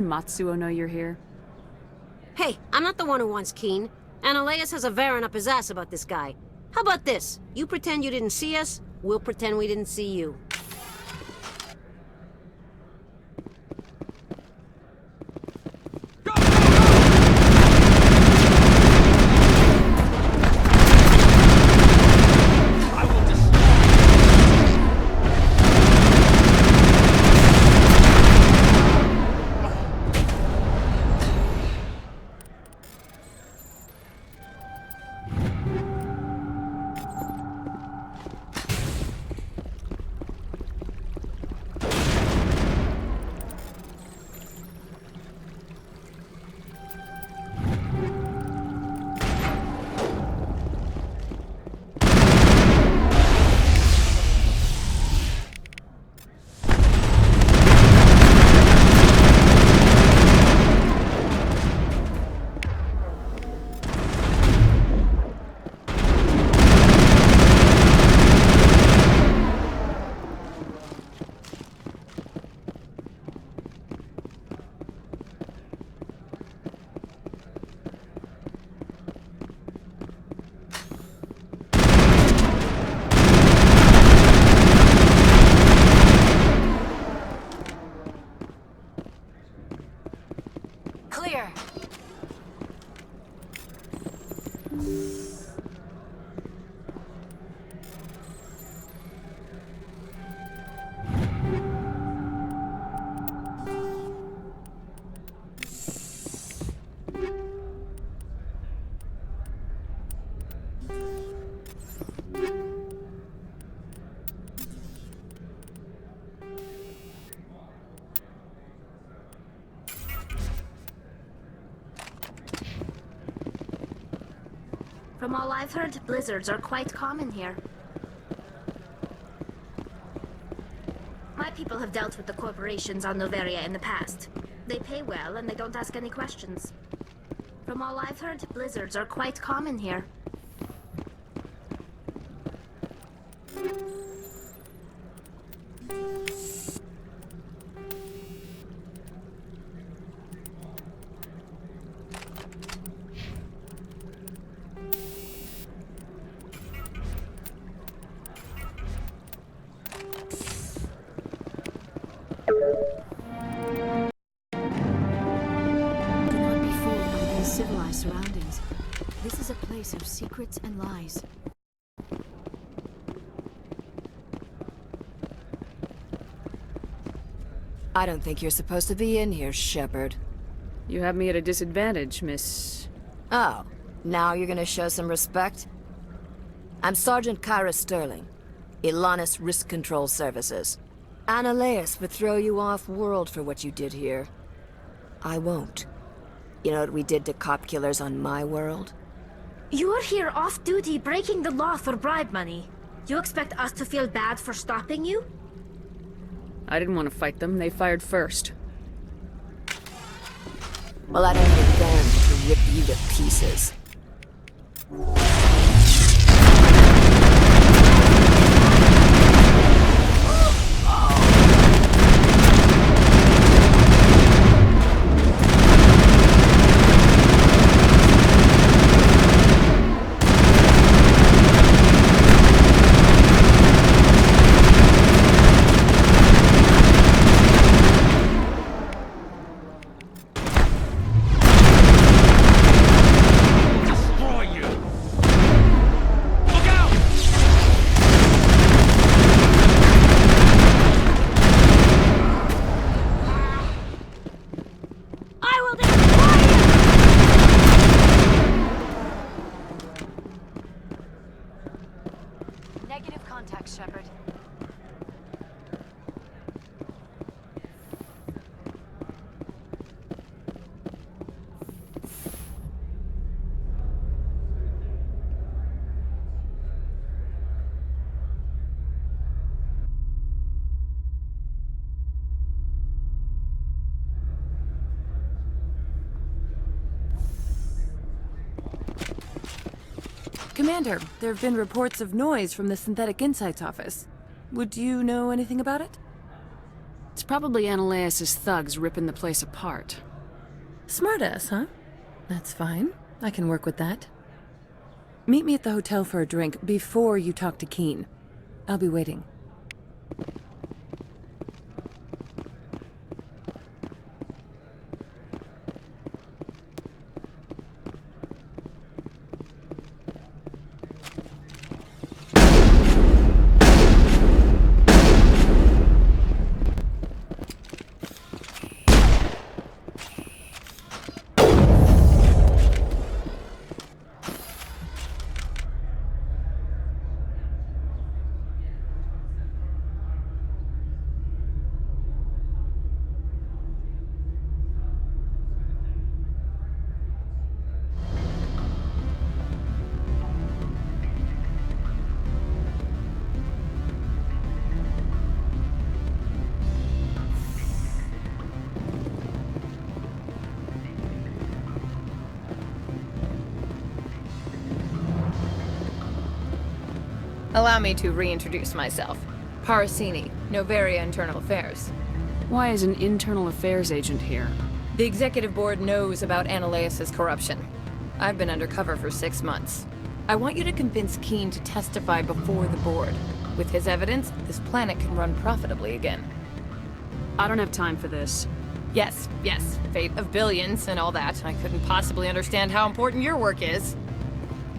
Matsuo know you're here? Hey, I'm not the one who wants Keen. Ananias has a Varen up his ass about this guy. How about this? You pretend you didn't see us, we'll pretend we didn't see you. Clear. From all I've heard, blizzards are quite common here. My people have dealt with the corporations on Noveria in the past. They pay well and they don't ask any questions. From all I've heard, blizzards are quite common here. Do not be fooled by these civilized surroundings. This is a place of secrets and lies. I don't think you're supposed to be in here, Shepard. You have me at a disadvantage, Miss... Oh, now you're gonna show some respect? I'm Sergeant Kyra Sterling, Ilanis Risk Control Services. Ananias would throw you off-world for what you did here. I won't. You know what we did to cop killers on my world? You're here off-duty breaking the law for bribe money. You expect us to feel bad for stopping you? I didn't want to fight them. They fired first. Well, I don't need them to rip you to pieces. Negative contact, Shepard. Commander, there have been reports of noise from the Synthetic Insights office. Would you know anything about it? It's Probably Ananias' thugs ripping the place apart. Smartass, huh? That's fine. I can work with that. Meet me at the hotel for a drink before you talk to Keen. I'll be waiting. Allow me to reintroduce myself. Parasini, Noveria Internal Affairs. Why is an internal affairs agent here? The executive board knows about Ananias' corruption. I've been undercover for 6 months. I want you to convince Keen to testify before the board. With his evidence, this planet can run profitably again. I don't have time for this. Yes, fate of billions and all that. I couldn't possibly understand how important your work is.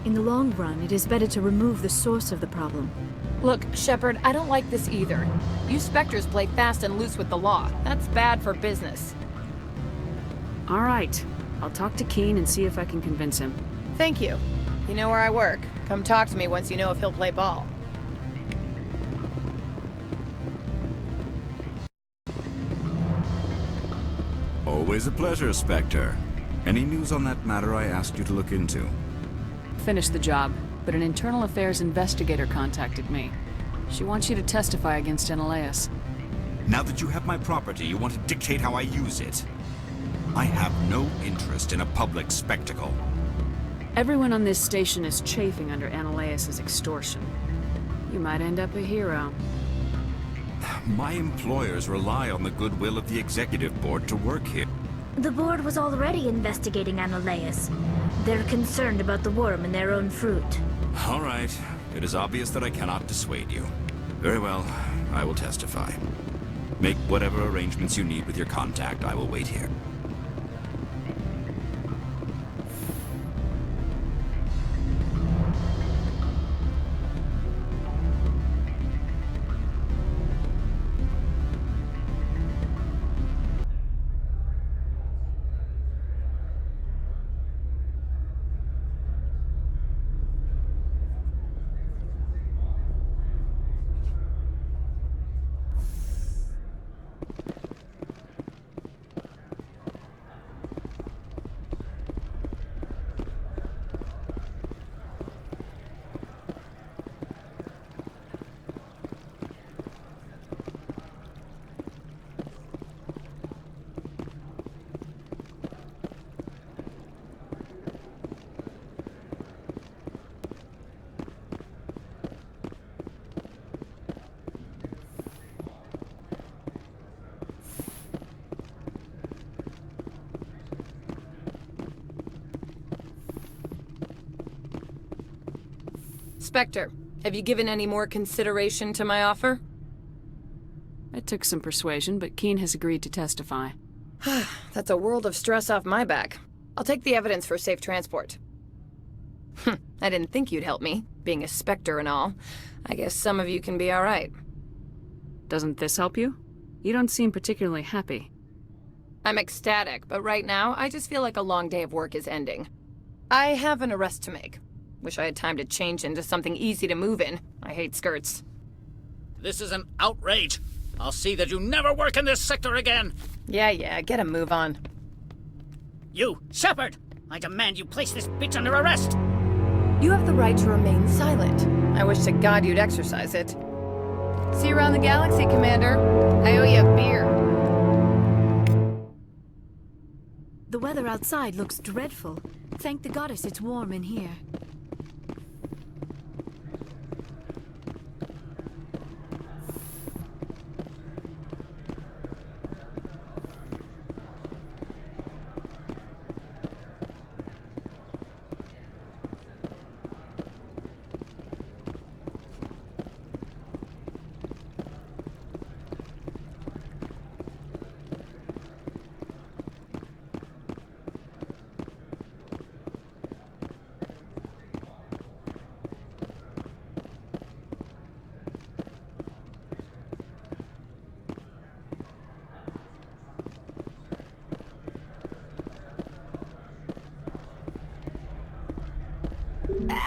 In the long run, it is better to remove the source of the problem. Look, Shepard, I don't like this either. You Spectres play fast and loose with the law. That's bad for business. All right. I'll talk to Keen and see if I can convince him. Thank you. You know where I work. Come talk to me once you know if he'll play ball. Always a pleasure, Spectre. Any news on that matter I asked you to look into? Finished the job, but an internal affairs investigator contacted me. She wants you to testify against Ananias. Now that you have my property, you want to dictate how I use it. I have no interest in a public spectacle. Everyone on this station is chafing under Ananias' extortion. You might end up a hero. My employers rely on the goodwill of the executive board to work here. The board was already investigating Ananias. They're concerned about the worm in their own fruit. All right. It is obvious that I cannot dissuade you. Very well. I will testify. Make whatever arrangements you need with your contact. I will wait here. Spectre, have you given any more consideration to my offer? It took some persuasion, but Keen has agreed to testify. That's a world of stress off my back. I'll take the evidence for safe transport. I didn't think you'd help me, being a Spectre and all. I guess some of you can be alright. Doesn't this help you? You don't seem particularly happy. I'm ecstatic, but right now, I just feel like a long day of work is ending. I have an arrest to make. Wish I had time to change into something easy to move in. I hate skirts. This is an outrage. I'll see that you never work in this sector again. Yeah, get a move on. You, Shepard! I demand you place this bitch under arrest! You have the right to remain silent. I wish to God you'd exercise it. See you around the galaxy, Commander. I owe you a beer. The weather outside looks dreadful. Thank the goddess it's warm in here.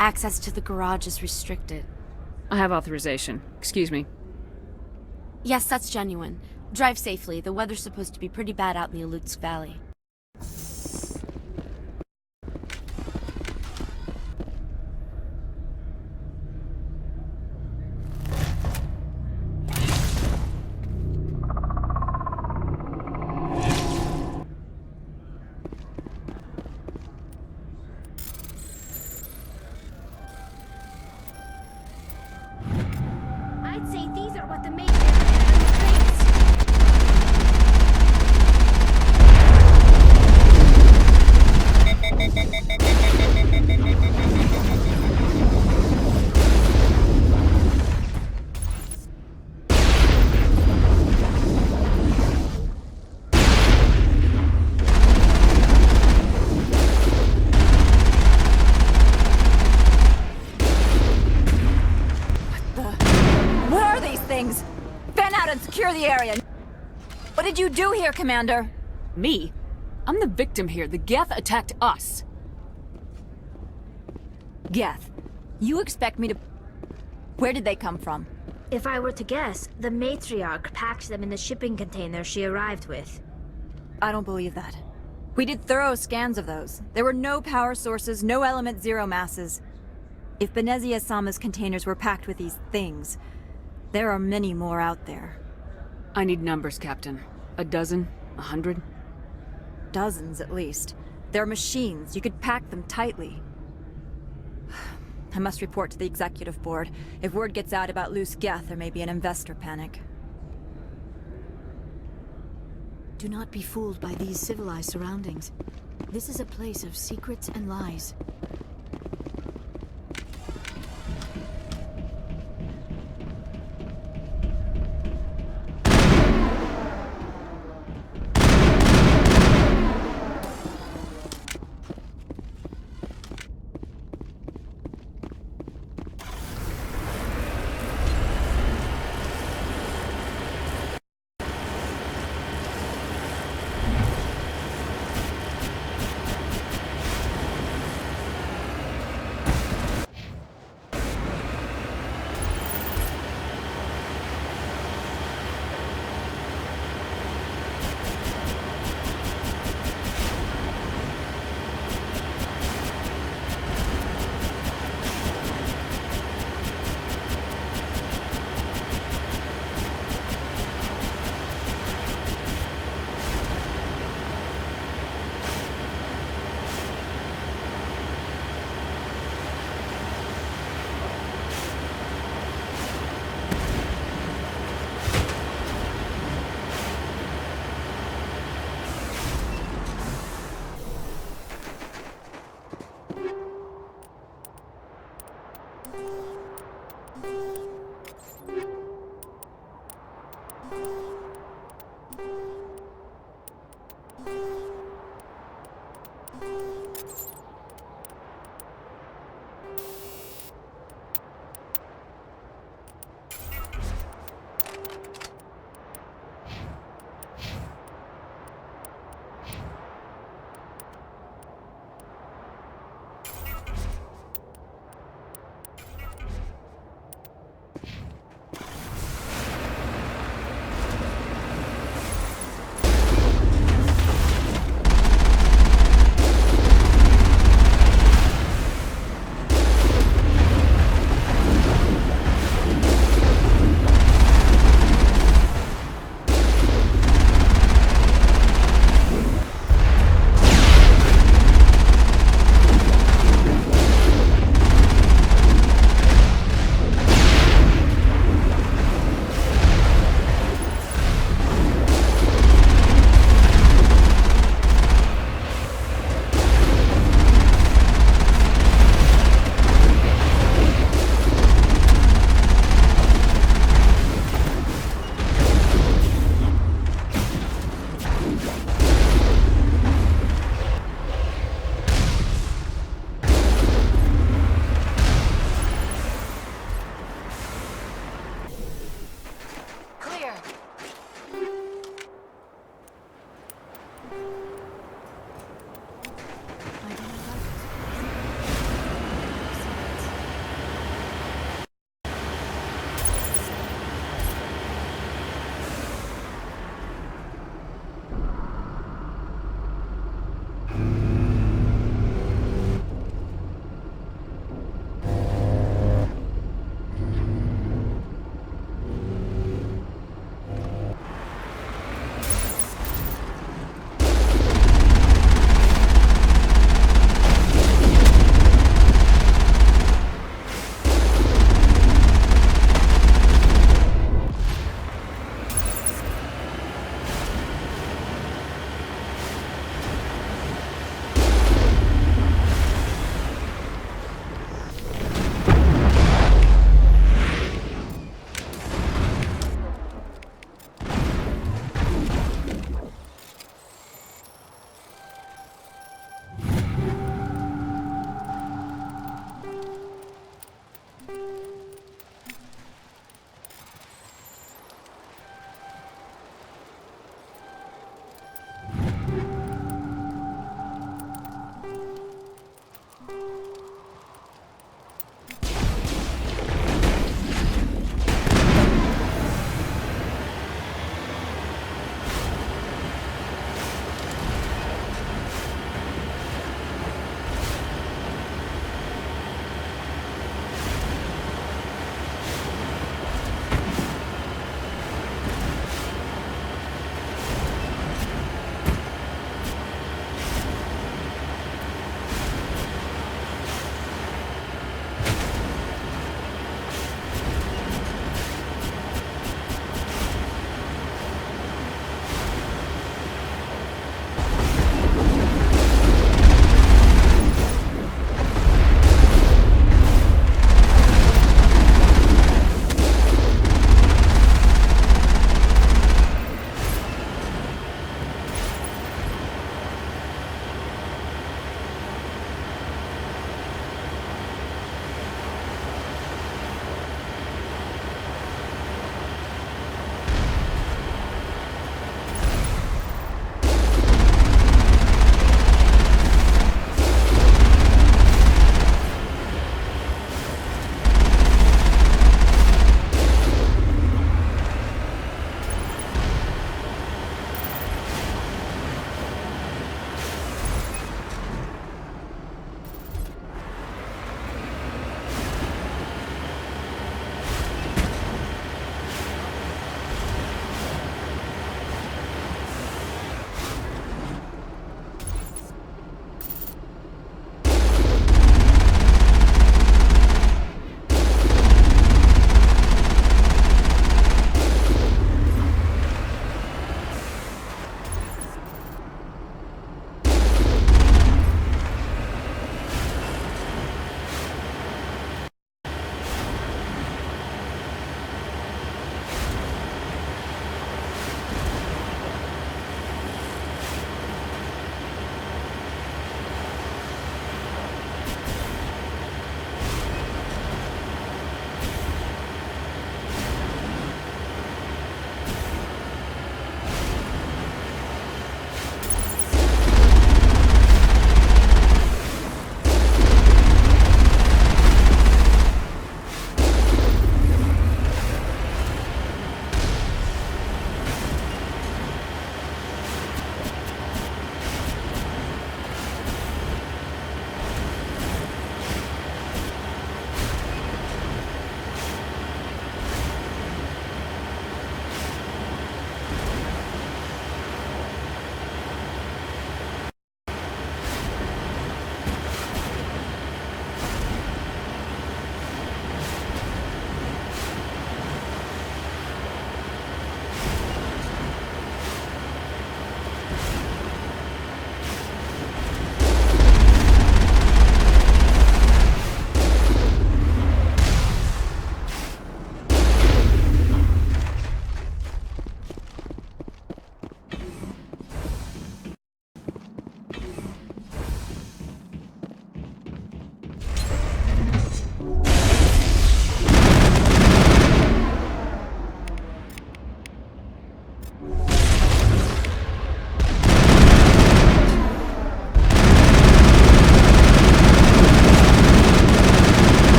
access to the garage is restricted. I have authorization. Excuse me. Yes, that's genuine. Drive safely. The weather's supposed to be pretty bad out in the Alutsk Valley. I'd say these are what the main thinks. What are these things? Fan out and secure the area. What did you do here, Commander? Me? I'm the victim here. The Geth attacked us. Geth, you expect me to... Where did they come from? If I were to guess, the matriarch packed them in the shipping container she arrived with. I don't believe that. We did thorough scans of those. There were no power sources, no element zero masses. If Benezia-sama's containers were packed with these things, there are many more out there. I need numbers, Captain. A dozen? 100? Dozens, at least. They're machines. You could pack them tightly. I must report to the executive board. If word gets out about loose Geth, there may be an investor panic. Do not be fooled by these civilized surroundings. This is a place of secrets and lies.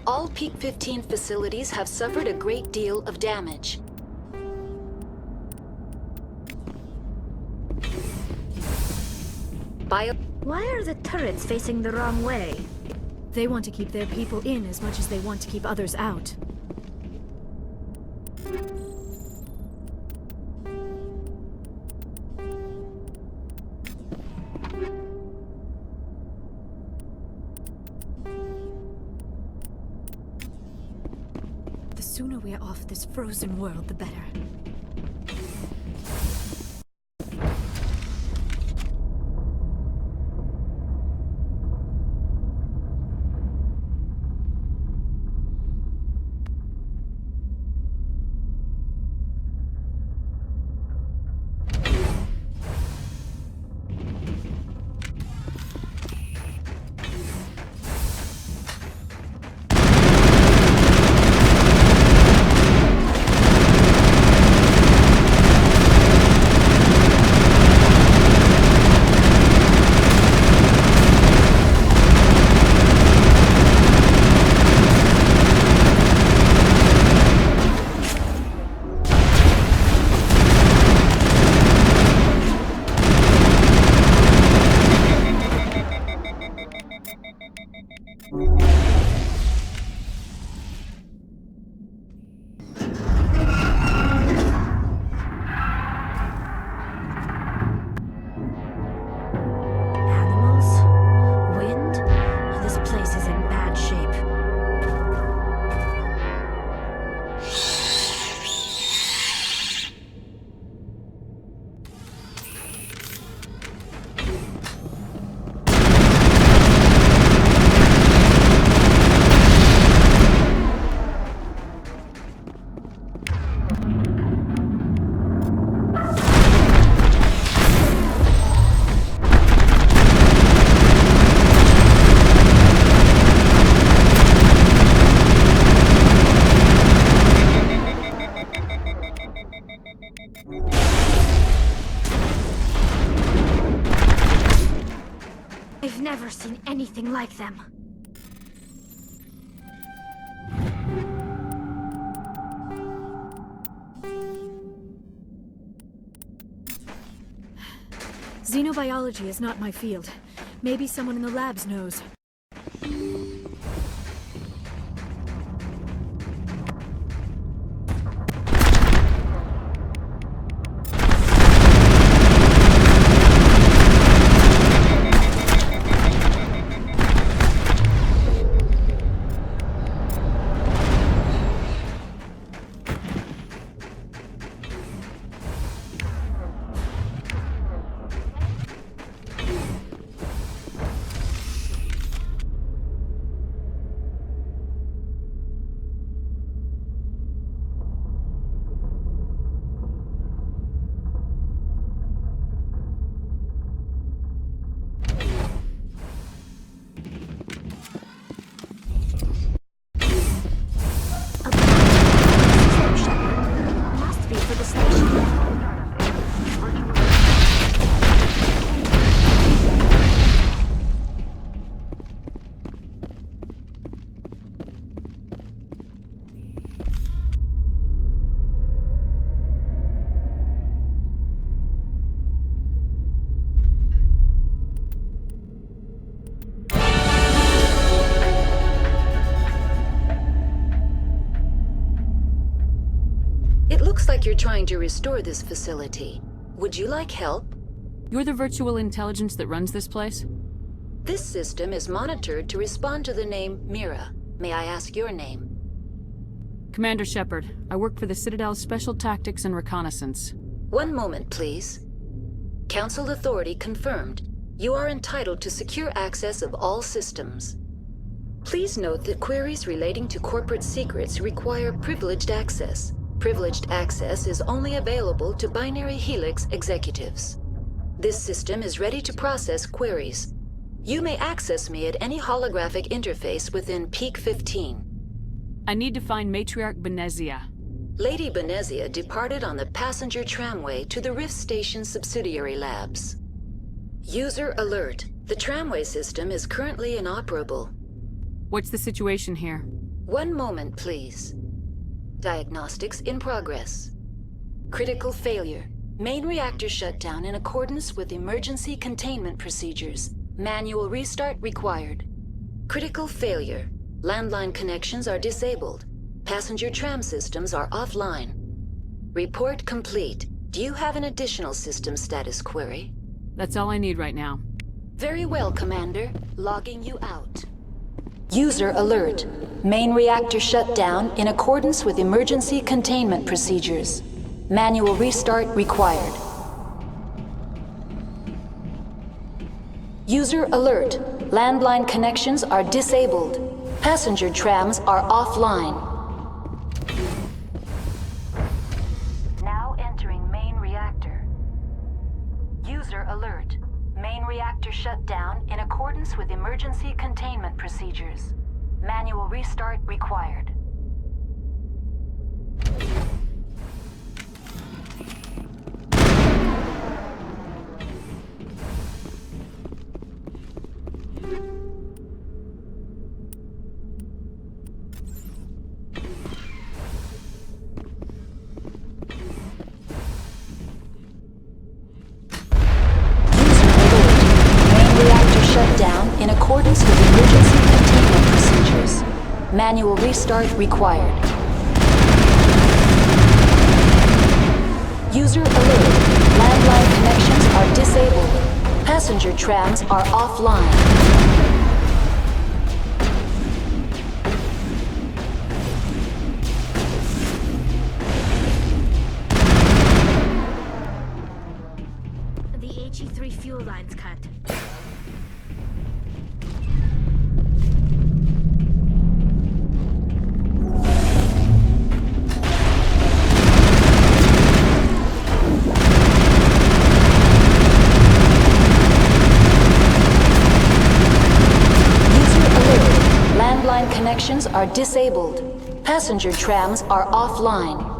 All Peak 15 facilities have suffered a great deal of damage. Why are the turrets facing the wrong way? They want to keep their people in as much as they want to keep others out. The sooner we are off this frozen world, the better. I've never seen anything like them. Xenobiology is not my field. Maybe someone in the labs knows. Looks like you're trying to restore this facility. Would you like help? You're the virtual intelligence that runs this place? This system is monitored to respond to the name Mira. May I ask your name? Commander Shepard. I work for the Citadel's Special Tactics and Reconnaissance. One moment, please. Council authority confirmed. You are entitled to secure access of all systems. Please note that queries relating to corporate secrets require privileged access. Privileged access is only available to Binary Helix executives. This system is ready to process queries. You may access me at any holographic interface within Peak 15. I need to find Matriarch Benezia. Lady Benezia departed on the passenger tramway to the Rift Station subsidiary labs. User alert. The tramway system is currently inoperable. What's the situation here? One moment, please. Diagnostics in progress. Critical failure. Main reactor shut down in accordance with emergency containment procedures. Manual restart required. Critical failure. Landline connections are disabled. Passenger tram systems are offline. Report complete. Do you have an additional system status query? That's all I need right now. Very well, Commander. Logging you out. User alert. Main reactor shut down in accordance with emergency containment procedures. Manual restart required. User alert. Landline connections are disabled. Passenger trams are offline. Now entering main reactor. User alert. Main reactor shut down in accordance with emergency containment procedures. Manual restart required. In accordance with emergency containment procedures. Manual restart required. User alert. Landline connections are disabled. Passenger trams are offline. The HE3 fuel line's cut. Connections are disabled. Passenger trams are offline.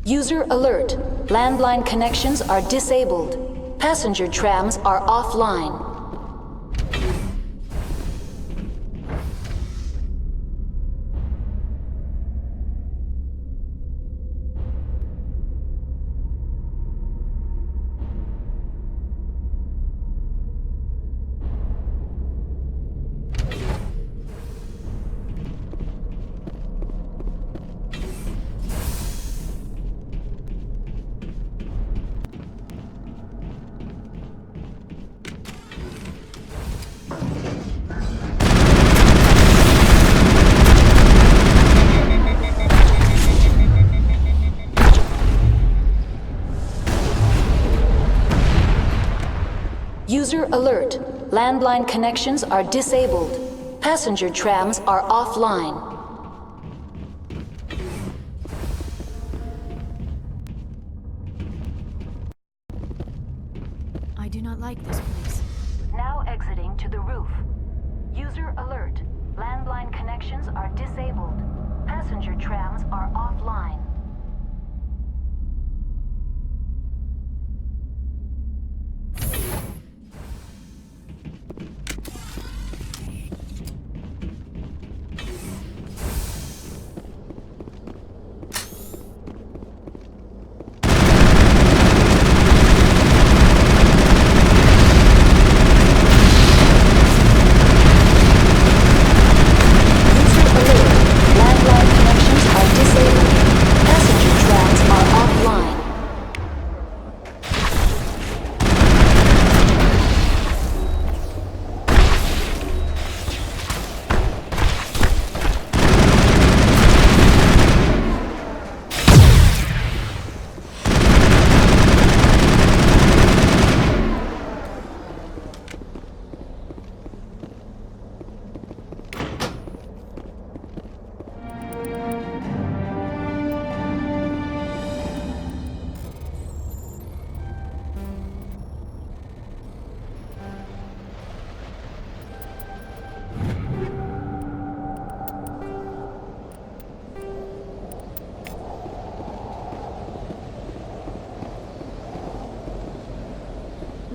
User alert. Landline connections are disabled. Passenger trams are offline. User alert. Landline connections are disabled. Passenger trams are offline. I do not like this place. Now exiting to the roof. User alert. Landline connections are disabled. Passenger trams are offline.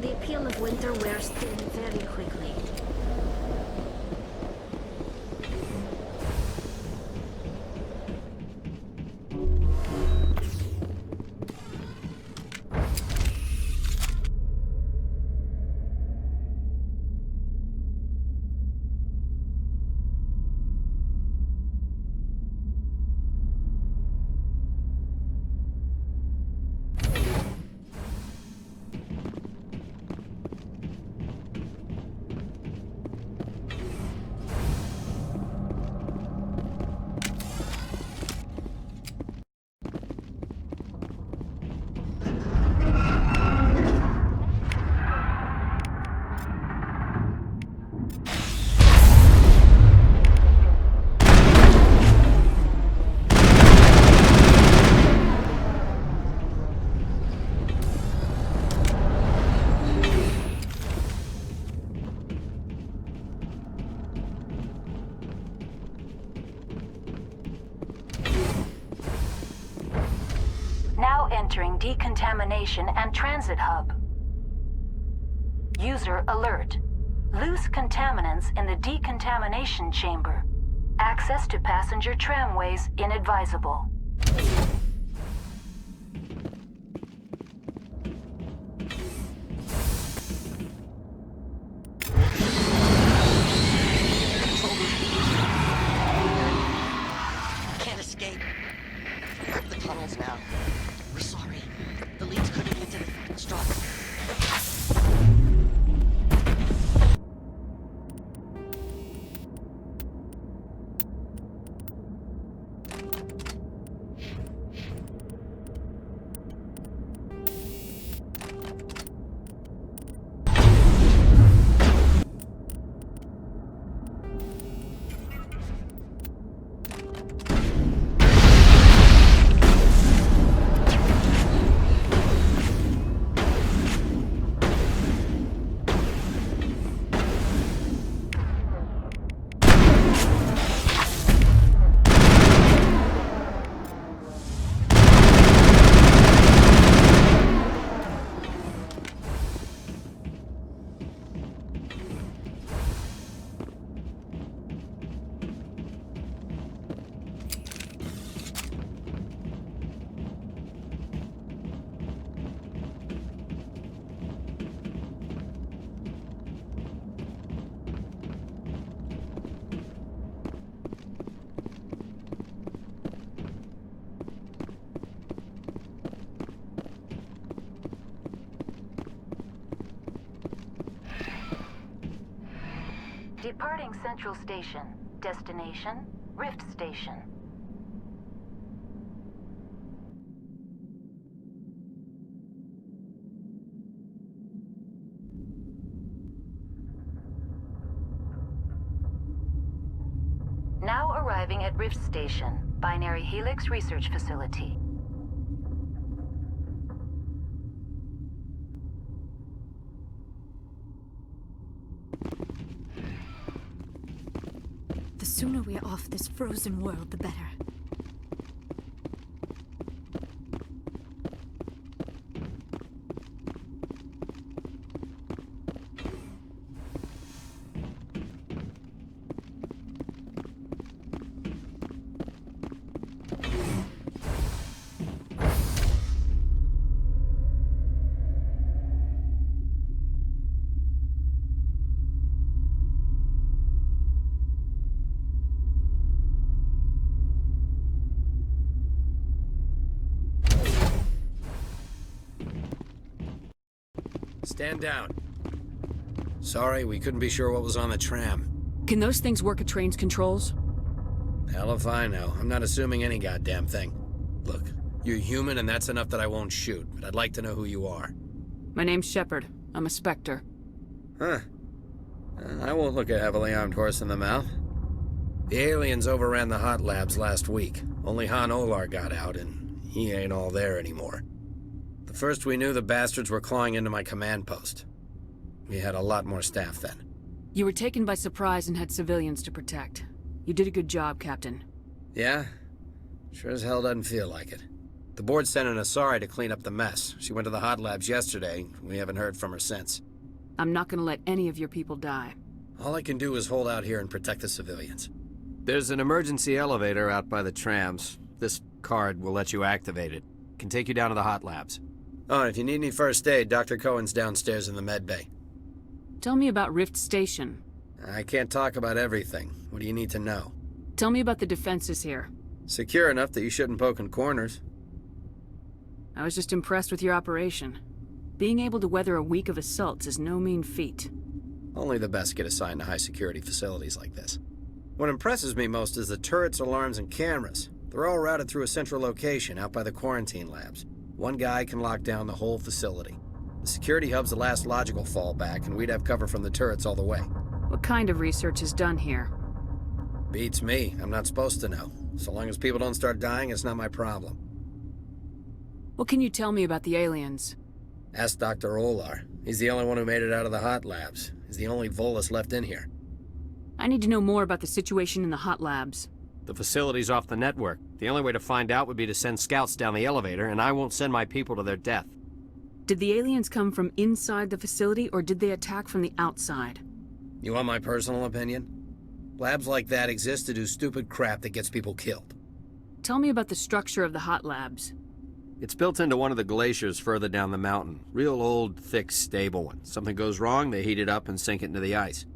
The appeal of winter wears thin very quickly. Now entering decontamination and transit hub. User alert. Loose contaminants in the decontamination chamber. Access to passenger tramways inadvisable. Can't escape. We're up the tunnels now. We're sorry. The leads couldn't get to the fucking struggle. Departing Central Station. Destination, Rift Station. arriving at Rift Station, Binary Helix Research Facility. The sooner we're off this frozen world, the better. Stand down. Sorry, we couldn't be sure what was on the tram. Can those things work at train's controls? Hell if I know. I'm not assuming any goddamn thing. Look, you're human and that's enough that I won't shoot, but I'd like to know who you are. My name's Shepard. I'm a Spectre. Huh. I won't look a heavily armed horse in the mouth. The aliens overran the hot labs last week. Only Han Olar got out, and he ain't all there anymore. The first we knew, the bastards were clawing into my command post. We had a lot more staff then. You were taken by surprise and had civilians to protect. You did a good job, Captain. Yeah? Sure as hell doesn't feel like it. The board sent an Asari to clean up the mess. She went to the hot labs yesterday. We haven't heard from her since. I'm not gonna let any of your people die. All I can do is hold out here and protect the civilians. There's an emergency elevator out by the trams. This card will let you activate it. Can take you down to the hot labs. Oh, and if you need any first aid, Dr. Cohen's downstairs in the med bay. Tell me about Rift Station. I can't talk about everything. What do you need to know? Tell me about the defenses here. Secure enough that you shouldn't poke in corners. I was just impressed with your operation. Being able to weather a week of assaults is no mean feat. Only the best get assigned to high-security facilities like this. What impresses me most is the turrets, alarms, and cameras. They're all routed through a central location out by the quarantine labs. One guy can lock down the whole facility. The security hub's the last logical fallback, and we'd have cover from the turrets all the way. What kind of research is done here? Beats me. I'm not supposed to know. So long as people don't start dying, it's not my problem. What can you tell me about the aliens? Ask Dr. Olar. He's the only one who made it out of the hot labs. He's the only Volus left in here. I need to know more about the situation in the hot labs. The facility's off the network. The only way to find out would be to send scouts down the elevator, and I won't send my people to their death. Did the aliens come from inside the facility, or did they attack from the outside? You want my personal opinion? Labs like that exist to do stupid crap that gets people killed. Tell me about the structure of the hot labs. It's built into one of the glaciers further down the mountain. Real old, thick, stable one. Something goes wrong, they heat it up and sink it into the ice.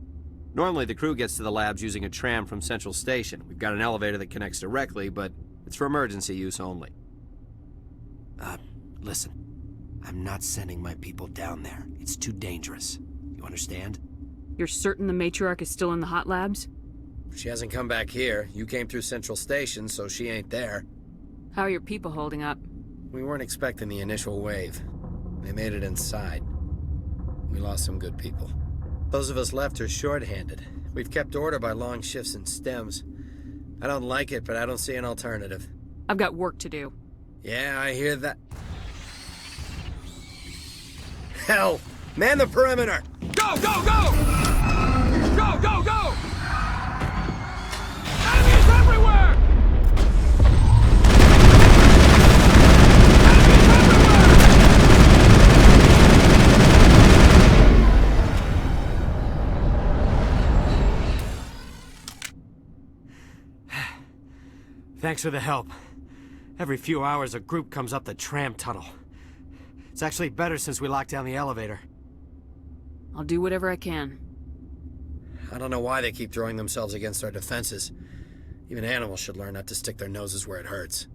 Normally, the crew gets to the labs using a tram from Central Station. We've got an elevator that connects directly, but it's for emergency use only. Listen. I'm not sending my people down there. It's too dangerous. You understand? You're certain the matriarch is still in the hot labs? She hasn't come back here. You came through Central Station, so she ain't there. How are your people holding up? We weren't expecting the initial wave. They made it inside. We lost some good people. Those of us left are short-handed. We've kept order by long shifts and stems. I don't like it, but I don't see an alternative. I've got work to do. Yeah, I hear that. Hell! Man the perimeter! Go, go, go! Go, go, go! Enemies everywhere! Thanks for the help. Every few hours, a group comes up the tram tunnel. It's actually better since we locked down the elevator. I'll do whatever I can. I don't know why they keep throwing themselves against our defenses. Even animals should learn not to stick their noses where it hurts.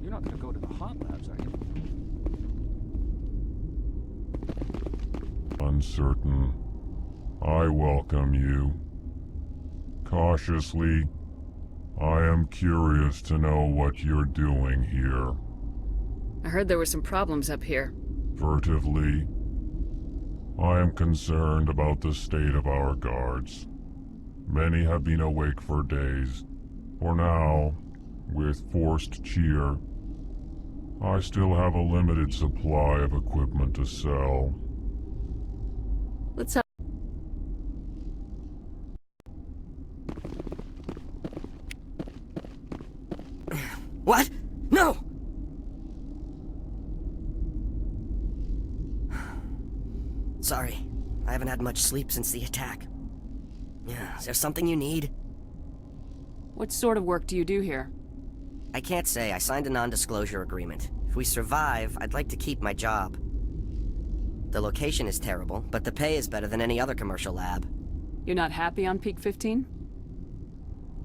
You're not gonna go to the hot labs, are you? uncertain. I welcome you. Cautiously, I am curious to know what you're doing here. I heard there were some problems up here. Furtively, I am concerned about the state of our guards. Many have been awake for days. For now, with forced cheer, I still have a limited supply of equipment to sell. Let's have... What? No! Sorry, I haven't had much sleep since the attack. Yeah, is there something you need? What sort of work do you do here? I can't say. I signed a non-disclosure agreement. If we survive, I'd like to keep my job. The location is terrible, but the pay is better than any other commercial lab. You're not happy on Peak 15?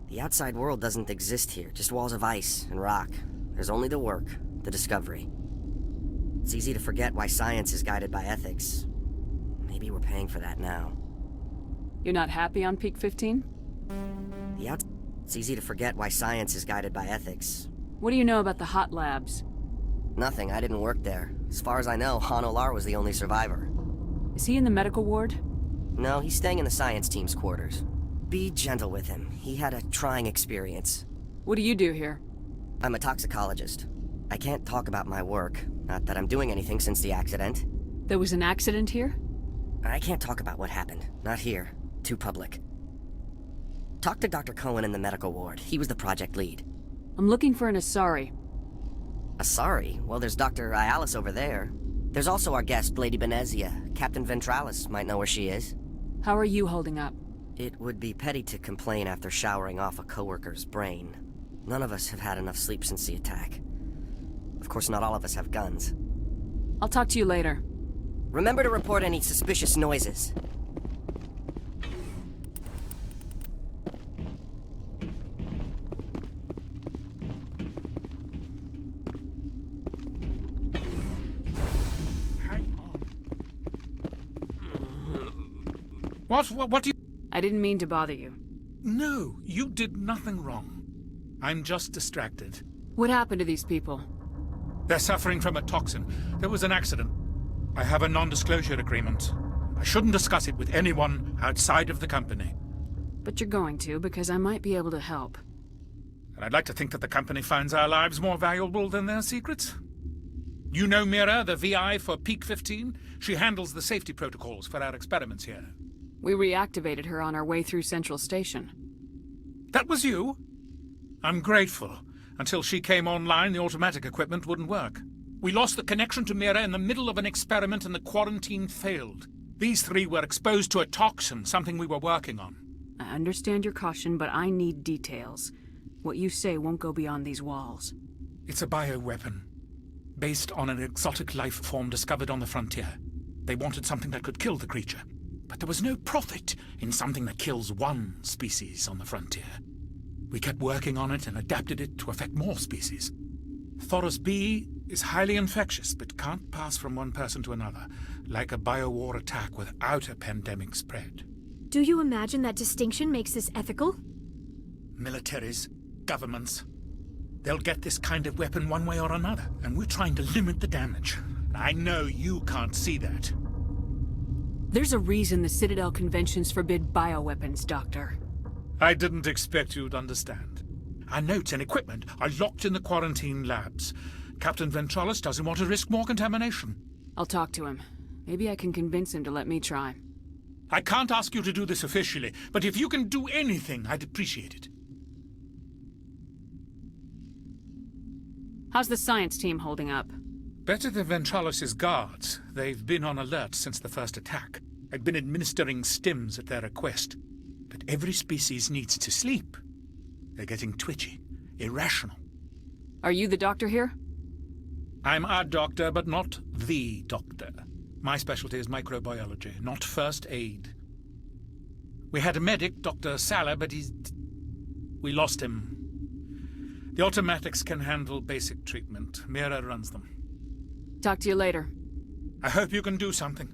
The outside world doesn't exist here, just walls of ice and rock. There's only the work, the discovery. It's easy to forget why science is guided by ethics. Maybe we're paying for that now. You're not happy on Peak 15? It's easy to forget why science is guided by ethics. What do you know about the hot labs? Nothing, I didn't work there. As far as I know, Han Olar was the only survivor. Is he in the medical ward? No, he's staying in the science team's quarters. Be gentle with him. He had a trying experience. What do you do here? I'm a toxicologist. I can't talk about my work. Not that I'm doing anything since the accident. There was an accident here? I can't talk about what happened. Not here. Too public. Talk to Dr. Cohen in the medical ward. He was the project lead. I'm looking for an Asari. Asari? Well, there's Dr. Ayalis over there. There's also our guest, Lady Benezia. Captain Ventralis might know where she is. How are you holding up? It would be petty to complain after showering off a coworker's brain. None of us have had enough sleep since the attack. Of course, not all of us have guns. I'll talk to you later. Remember to report any suspicious noises. What do you... I didn't mean to bother you. No, you did nothing wrong. I'm just distracted. What happened to these people? They're suffering from a toxin. There was an accident. I have a non-disclosure agreement. I shouldn't discuss it with anyone outside of the company. But you're going to, because I might be able to help. And I'd like to think that the company finds our lives more valuable than their secrets. You know Mira, the VI for Peak 15? She handles the safety protocols for our experiments here. We reactivated her on our way through Central Station. That was you? I'm grateful. Until she came online, the automatic equipment wouldn't work. We lost the connection to Mira in the middle of an experiment and the quarantine failed. These three were exposed to a toxin, something we were working on. I understand your caution, but I need details. What you say won't go beyond these walls. It's a bioweapon, based on an exotic life form discovered on the frontier. They wanted something that could kill the creature. But there was no profit in something that kills one species on the frontier. We kept working on it and adapted it to affect more species. Thoros B is highly infectious, but can't pass from one person to another, like a biowar attack without a pandemic spread. Do you imagine that distinction makes this ethical? Militaries, governments, they'll get this kind of weapon one way or another, and we're trying to limit the damage. I know you can't see that. There's a reason the Citadel conventions forbid bioweapons, Doctor. I didn't expect you'd understand. Our notes and equipment are locked in the quarantine labs. Captain Ventralis doesn't want to risk more contamination. I'll talk to him. Maybe I can convince him to let me try. I can't ask you to do this officially, but if you can do anything, I'd appreciate it. How's the science team holding up? Better than Ventralis' guards. They've been on alert since the first attack. I've been administering stims at their request. But every species needs to sleep. They're getting twitchy, irrational. Are you the doctor here? I'm a doctor, but not the doctor. My specialty is microbiology, not first aid. We had a medic, Dr. Salah, but we lost him. The automatics can handle basic treatment. Mira runs them. Talk to you later. I hope you can do something.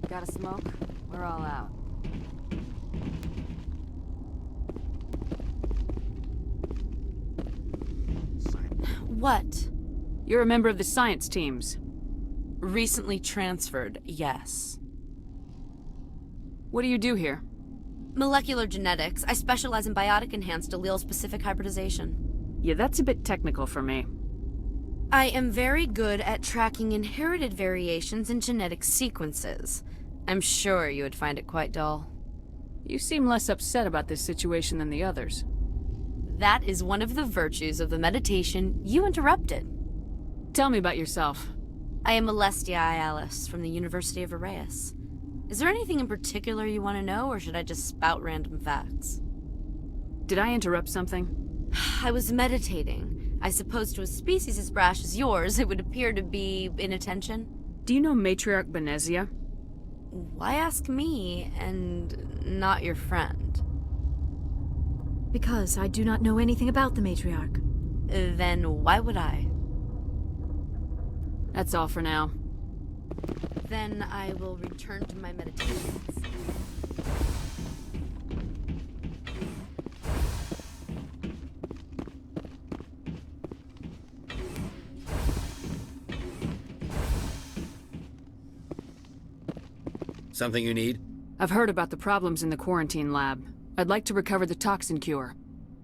Got a smoke? We're all out. What? You're a member of the science teams. Recently transferred, yes. What do you do here? Molecular genetics. I specialize in biotic-enhanced allele-specific hybridization. Yeah, that's a bit technical for me. I am very good at tracking inherited variations in genetic sequences. I'm sure you would find it quite dull. You seem less upset about this situation than the others. That is one of the virtues of the meditation you interrupted. Tell me about yourself. I am Alestia Alice from the University of Arraeus. Is there anything in particular you want to know, or should I just spout random facts? Did I interrupt something? I was meditating. I suppose to a species as brash as yours, it would appear to be inattention. Do you know Matriarch Benezia? Why ask me, and not your friend? Because I do not know anything about the Matriarch. Then why would I? That's all for now. Then I will return to my meditations. Something you need? I've heard about the problems in the quarantine lab. I'd like to recover the toxin cure.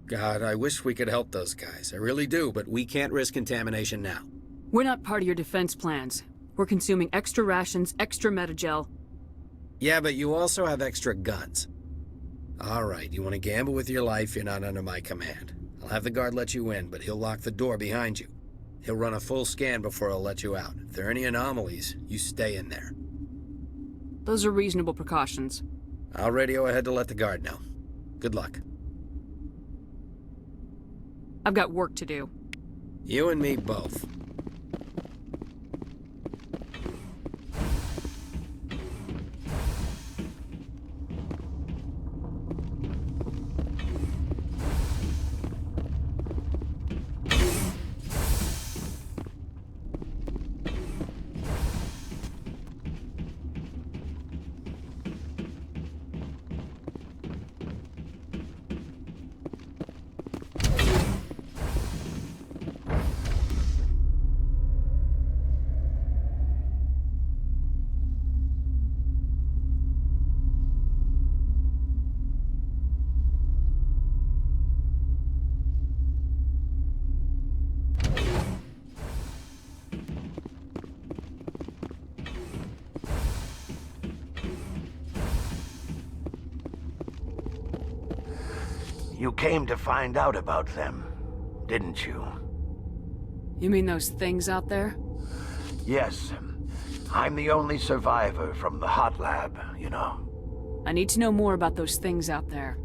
God, I wish we could help those guys. I really do, but we can't risk contamination now. We're not part of your defense plans. We're consuming extra rations, extra metagel. Yeah, but you also have extra guns. All right, you want to gamble with your life, you're not under my command. I'll have the guard let you in, but he'll lock the door behind you. He'll run a full scan before he'll let you out. If there are any anomalies, you stay in there. Those are reasonable precautions. I'll radio ahead to let the guard know. Good luck. I've got work to do. You and me both. You came to find out about them, didn't you? You mean those things out there? Yes. I'm the only survivor from the hot lab, you know. I need to know more about those things out there.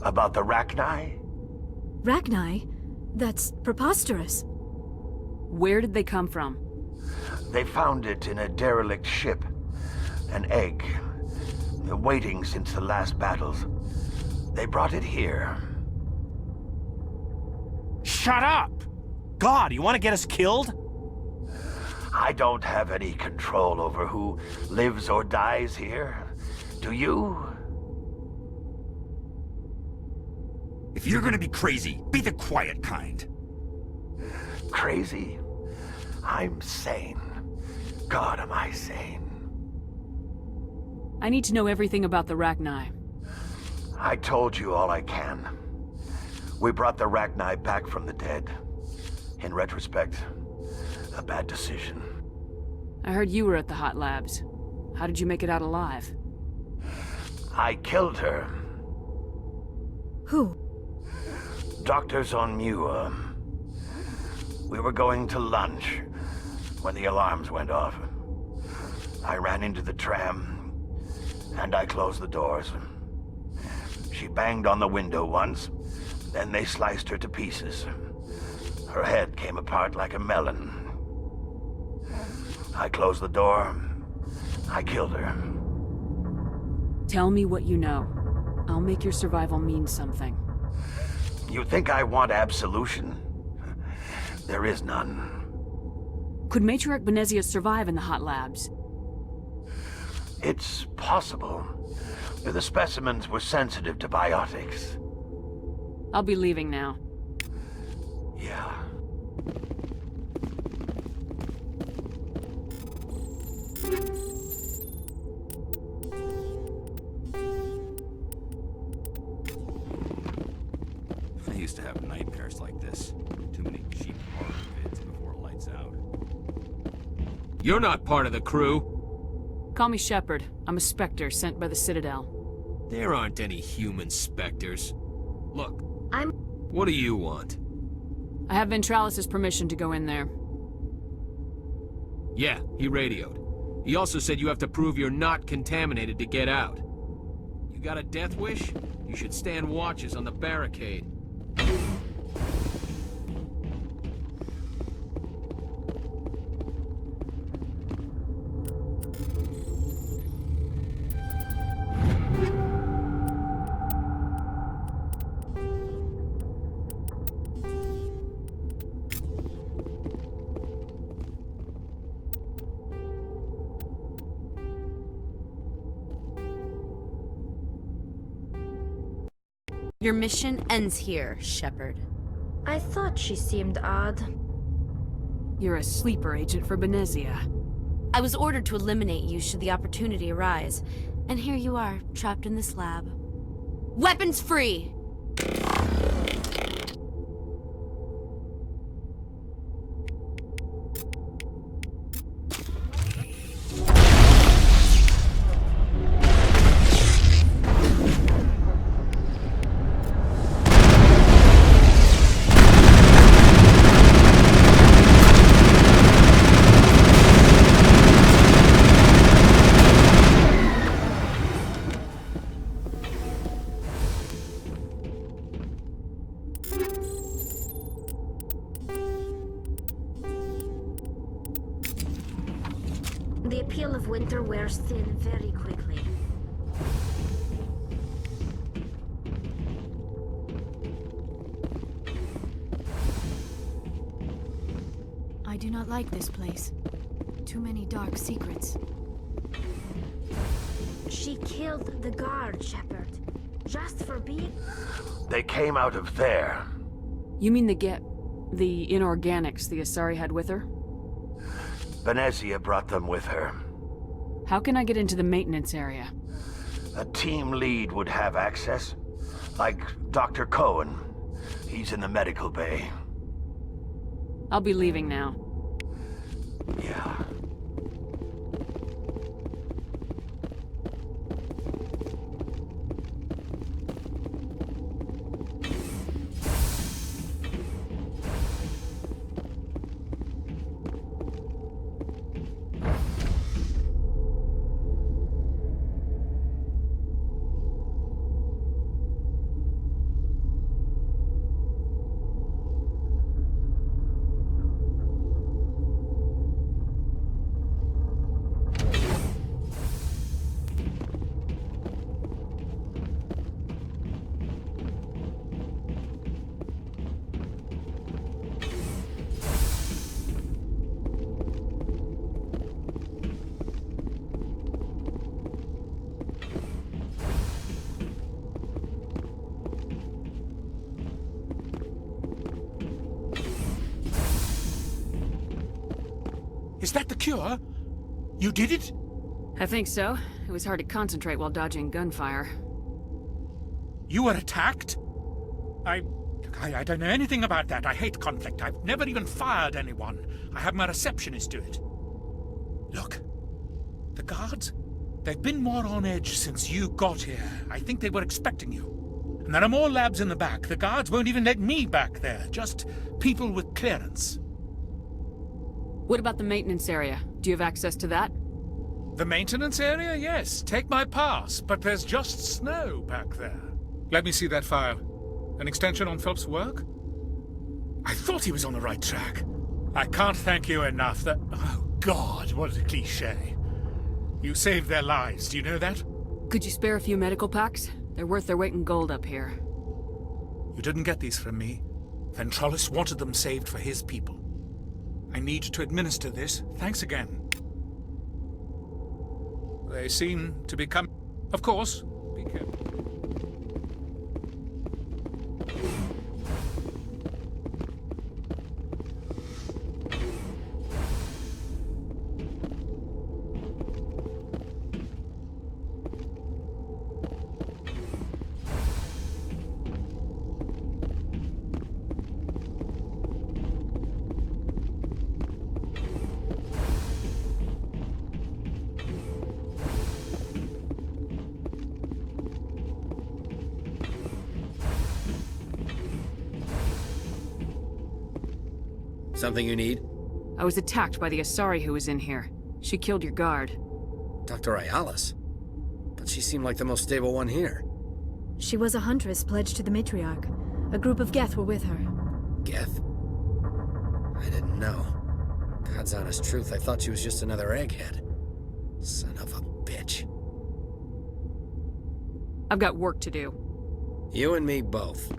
About the Rachni? Rachni? That's preposterous. Where did they come from? They found it in a derelict ship. An egg. Waiting since the last battles. They brought it here. Shut up! God, you want to get us killed? I don't have any control over who lives or dies here. Do you? If you're gonna be crazy, be the quiet kind. Crazy? I'm sane. God, am I sane. I need to know everything about the Rachni. I told you all I can. We brought the Rachni back from the dead. In retrospect, a bad decision. I heard you were at the hot labs. How did you make it out alive? I killed her. Who? Doctors on Muir. We were going to lunch when the alarms went off. I ran into the tram, and I closed the doors. She banged on the window once, then they sliced her to pieces. Her head came apart like a melon. I closed the door. I killed her. Tell me what you know. I'll make your survival mean something. You think I want absolution? There is none. Could Matriarch Benezia survive in the hot labs? It's possible. The specimens were sensitive to biotics. I'll be leaving now. Yeah. I used to have nightmares like this. Too many cheap horror vids before it lights out. You're not part of the crew. Call me Shepard. I'm a Spectre sent by the Citadel. There aren't any human specters. Look, I'm... what do you want? I have Ventralis's permission to go in there. Yeah, he radioed. He also said you have to prove you're not contaminated to get out. You got a death wish? You should stand watches on the barricade. Your mission ends here, Shepard. I thought she seemed odd. You're a sleeper agent for Benezia. I was ordered to eliminate you should the opportunity arise, and here you are, trapped in this lab. Weapons free! The appeal of winter wears thin very quickly. I do not like this place. Too many dark secrets. She killed the guard, Shepard. Just for being... They came out of there. You mean the inorganics the Asari had with her? Benezia brought them with her. How can I get into the maintenance area? A team lead would have access. Like Dr. Cohen. He's in the medical bay. I'll be leaving now. Yeah. Is that the cure? You did it? I think so. It was hard to concentrate while dodging gunfire. You were attacked? I don't know anything about that. I hate conflict. I've never even fired anyone. I have my receptionist do it. Look, the guards, they've been more on edge since you got here. I think they were expecting you. And there are more labs in the back. The guards won't even let me back there. Just people with clearance. What about the maintenance area? Do you have access to that? The maintenance area? Yes. Take my pass. But there's just snow back there. Let me see that file. An extension on Phelps' work? I thought he was on the right track. I can't thank you enough that... Oh, God, what a cliché. You saved their lives, do you know that? Could you spare a few medical packs? They're worth their weight in gold up here. You didn't get these from me. Ventralis wanted them saved for his people. I need to administer this. Thanks again. They seem to be coming. Of course, be careful. Something you need? I was attacked by the Asari who was in here. She killed your guard. Dr. Ayalis? But she seemed like the most stable one here. She was a huntress pledged to the matriarch. A group of Geth were with her. Geth? I didn't know. God's honest truth, I thought she was just another egghead. Son of a bitch. I've got work to do. You and me both.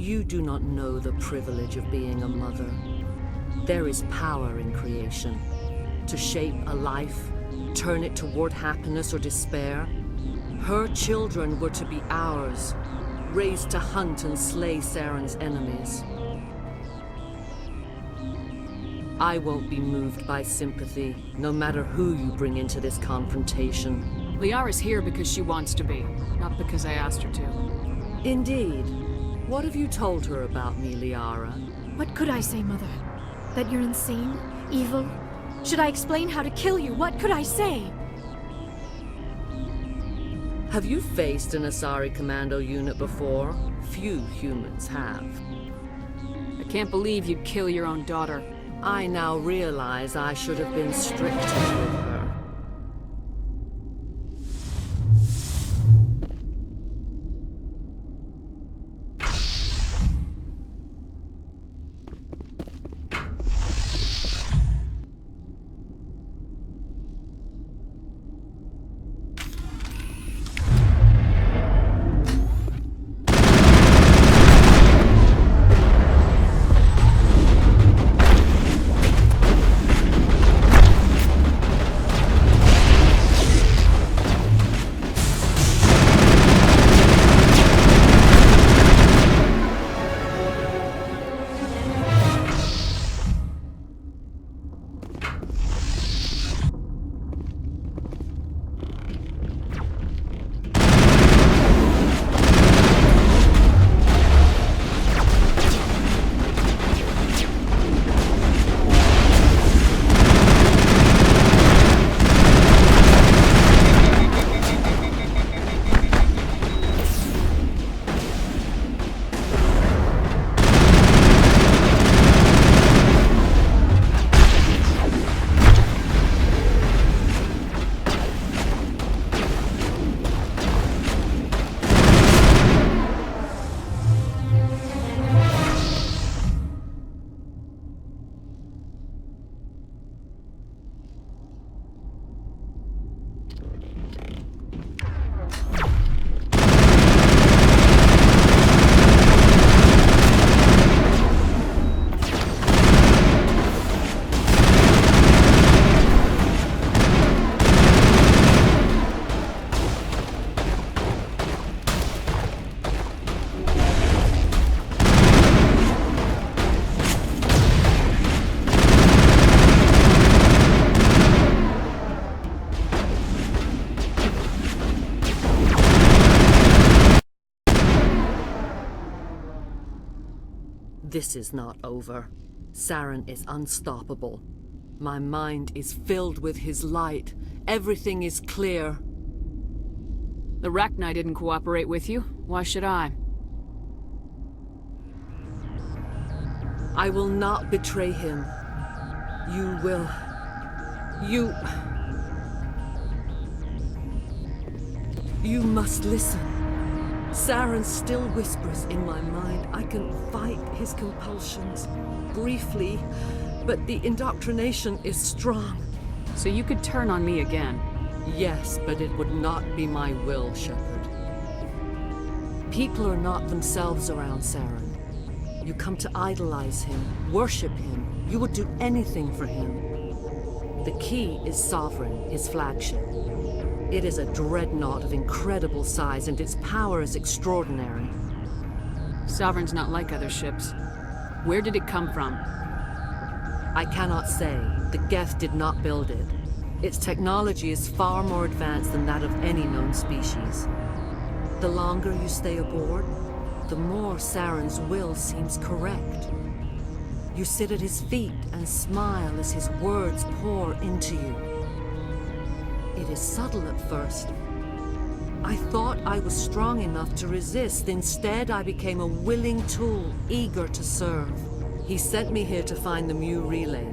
You do not know the privilege of being a mother. There is power in creation. To shape a life, turn it toward happiness or despair. Her children were to be ours, raised to hunt and slay Saren's enemies. I won't be moved by sympathy, no matter who you bring into this confrontation. Liara's here because she wants to be, not because I asked her to. Indeed. What have you told her about me, Liara? What could I say, Mother? That you're insane? Evil? Should I explain how to kill you? What could I say? Have you faced an Asari commando unit before? Few humans have. I can't believe you'd kill your own daughter. I now realize I should have been stricter with her. This is not over. Saren is unstoppable. My mind is filled with his light. Everything is clear. The Rachni didn't cooperate with you. Why should I? I will not betray him. You will. You must listen. Saren still whispers in my mind. I can fight his compulsions. Briefly, but the indoctrination is strong. So you could turn on me again? Yes, but it would not be my will, Shepard. People are not themselves around Saren. You come to idolize him, worship him. You would do anything for him. The key is Sovereign, his flagship. It is a dreadnought of incredible size, and its power is extraordinary. Sovereign's not like other ships. Where did it come from? I cannot say. The Geth did not build it. Its technology is far more advanced than that of any known species. The longer you stay aboard, the more Saren's will seems correct. You sit at his feet and smile as his words pour into you. It is subtle at first. I thought I was strong enough to resist. Instead, I became a willing tool, eager to serve. He sent me here to find the Mu relay.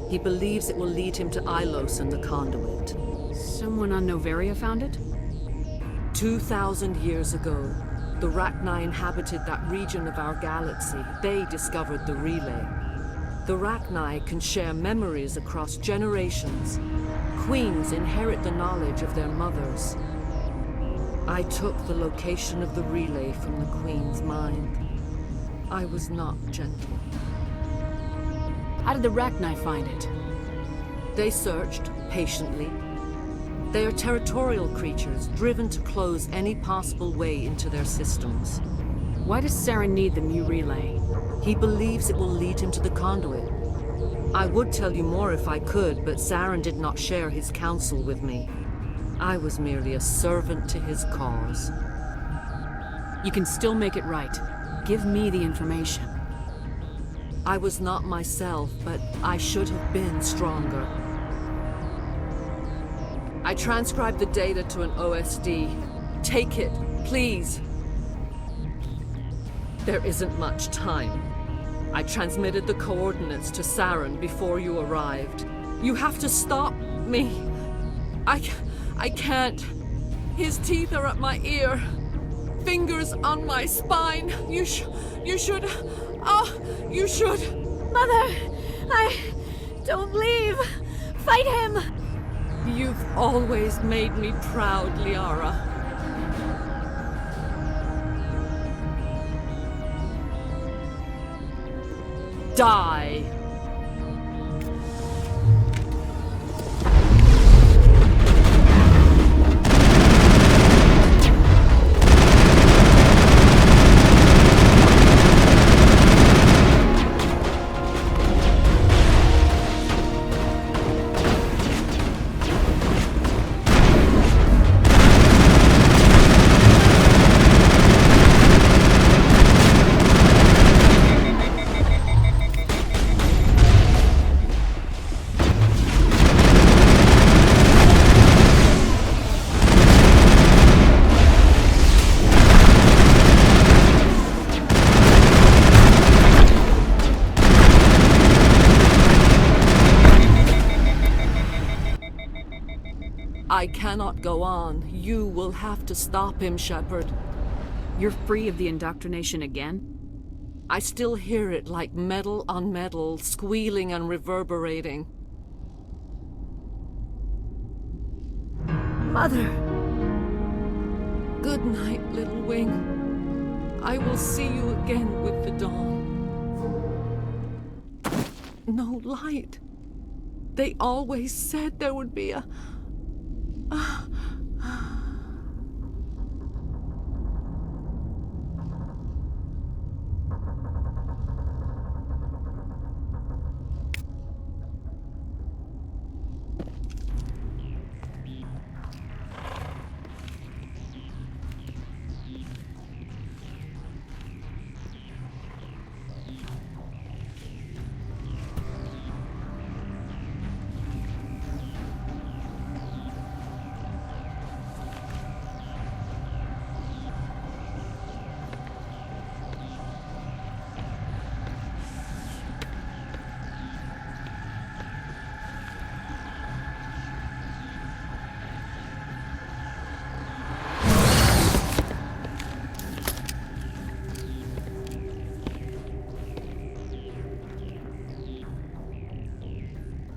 He believes it will lead him to Ilos and the conduit. Someone on Noveria found it? 2,000 years ago, the Rachni inhabited that region of our galaxy. They discovered the relay. The Rachni can share memories across generations. Queens inherit the knowledge of their mothers. I took the location of the relay from the Queen's mind. I was not gentle. How did the Rachni find it? They searched, patiently. They are territorial creatures, driven to close any possible way into their systems. Why does Saren need the Mu relay? He believes it will lead him to the conduit. I would tell you more if I could, but Saren did not share his counsel with me. I was merely a servant to his cause. You can still make it right. Give me the information. I was not myself, but I should have been stronger. I transcribed the data to an OSD. Take it, please. There isn't much time. I transmitted the coordinates to Saren before you arrived. You have to stop me. I can't. His teeth are at my ear. Fingers on my spine. You should. You should. Mother, don't leave. Fight him. You've always made me proud, Liara. Die. I cannot go on. You will have to stop him, Shepard. You're free of the indoctrination again? I still hear it like metal on metal, squealing and reverberating. Mother! Good night, little wing. I will see you again with the dawn. No light. They always said there would be a...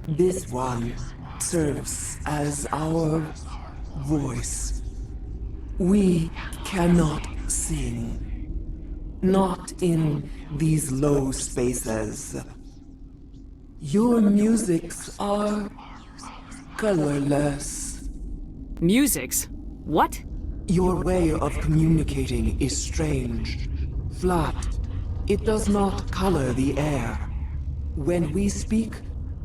This one serves as our voice. We cannot sing. Not in these low spaces. Your musics are colorless. Musics? What? Your way of communicating is strange. Flat. It does not color the air. When we speak,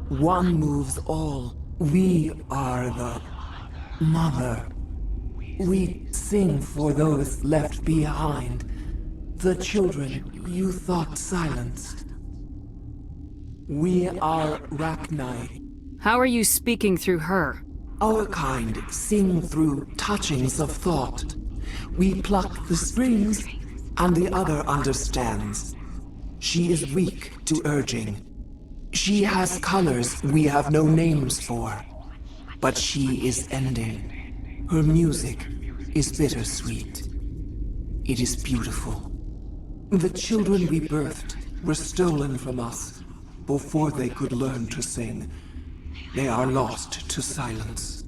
one moves all. We are the mother. We sing for those left behind. The children you thought silenced. We are Rachni. How are you speaking through her? Our kind sing through touchings of thought. We pluck the strings, and the other understands. She is weak to urging. She has colors we have no names for. But she is ending. Her music is bittersweet. It is beautiful. The children we birthed were stolen from us before they could learn to sing. They are lost to silence.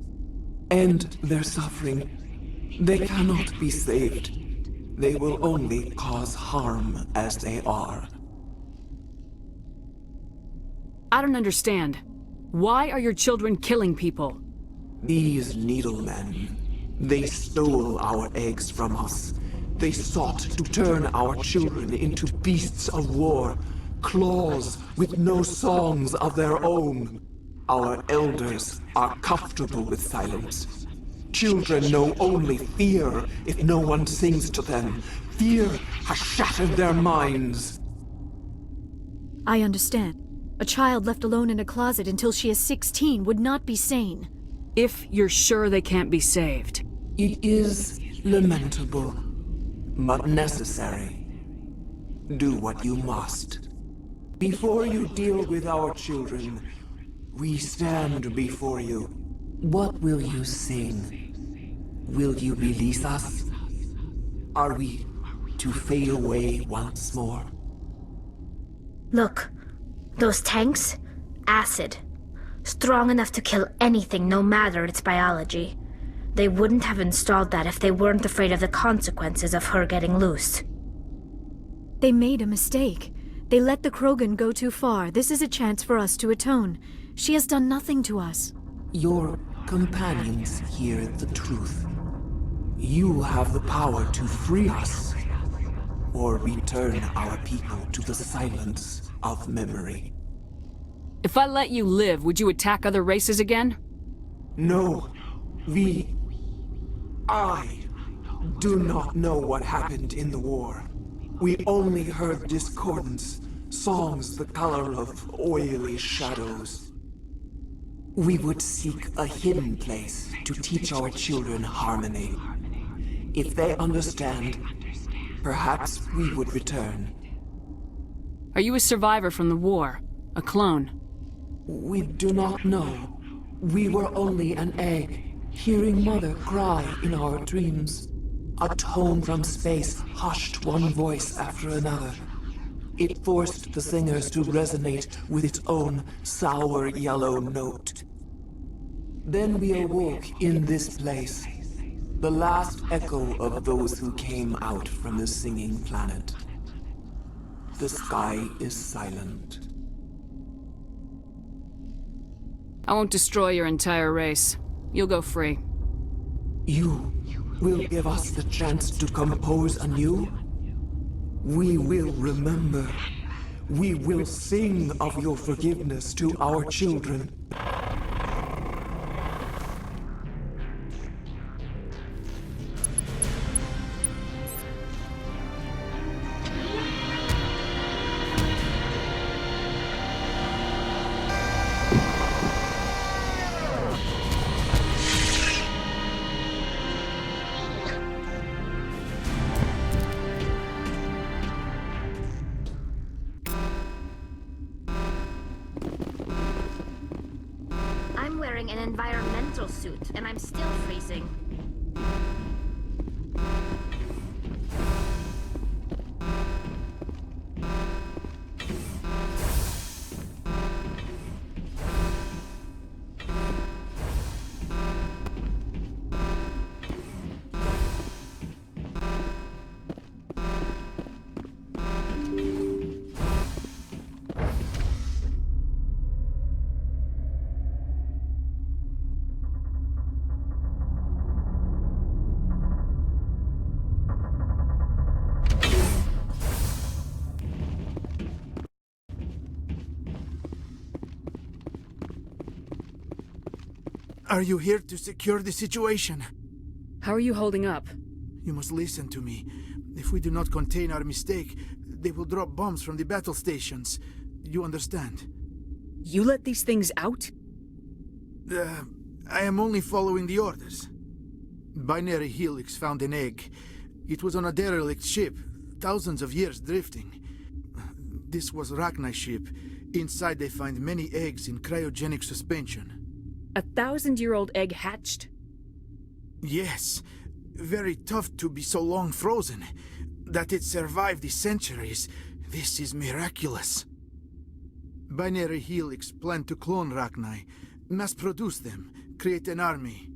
And their suffering, they cannot be saved. They will only cause harm as they are. I don't understand. Why are your children killing people? These needlemen, they stole our eggs from us. They sought to turn our children into beasts of war, claws with no songs of their own. Our elders are comfortable with silence. Children know only fear if no one sings to them. Fear has shattered their minds. I understand. A child left alone in a closet until she is 16 would not be sane. If you're sure they can't be saved. It is lamentable, but necessary. Do what you must. Before you deal with our children, we stand before you. What will you sing? Will you release us? Are we to fade away once more? Look, those tanks? Acid. Strong enough to kill anything, no matter its biology. They wouldn't have installed that if they weren't afraid of the consequences of her getting loose. They made a mistake. They let the Krogan go too far. This is a chance for us to atone. She has done nothing to us. Your companions hear the truth. You have the power to free us, or return our people to the silence of memory. If I let you live, would you attack other races again? No. I do not know what happened in the war. We only heard discordance, songs the color of oily shadows. We would seek a hidden place to teach our children harmony. If they understand, perhaps we would return. Are you a survivor from the war? A clone? We do not know. We were only an egg, hearing Mother cry in our dreams. A tone from space hushed one voice after another. It forced the singers to resonate with its own sour yellow note. Then we awoke in this place, the last echo of those who came out from the singing planet. The sky is silent. I won't destroy your entire race. You'll go free. You will give us the chance to compose anew? We will remember. We will sing of your forgiveness to our children. I'm wearing an environmental suit, and I'm still freezing. Are you here to secure the situation? How are you holding up? You must listen to me. If we do not contain our mistake, they will drop bombs from the battle stations. You understand? You let these things out? I am only following the orders. Binary Helix found an egg. It was on a derelict ship, thousands of years drifting. This was Rachni's ship. Inside they find many eggs in cryogenic suspension. 1,000-year-old egg hatched? Yes. Very tough to be so long frozen. That it survived the centuries. This is miraculous. Binary Helix planned to clone Rachni, mass-produce them, create an army.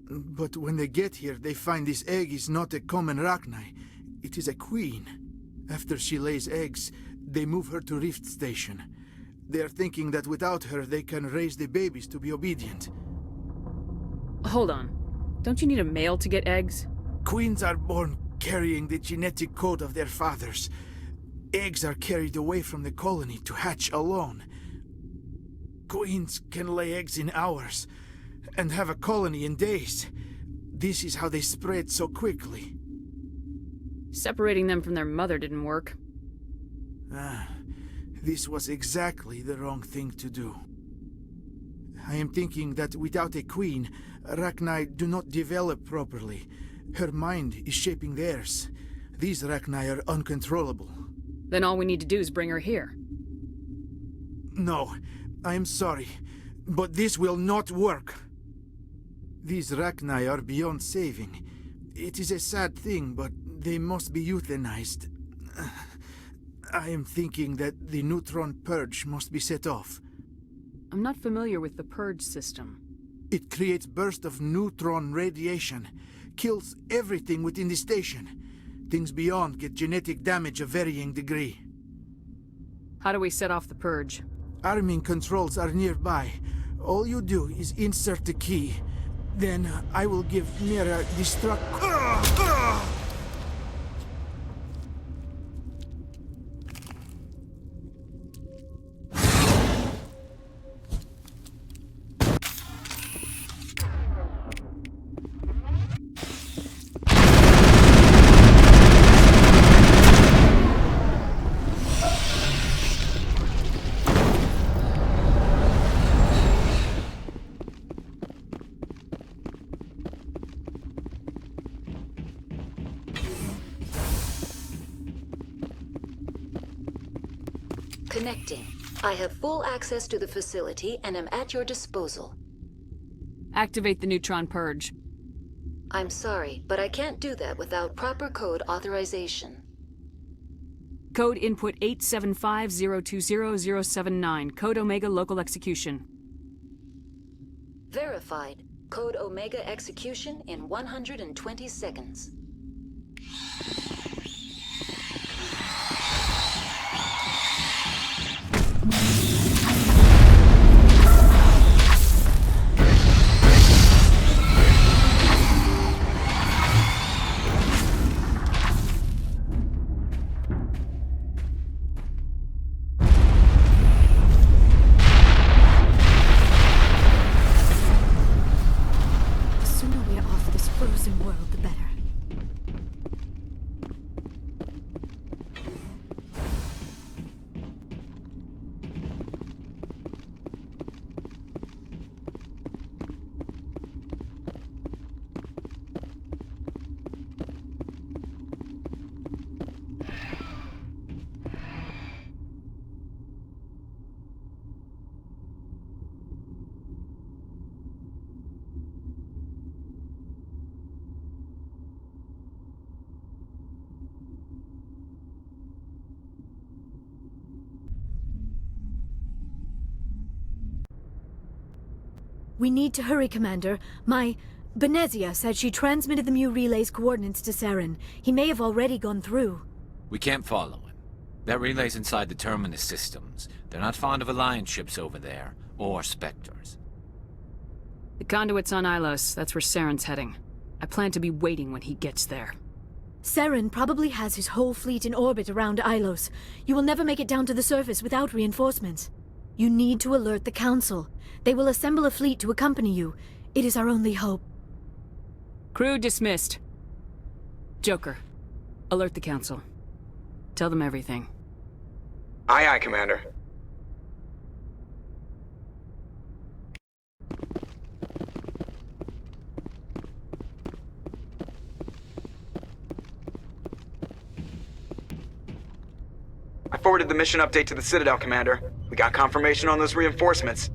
But when they get here, they find this egg is not a common Rachni. It is a queen. After she lays eggs, they move her to Rift Station. They are thinking that without her, they can raise the babies to be obedient. Hold on. Don't you need a male to get eggs? Queens are born carrying the genetic code of their fathers. Eggs are carried away from the colony to hatch alone. Queens can lay eggs in hours and have a colony in days. This is how they spread so quickly. Separating them from their mother didn't work. This was exactly the wrong thing to do. I am thinking that without a queen, Rachni do not develop properly. Her mind is shaping theirs. These Rachni are uncontrollable. Then all we need to do is bring her here. No, I am sorry, but this will not work. These Rachni are beyond saving. It is a sad thing, but they must be euthanized. I am thinking that the neutron purge must be set off. I'm not familiar with the purge system. It creates bursts of neutron radiation, kills everything within the station. Things beyond get genetic damage of varying degree. How do we set off the purge? Arming controls are nearby. All you do is insert the key. Then I will give Mira destruct... Connecting. I have full access to the facility and am at your disposal. Activate the neutron purge. I'm sorry, but I can't do that without proper code authorization. Code input 875020079. Code Omega local execution. Verified. Code Omega execution in 120 seconds. We need to hurry, Commander. Benezia said she transmitted the Mu relay's coordinates to Saren. He may have already gone through. We can't follow him. That relay's inside the Terminus systems. They're not fond of Alliance ships over there, or Spectres. The conduit's on Ilos. That's where Saren's heading. I plan to be waiting when he gets there. Saren probably has his whole fleet in orbit around Ilos. You will never make it down to the surface without reinforcements. You need to alert the Council. They will assemble a fleet to accompany you. It is our only hope. Crew dismissed. Joker, alert the Council. Tell them everything. Aye, aye, Commander. I forwarded the mission update to the Citadel, Commander. We got confirmation on those reinforcements.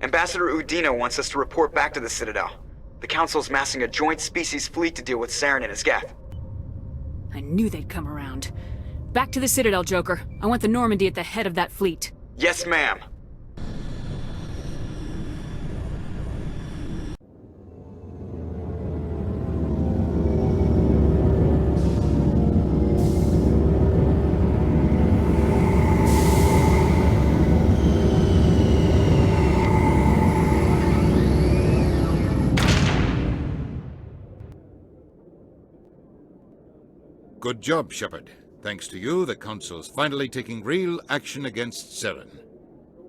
Ambassador Udina wants us to report back to the Citadel. The Council's massing a joint species fleet to deal with Saren and his Geth. I knew they'd come around. Back to the Citadel, Joker. I want the Normandy at the head of that fleet. Yes, ma'am. Good job, Shepard. Thanks to you, the Council's finally taking real action against Saren.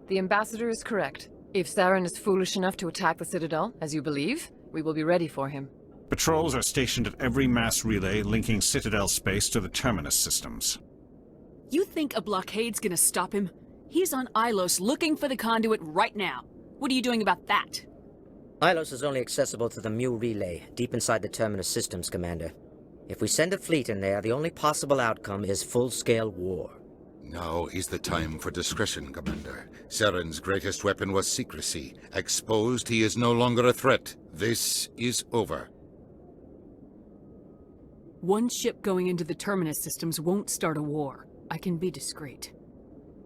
The Ambassador is correct. If Saren is foolish enough to attack the Citadel, as you believe, we will be ready for him. Patrols are stationed at every mass relay linking Citadel space to the Terminus systems. You think a blockade's gonna stop him? He's on Ilos looking for the conduit right now. What are you doing about that? Ilos is only accessible to the Mu relay, deep inside the Terminus systems, Commander. If we send a fleet in there, the only possible outcome is full-scale war. Now is the time for discretion, Commander. Saren's greatest weapon was secrecy. Exposed, he is no longer a threat. This is over. One ship going into the Terminus systems won't start a war. I can be discreet.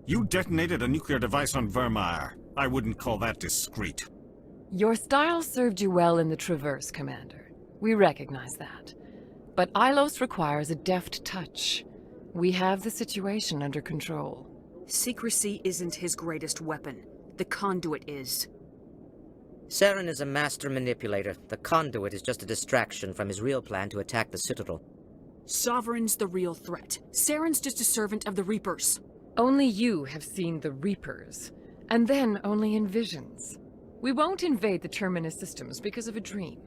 You detonated a nuclear device on Vermeer. I wouldn't call that discreet. Your style served you well in the Traverse, Commander. We recognize that. But Ilos requires a deft touch. We have the situation under control. Secrecy isn't his greatest weapon. The conduit is. Saren is a master manipulator. The conduit is just a distraction from his real plan to attack the Citadel. Sovereign's the real threat. Saren's just a servant of the Reapers. Only you have seen the Reapers, and then only in visions. We won't invade the Terminus systems because of a dream.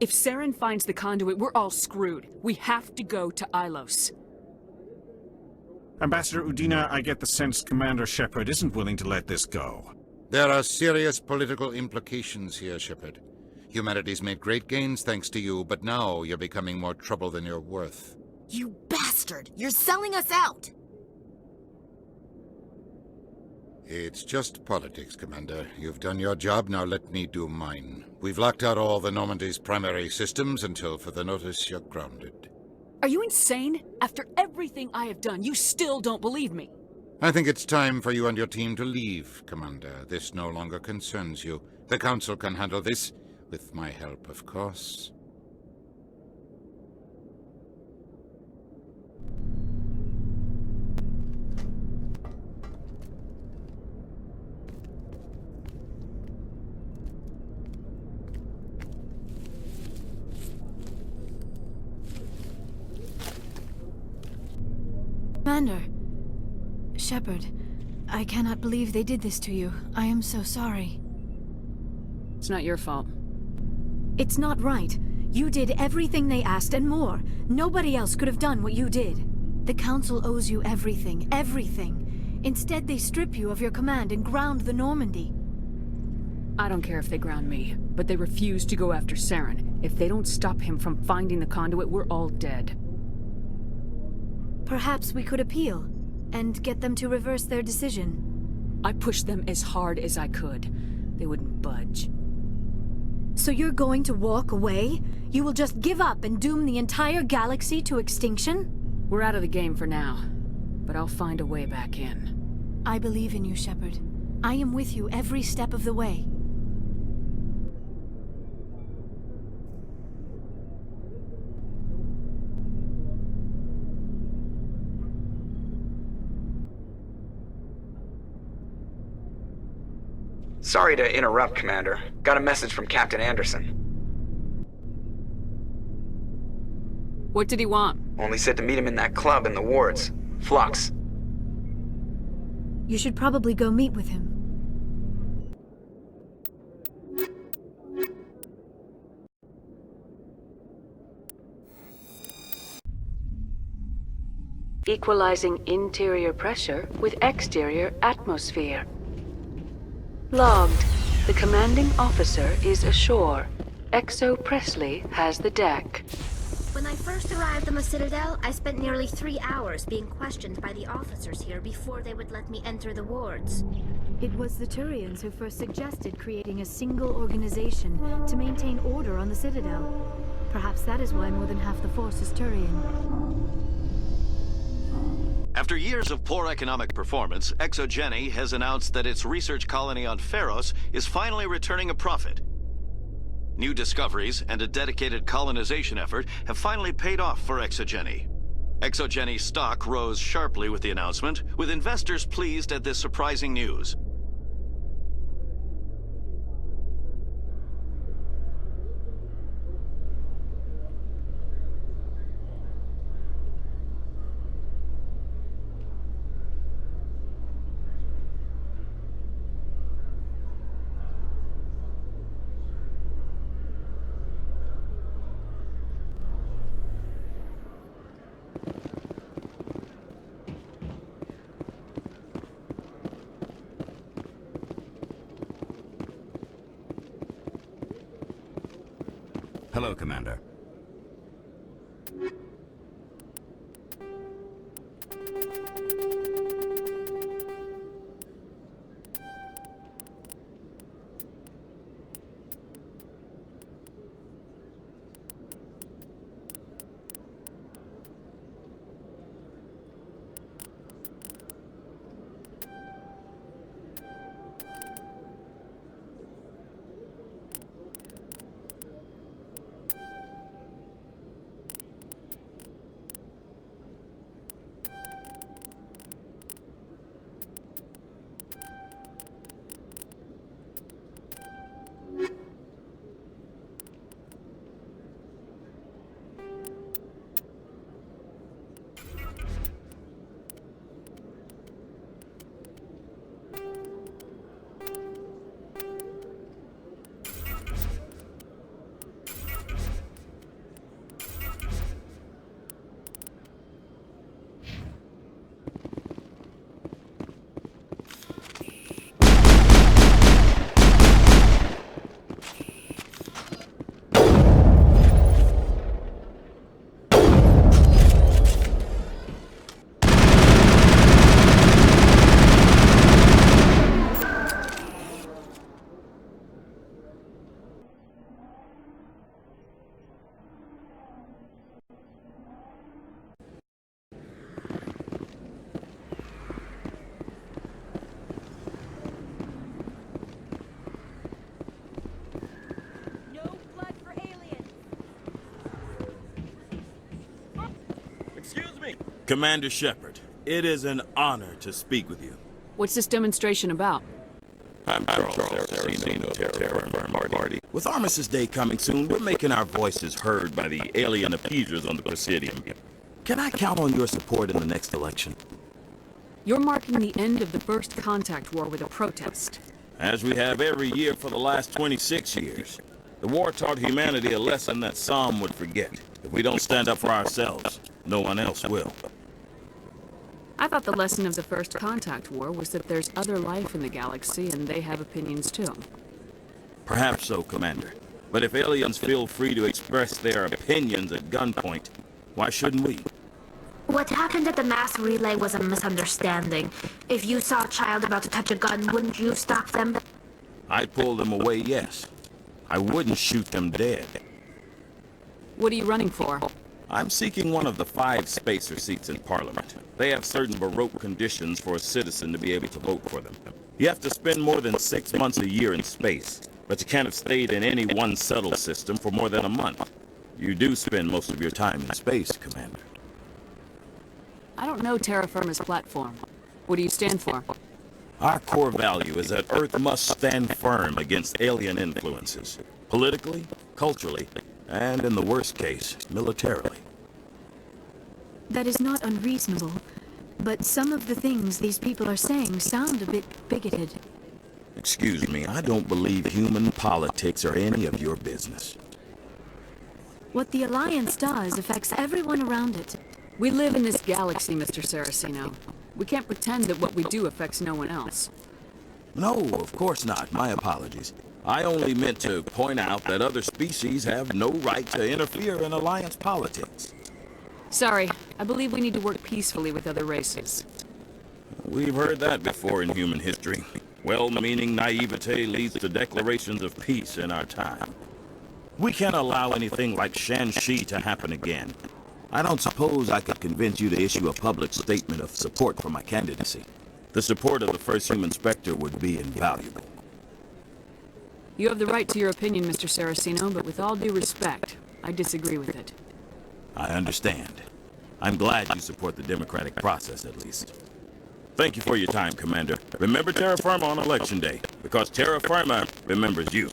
If Saren finds the conduit, we're all screwed. We have to go to Ilos. Ambassador Udina, I get the sense Commander Shepard isn't willing to let this go. There are serious political implications here, Shepard. Humanity's made great gains thanks to you, but now you're becoming more trouble than you're worth. You bastard! You're selling us out! It's just politics, Commander. You've done your job, now let me do mine. We've locked out all the Normandy's primary systems until further notice you're grounded. Are you insane? After everything I have done, you still don't believe me. I think it's time for you and your team to leave, Commander. This no longer concerns you. The Council can handle this, with my help, of course. Commander. Shepard, I cannot believe they did this to you. I am so sorry. It's not your fault. It's not right. You did everything they asked and more. Nobody else could have done what you did. The Council owes you everything, everything. Instead, they strip you of your command and ground the Normandy. I don't care if they ground me, but they refuse to go after Saren. If they don't stop him from finding the conduit, we're all dead. Perhaps we could appeal, and get them to reverse their decision. I pushed them as hard as I could. They wouldn't budge. So you're going to walk away? You will just give up and doom the entire galaxy to extinction? We're out of the game for now, but I'll find a way back in. I believe in you, Shepard. I am with you every step of the way. Sorry to interrupt, Commander. Got a message from Captain Anderson. What did he want? Only said to meet him in that club in the wards. Flux. You should probably go meet with him. equalizing interior pressure with exterior atmosphere. Logged. The commanding officer is ashore. Exo Presley has the deck. When I first arrived on the Citadel, I spent nearly 3 hours being questioned by the officers here before they would let me enter the wards. It was the Turians who first suggested creating a single organization to maintain order on the Citadel. Perhaps that is why more than half the force is Turian. After years of poor economic performance, ExoGeni has announced that its research colony on Pharos is finally returning a profit. New discoveries and a dedicated colonization effort have finally paid off for ExoGeni. ExoGeni stock rose sharply with the announcement, with investors pleased at this surprising news. Hello, Commander. Commander Shepard, it is an honor to speak with you. What's this demonstration about? I'm Charles Aracino of Terra Party. With Armistice Day coming soon, we're making our voices heard by the alien appeasers on the Presidium. Can I count on your support in the next election? You're marking the end of the First Contact War with a protest. As we have every year for the last 26 years. The war taught humanity a lesson that some would forget. If we don't stand up for ourselves, no one else will. I thought the lesson of the First Contact War was that there's other life in the galaxy and they have opinions too. Perhaps so, Commander. But if aliens feel free to express their opinions at gunpoint, why shouldn't we? What happened at the mass relay was a misunderstanding. If you saw a child about to touch a gun, wouldn't you stop them? I'd pull them away, yes. I wouldn't shoot them dead. What are you running for? I'm seeking one of the 5 spacer seats in Parliament. They have certain baroque conditions for a citizen to be able to vote for them. You have to spend more than 6 months a year in space, but you can't have stayed in any one settled system for more than a month. You do spend most of your time in space, Commander. I don't know terra firma's platform. What do you stand for? Our core value is that Earth must stand firm against alien influences, politically, culturally, and in the worst case, militarily. That is not unreasonable, but some of the things these people are saying sound a bit bigoted. Excuse me, I don't believe human politics are any of your business. What the Alliance does affects everyone around it. We live in this galaxy, Mr. Saraceno. We can't pretend that what we do affects no one else. No, of course not. My apologies. I only meant to point out that other species have no right to interfere in Alliance politics. Sorry, I believe we need to work peacefully with other races. We've heard that before in human history. Well-meaning naivete leads to declarations of peace in our time. We can't allow anything like Shan-Shi to happen again. I don't suppose I could convince you to issue a public statement of support for my candidacy. The support of the first human Spectre would be invaluable. You have the right to your opinion, Mr. Saraceno, but with all due respect, I disagree with it. I understand. I'm glad you support the democratic process, at least. Thank you for your time, Commander. Remember Terra Firma on Election Day, because Terra Firma remembers you.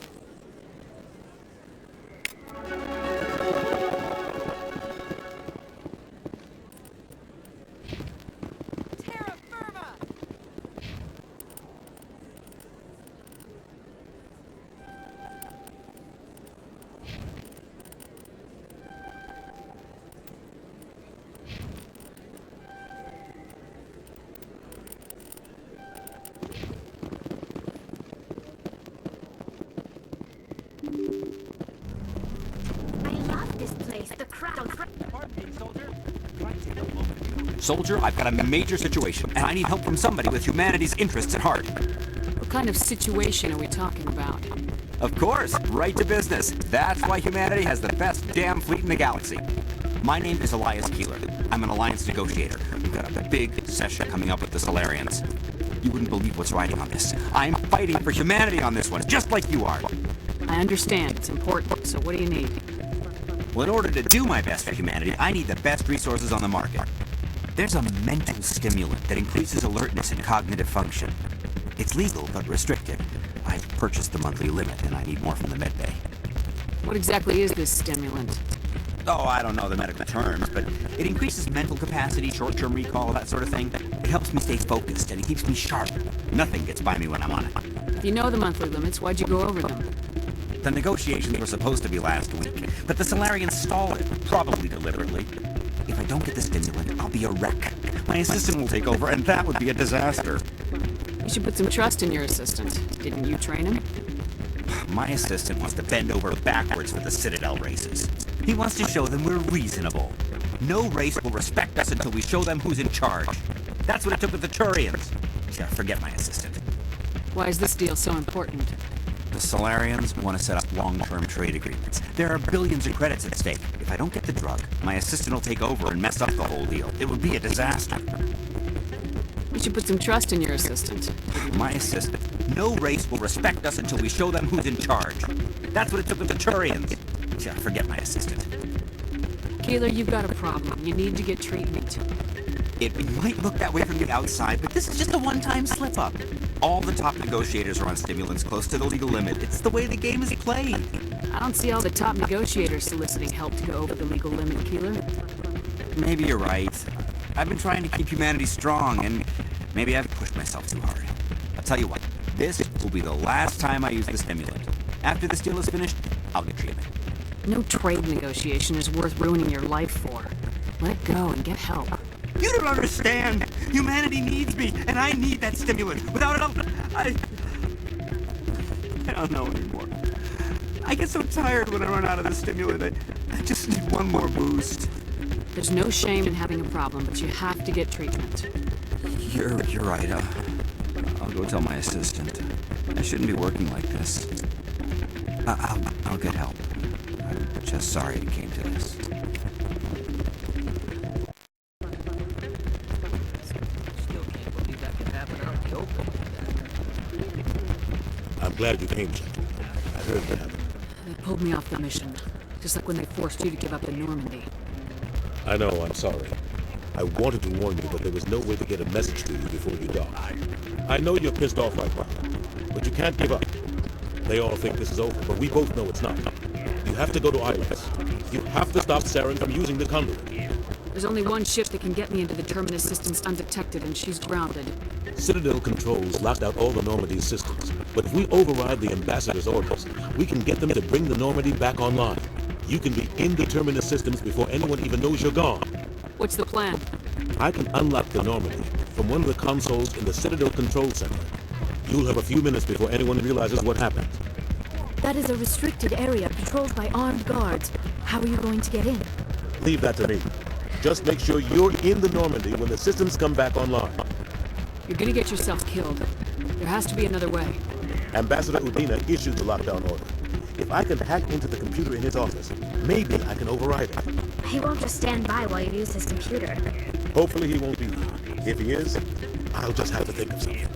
Soldier, I've got a major situation, and I need help from somebody with humanity's interests at heart. What kind of situation are we talking about? Of course, right to business. That's why humanity has the best damn fleet in the galaxy. My name is Elias Keeler. I'm an Alliance negotiator. We've got a big session coming up with the Solarians. You wouldn't believe what's riding on this. I'm fighting for humanity on this one, just like you are. I understand. It's important. So what do you need? Well, in order to do my best for humanity, I need the best resources on the market. There's a mental stimulant that increases alertness and cognitive function. It's legal, but restricted. I've purchased the monthly limit, and I need more from the medbay. What exactly is this stimulant? Oh, I don't know the medical terms, but it increases mental capacity, short-term recall, that sort of thing. It helps me stay focused, and it keeps me sharp. Nothing gets by me when I'm on it. If you know the monthly limits, why'd you go over them? The negotiations were supposed to be last week, but the Solarians stalled it, probably deliberately. If I don't get the stimulant, I'll be a wreck. My assistant will take over, and that would be a disaster. You should put some trust in your assistant. Didn't you train him? My assistant wants to bend over backwards for the Citadel races. He wants to show them we're reasonable. No race will respect us until we show them who's in charge. That's what it took with the Turians. Yeah, forget my assistant. Why is this deal so important? The Solarians want to set up long-term trade agreements. There are billions of credits at stake. If I don't get the drug, my assistant will take over and mess up the whole deal. It would be a disaster. You should put some trust in your assistant. My assistant. No race will respect us until we show them who's in charge. That's what it took with the Turians. Yeah, forget my assistant. Keeler, you've got a problem. You need to get treatment. It might look that way from the outside, but this is just a one-time slip-up. All the top negotiators are on stimulants close to the legal limit. It's the way the game is played. I don't see all the top negotiators soliciting help to go over the legal limit, Keeler. Maybe you're right. I've been trying to keep humanity strong, and maybe I've pushed myself too hard. I'll tell you what, this will be the last time I use the stimulant. After this deal is finished, I'll get treatment. No trade negotiation is worth ruining your life for. Let it go and get help. You don't understand! Humanity needs me, and I need that stimulant. Without it, I don't know anymore. I get so tired when I run out of the stimulant. I just need one more boost. There's no shame in having a problem, but you have to get treatment. You're right. I'll go tell my assistant. I shouldn't be working like this. I'll get help. I'm just sorry it came to this. I'm glad you came, Jack. I heard what happened. They pulled me off the mission, just like when they forced you to give up in Normandy. I know, I'm sorry. I wanted to warn you, but there was no way to get a message to you before you died. I know you're pissed off right now, but you can't give up. They all think this is over, but we both know it's not. You have to go to Iris. You have to stop Saren from using the conduit. There's only one ship that can get me into the Terminus systems undetected, and she's grounded. Citadel controls locked out all the Normandy's systems, but if we override the ambassador's orders, we can get them to bring the Normandy back online. You can be in the Terminus systems before anyone even knows you're gone. What's the plan? I can unlock the Normandy from one of the consoles in the Citadel Control Center. You'll have a few minutes before anyone realizes what happened. That is a restricted area patrolled by armed guards. How are you going to get in? Leave that to me. Just make sure you're in the Normandy when the systems come back online. You're gonna get yourself killed. There has to be another way. Ambassador Udina issued the lockdown order. If I can hack into the computer in his office, maybe I can override it. He won't just stand by while you use his computer. Hopefully he won't be. If he is, I'll just have to think of something.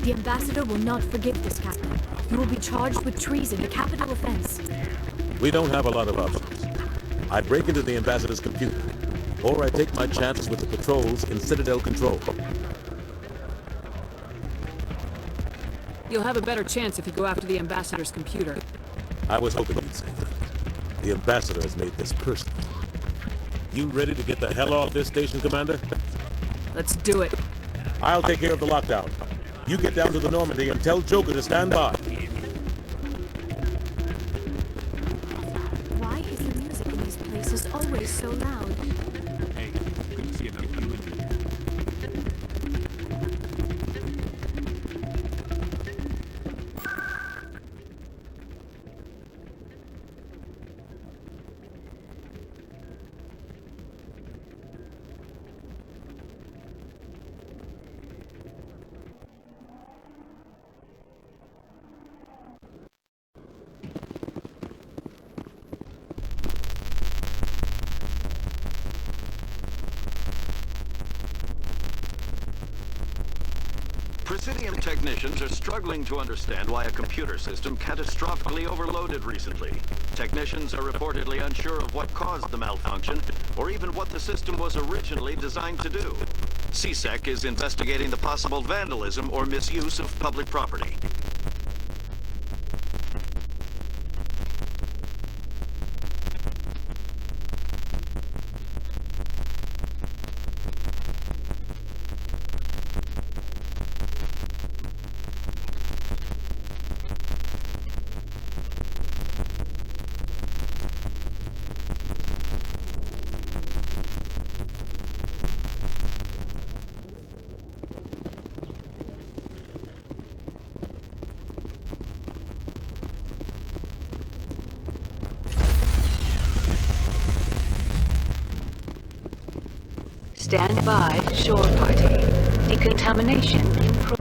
The ambassador will not forgive this, Captain. You will be charged with treason, a capital offense. We don't have a lot of options. I break into the ambassador's computer, or I take my chances with the patrols in Citadel Control. You'll have a better chance if you go after the ambassador's computer. I was hoping you'd say that. The ambassador has made this personal. You ready to get the hell off this station, Commander? Let's do it. I'll take care of the lockdown. You get down to the Normandy and tell Joker to stand by. Why is the music in these places always so loud? Hey, good to see another human. Presidium technicians are struggling to understand why a computer system catastrophically overloaded recently. Technicians are reportedly unsure of what caused the malfunction, or even what the system was originally designed to do. CSEC is investigating the possible vandalism or misuse of public property. Stand by, shore party. Decontamination in progress.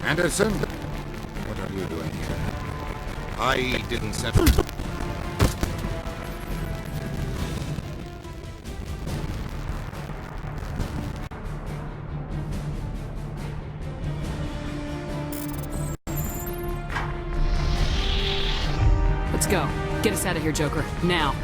Anderson? What are you doing here? I didn't send... Let's go. Get us out of here, Joker. Now.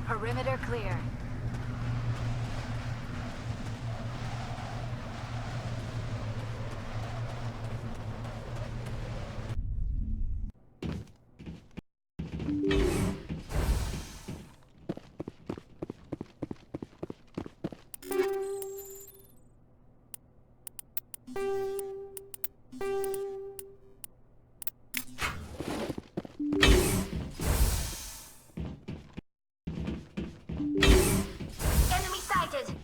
Perimeter clear. Enemy sighted!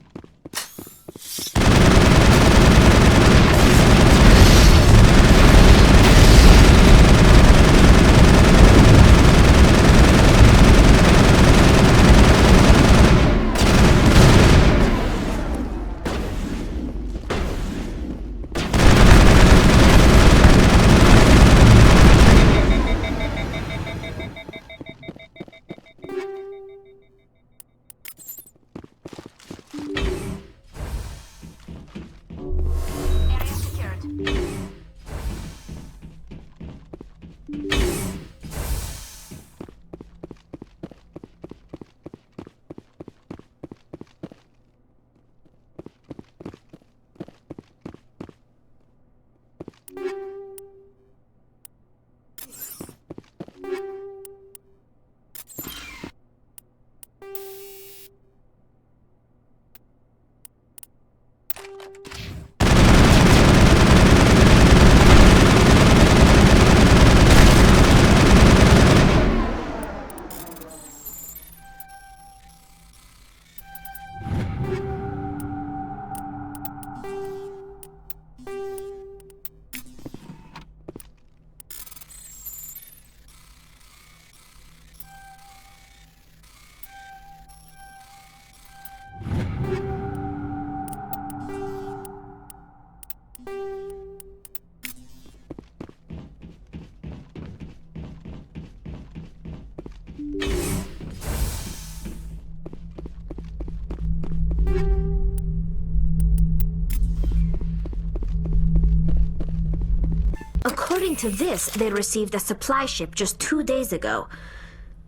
According to this, they received a supply ship just 2 days ago.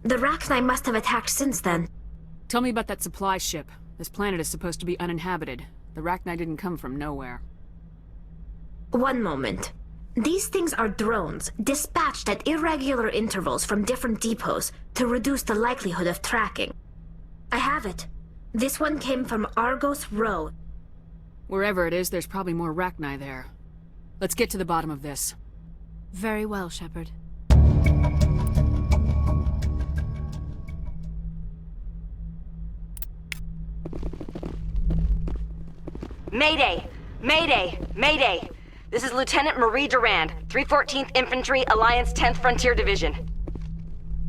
The Rachni must have attacked since then. Tell me about that supply ship. This planet is supposed to be uninhabited. The Rachni didn't come from nowhere. One moment. These things are drones, dispatched at irregular intervals from different depots to reduce the likelihood of tracking. I have it. This one came from Argos Row. Wherever it is, there's probably more Rachni there. Let's get to the bottom of this. Very well, Shepard. Mayday! Mayday! Mayday! This is Lieutenant Marie Durand, 314th Infantry, Alliance 10th Frontier Division.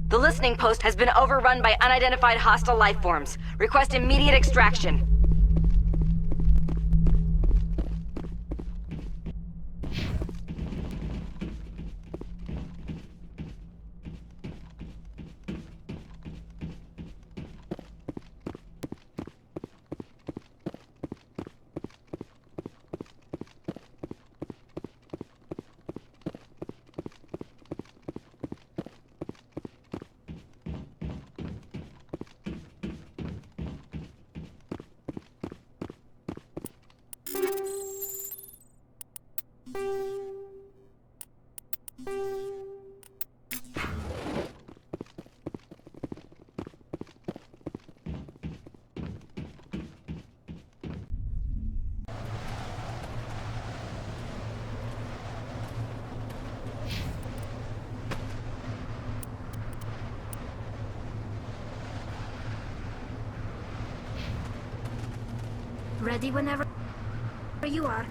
The listening post has been overrun by unidentified hostile life forms. Request immediate extraction. Ready whenever you are.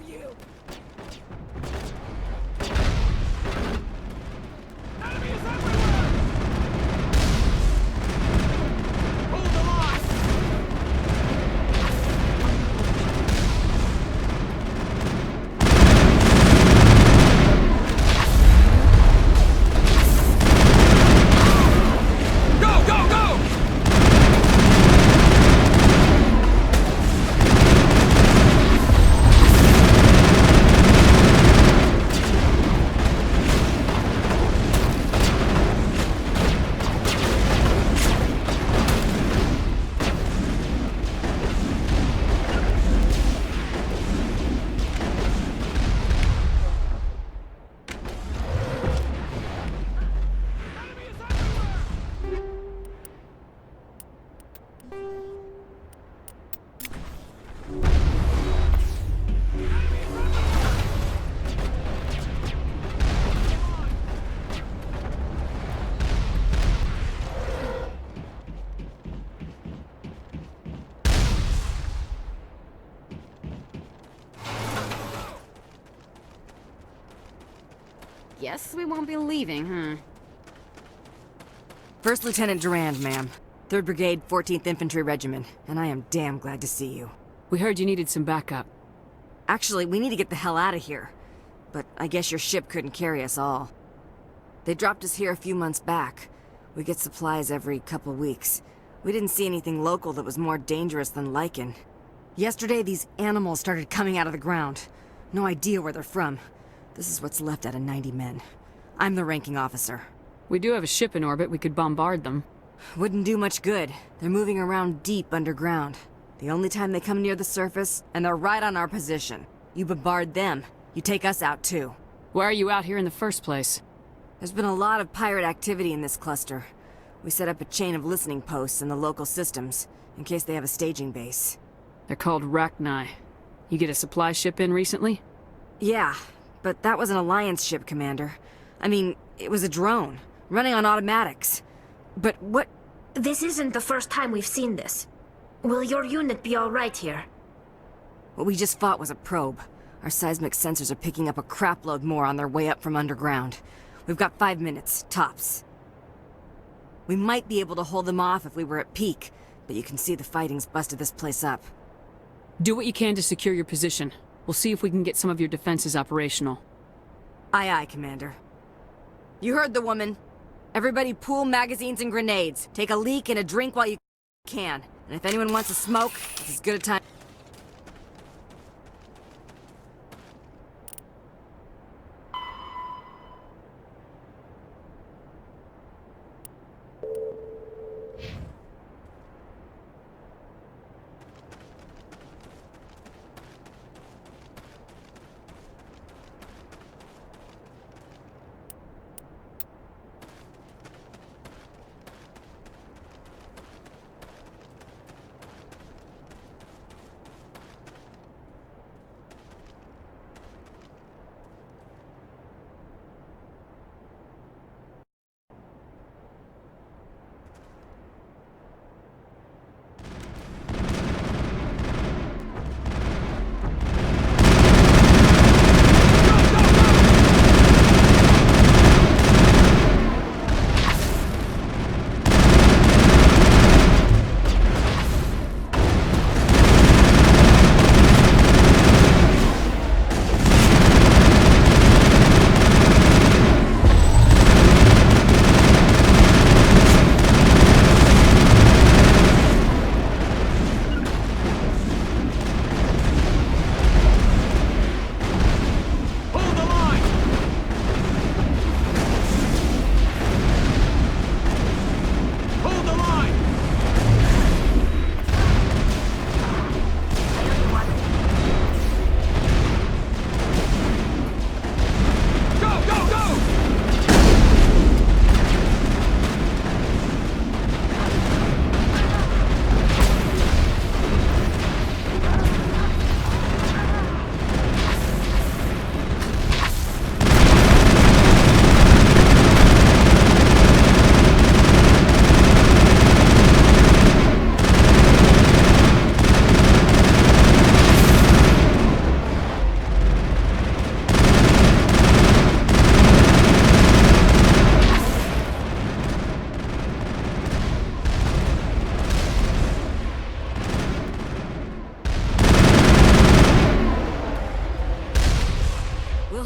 kill you! Guess we won't be leaving, huh? First Lieutenant Durand, ma'am. 3rd Brigade, 14th Infantry Regiment, and I am damn glad to see you. We heard you needed some backup. Actually, we need to get the hell out of here. But I guess your ship couldn't carry us all. They dropped us here a few months back. We get supplies every couple weeks. We didn't see anything local that was more dangerous than Lycan. Yesterday, these animals started coming out of the ground. No idea where they're from. This is what's left out of 90 men. I'm the ranking officer. We do have a ship in orbit. We could bombard them. Wouldn't do much good. They're moving around deep underground. The only time they come near the surface, and they're right on our position. You bombard them, you take us out too. Why are you out here in the first place? There's been a lot of pirate activity in this cluster. We set up a chain of listening posts in the local systems, in case they have a staging base. They're called Rachni. You get a supply ship in recently? Yeah, but that was an Alliance ship, Commander. I mean, it was a drone, running on automatics. But what... This isn't the first time we've seen this. Will your unit be alright here? What we just fought was a probe. Our seismic sensors are picking up a crapload more on their way up from underground. We've got 5 minutes, tops. We might be able to hold them off if we were at peak, but you can see the fighting's busted this place up. Do what you can to secure your position. We'll see if we can get some of your defenses operational. Aye, aye, Commander. You heard the woman. Everybody pool magazines and grenades. Take a leak and a drink while you can. And if anyone wants to smoke, it's as good a time...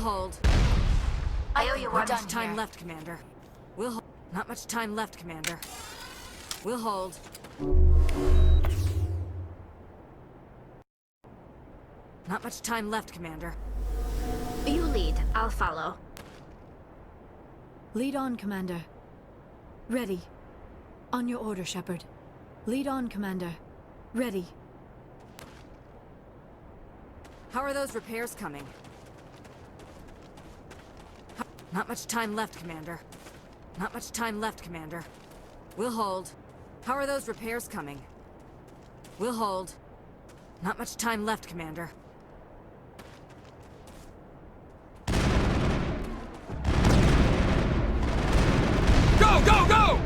hold. I owe you one. Not much time left, Commander. We'll hold. Not much time left, Commander. We'll hold. Not much time left, Commander. You lead. I'll follow. Lead on, Commander. Ready. On your order, Shepard. Lead on, Commander. Ready. How are those repairs coming? Not much time left, Commander. Not much time left, Commander. We'll hold. How are those repairs coming? We'll hold. Not much time left, Commander. Go, go, go!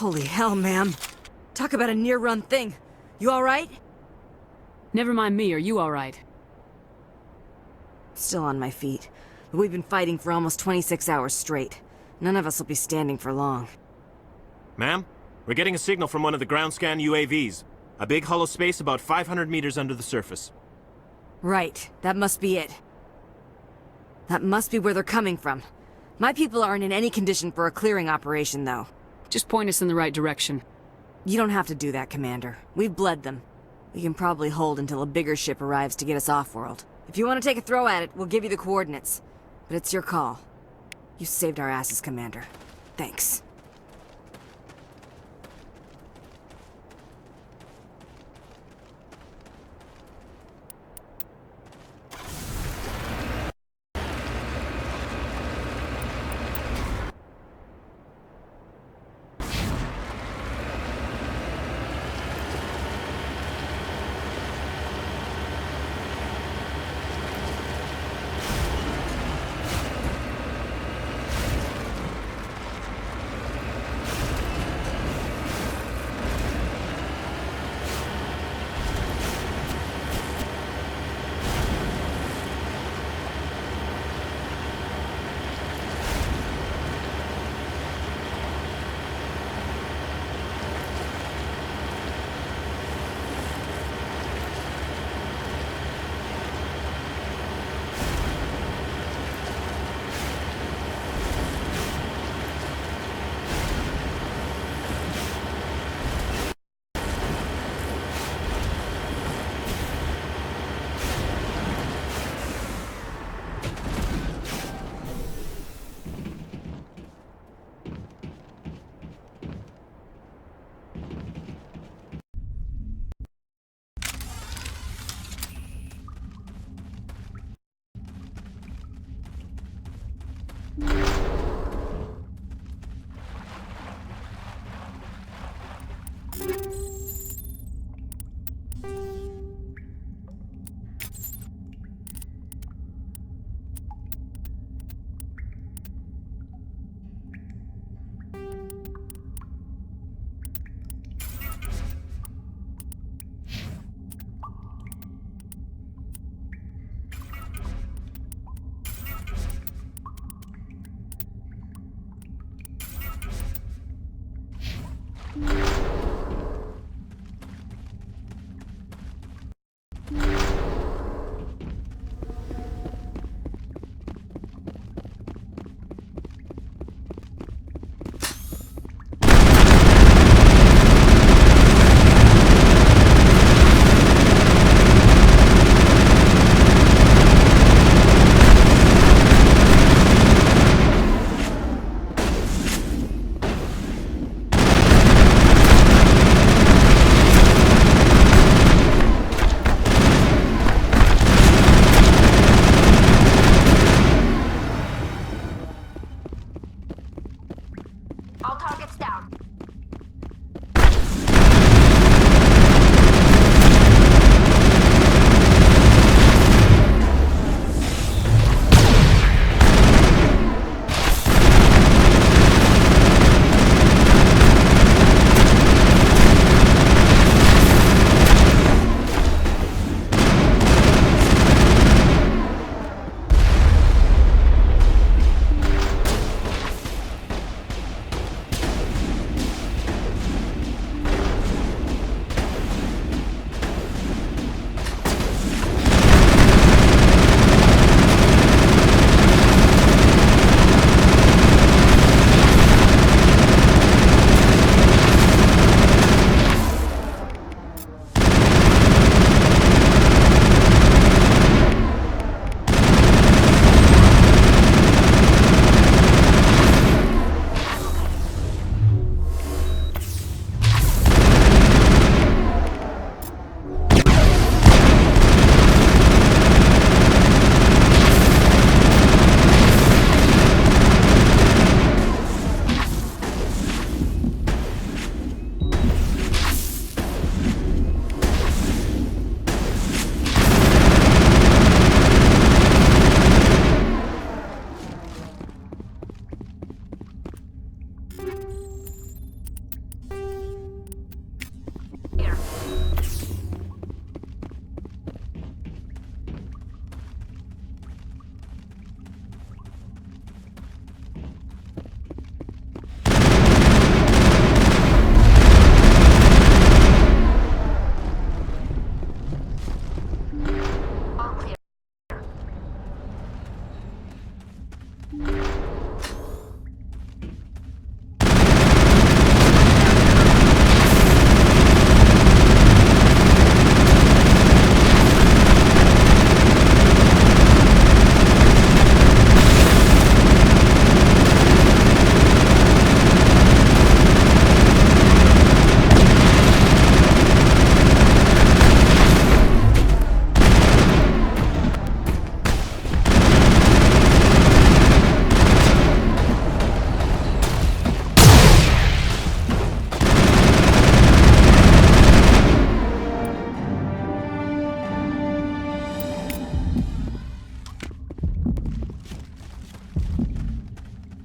Holy hell, ma'am. Talk about a near-run thing. You alright? Never mind me, are you alright? Still on my feet. But we've been fighting for almost 26 hours straight. None of us will be standing for long. Ma'am, we're getting a signal from one of the ground scan UAVs. A big hollow space about 500 meters under the surface. Right. That must be it. That must be where they're coming from. My people aren't in any condition for a clearing operation, though. Just point us in the right direction. You don't have to do that, Commander. We've bled them. We can probably hold until a bigger ship arrives to get us off-world. If you want to take a throw at it, we'll give you the coordinates. But it's your call. You saved our asses, Commander. Thanks. All targets down.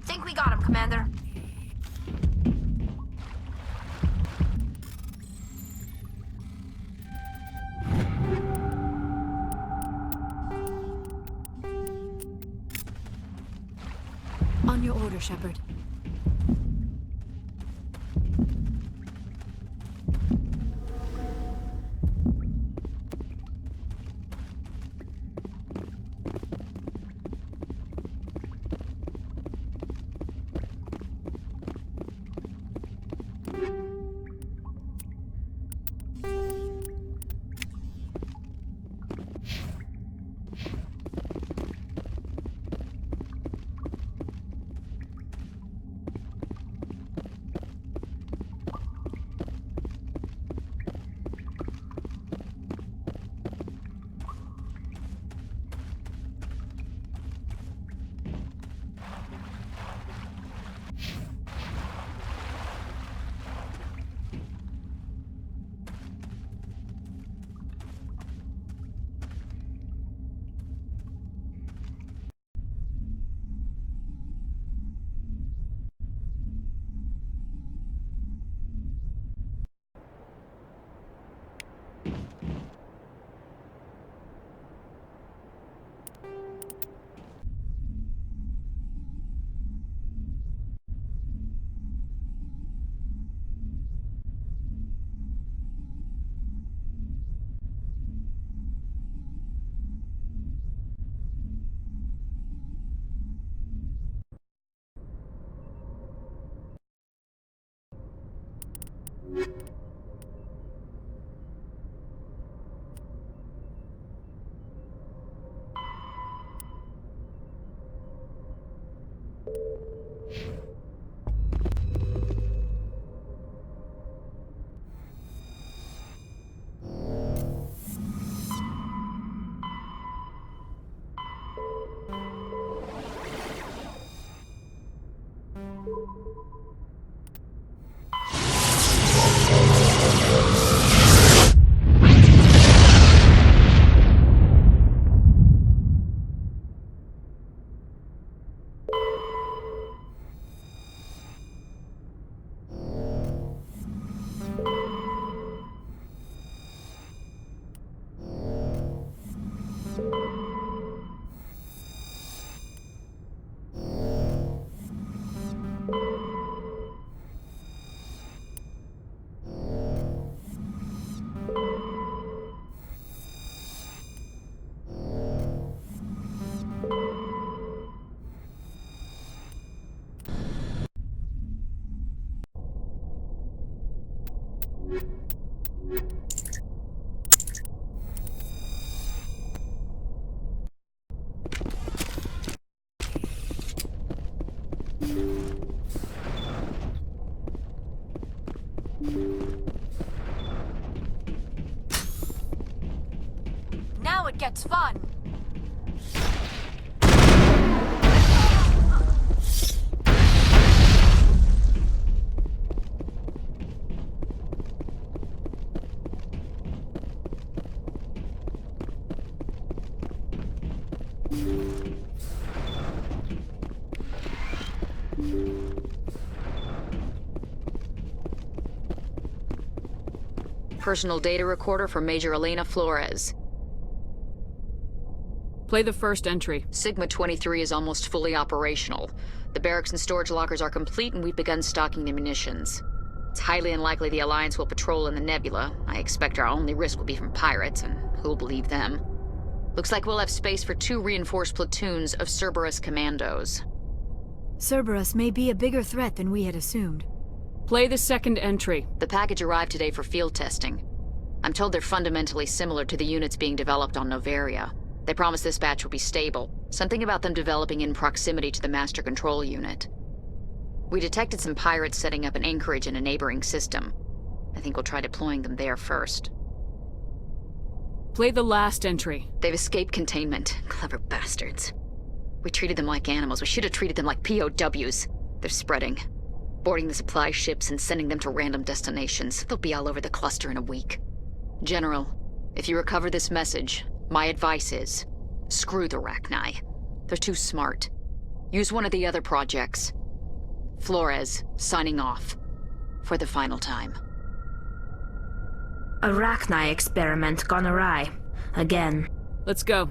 Think we got him, Commander. On your order, Shepard. Now it gets fun. Personal data recorder for Major Elena Flores. Play the first entry. Sigma 23 is almost fully operational. The barracks and storage lockers are complete, and we've begun stocking the munitions. It's highly unlikely the Alliance will patrol in the nebula. I expect our only risk will be from pirates, and who'll believe them? Looks like we'll have space for 2 reinforced platoons of Cerberus commandos. Cerberus may be a bigger threat than we had assumed. Play the second entry. The package arrived today for field testing. I'm told they're fundamentally similar to the units being developed on Novaria. They promise this batch will be stable. Something about them developing in proximity to the master control unit. We detected some pirates setting up an anchorage in a neighboring system. I think we'll try deploying them there first. Play the last entry. They've escaped containment. Clever bastards. We treated them like animals. We should have treated them like POWs. They're spreading. Boarding the supply ships and sending them to random destinations. They'll be all over the cluster in a week. General, if you recover this message, my advice is, screw the Rachni. They're too smart. Use one of the other projects. Flores, signing off. For the final time. A Rachni experiment gone awry. Again. Let's go.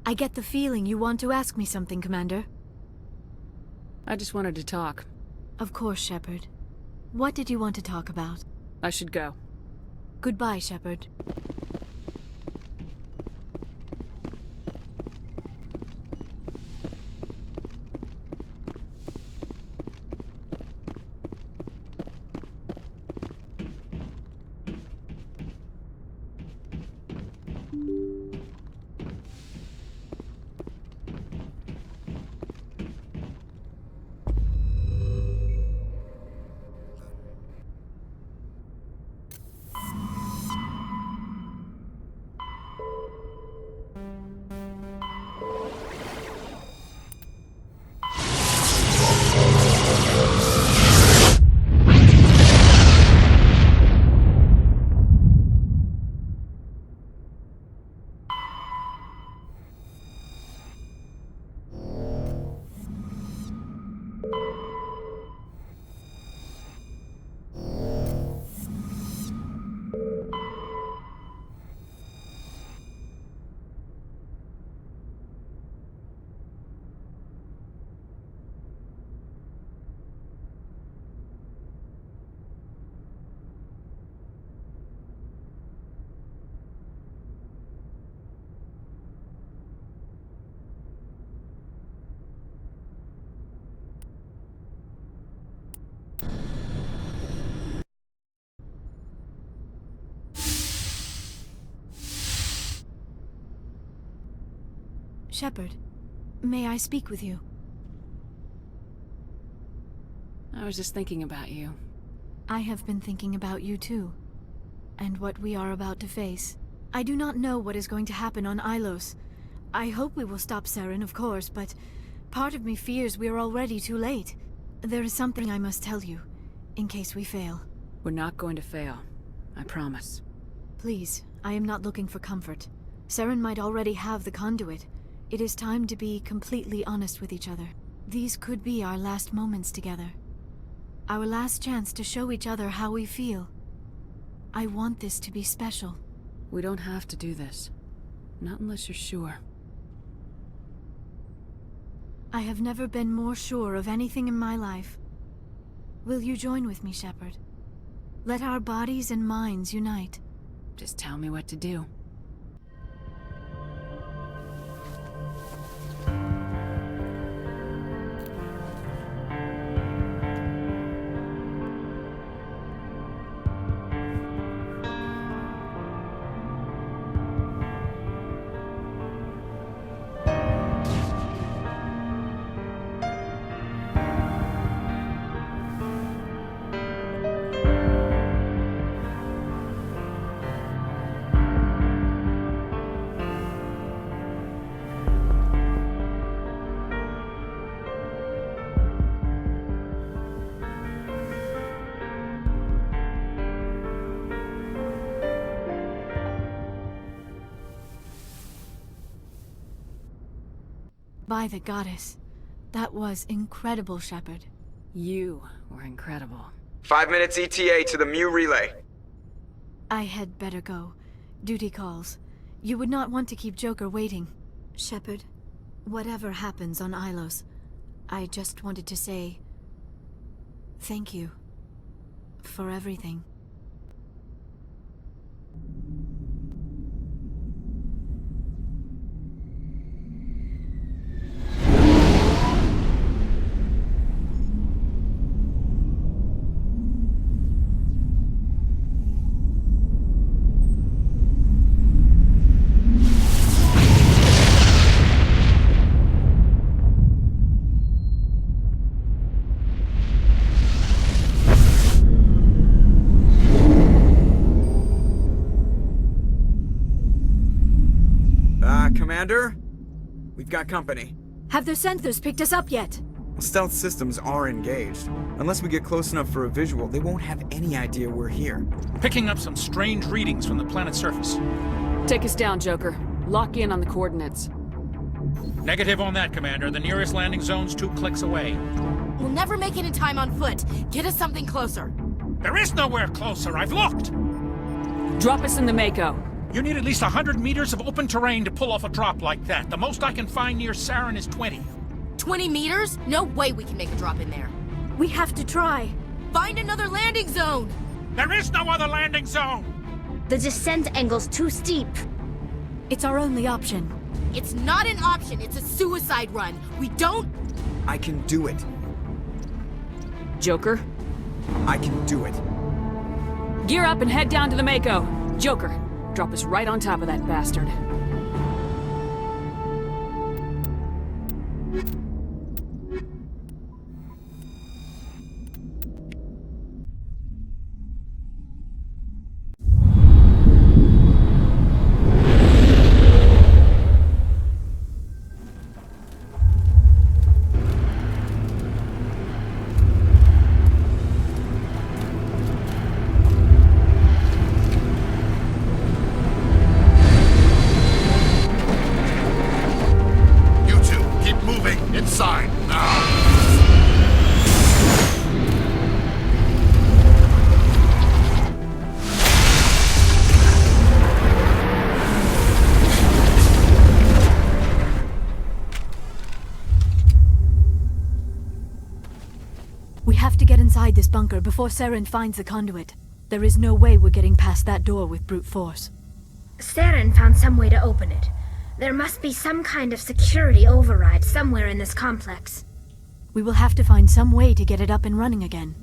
I get the feeling you want to ask me something, Commander. I just wanted to talk. Of course, Shepard. What did you want to talk about? I should go. Goodbye, Shepard. Shepard, may I speak with you? I was just thinking about you. I have been thinking about you too, and what we are about to face. I do not know what is going to happen on Ilos. I hope we will stop Saren, of course, but part of me fears we are already too late. There is something I must tell you, in case we fail. We're not going to fail. I promise. Please, I am not looking for comfort. Saren might already have the conduit. It is time to be completely honest with each other. These could be our last moments together. Our last chance to show each other how we feel. I want this to be special. We don't have to do this. Not unless you're sure. I have never been more sure of anything in my life. Will you join with me, Shepard? Let our bodies and minds unite. Just tell me what to do. By the goddess. That was incredible, Shepard. You were incredible. 5 minutes ETA to the Mu relay. I had better go. Duty calls. You would not want to keep Joker waiting. Shepard, whatever happens on Ilos, I just wanted to say... thank you. For everything. Commander? We've got company. Have the sensors picked us up yet? Stealth systems are engaged. Unless we get close enough for a visual, they won't have any idea we're here. Picking up some strange readings from the planet's surface. Take us down, Joker. Lock in on the coordinates. Negative on that, Commander. The nearest landing zone's 2 clicks away. We'll never make it in time on foot. Get us something closer. There is nowhere closer. I've looked. Drop us in the Mako. You need at least 100 meters of open terrain to pull off a drop like that. The most I can find near Saren is 20. 20 meters? No way we can make a drop in there. We have to try. Find another landing zone! There is no other landing zone! The descent angle's too steep. It's our only option. It's not an option, it's a suicide run. We don't... I can do it. Joker? I can do it. Gear up and head down to the Mako. Joker, drop us right on top of that bastard. We have to get inside this bunker before Saren finds the conduit. There is no way we're getting past that door with brute force. Saren found some way to open it. There must be some kind of security override somewhere in this complex. We will have to find some way to get it up and running again.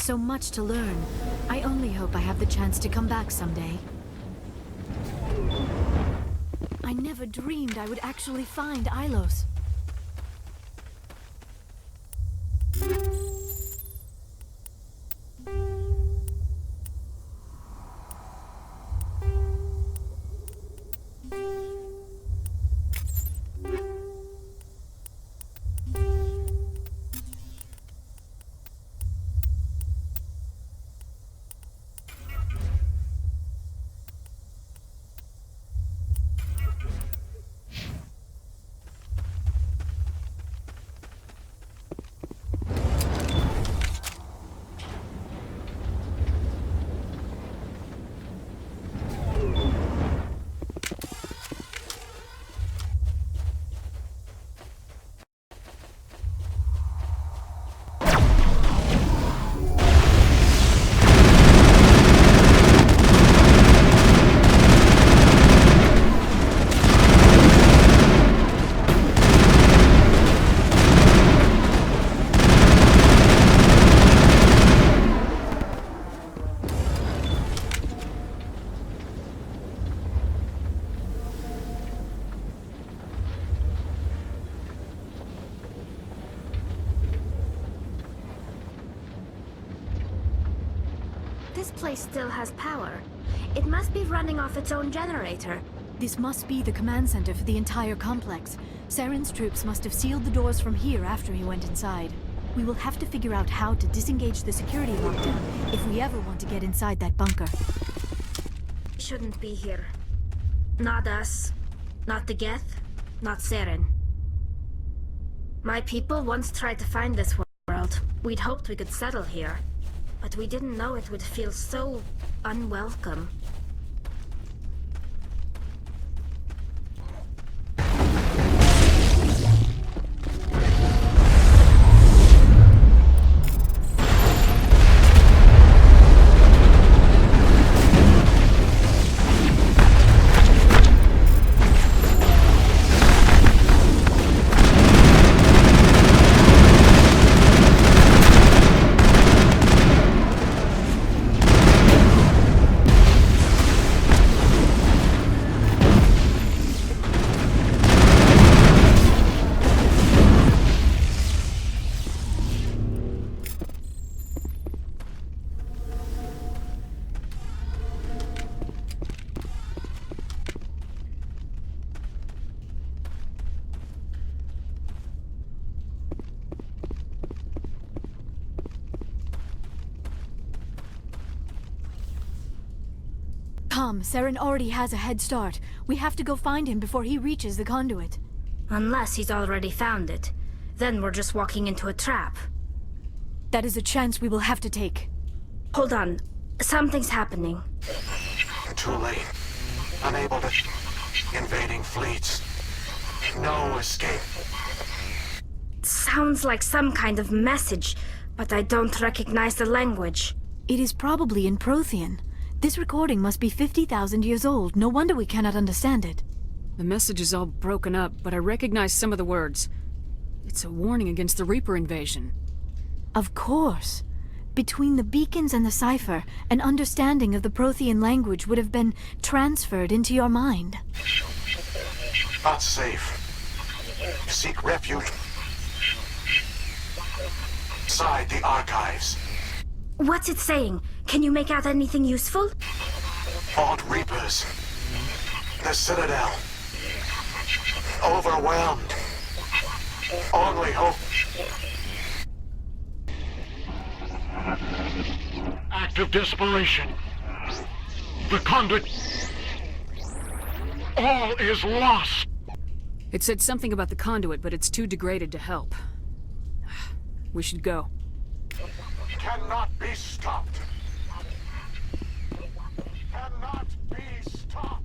so much to learn. I only hope I have the chance to come back someday. I never dreamed I would actually find Ilos. This place still has power. It must be running off its own generator. This must be the command center for the entire complex. Saren's troops must have sealed the doors from here after he went inside. We will have to figure out how to disengage the security lockdown if we ever want to get inside that bunker. Shouldn't be here. Not us. Not the Geth. Not Saren. My people once tried to find this world. We'd hoped we could settle here. But we didn't know it would feel so unwelcome. Come, Saren already has a head start. We have to go find him before he reaches the conduit. Unless he's already found it. Then we're just walking into a trap. That is a chance we will have to take. Hold on. Something's happening. Too late. Unable to... Invading fleets. No escape. Sounds like some kind of message, but I don't recognize the language. It is probably in Prothean. This recording must be 50,000 years old. No wonder we cannot understand it. The message is all broken up, but I recognize some of the words. It's a warning against the Reaper invasion. Of course. Between the beacons and the cipher, an understanding of the Prothean language would have been transferred into your mind. Not safe. Seek refuge inside the archives. What's it saying? Can you make out anything useful? Fought Reapers. The Citadel. Overwhelmed. Only hope. Act of desperation. The conduit. All is lost. It said something about the conduit, but it's too degraded to help. We should go. Cannot be stopped. Cannot be stopped.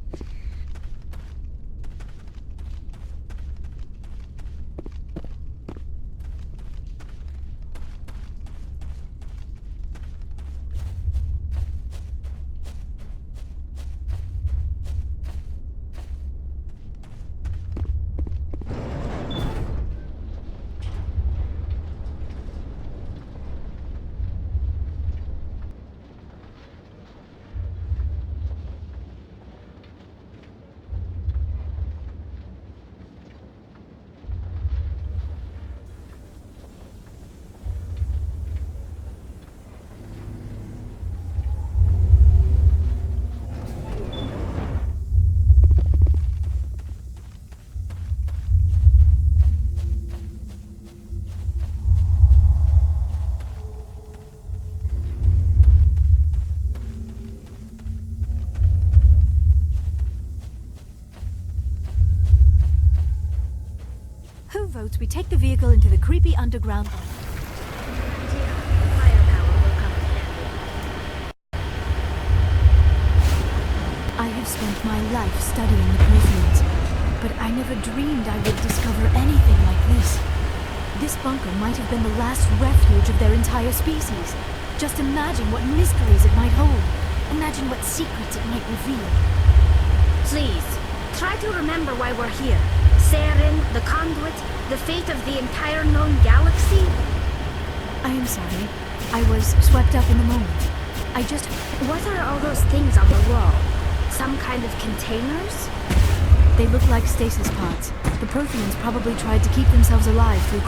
routes, we take the vehicle into the creepy underground... I have spent my life studying the Protheans, but I never dreamed I would discover anything like this. This bunker might have been the last refuge of their entire species. Just imagine what mysteries it might hold. Imagine what secrets it might reveal. Please, try to remember why we're here. Saren, the Conduit, the fate of the entire known galaxy. I am sorry. I was swept up in the moment. I just... What are all those things on the wall? Some kind of containers? They look like stasis pods. The Protheans probably tried to keep themselves alive through...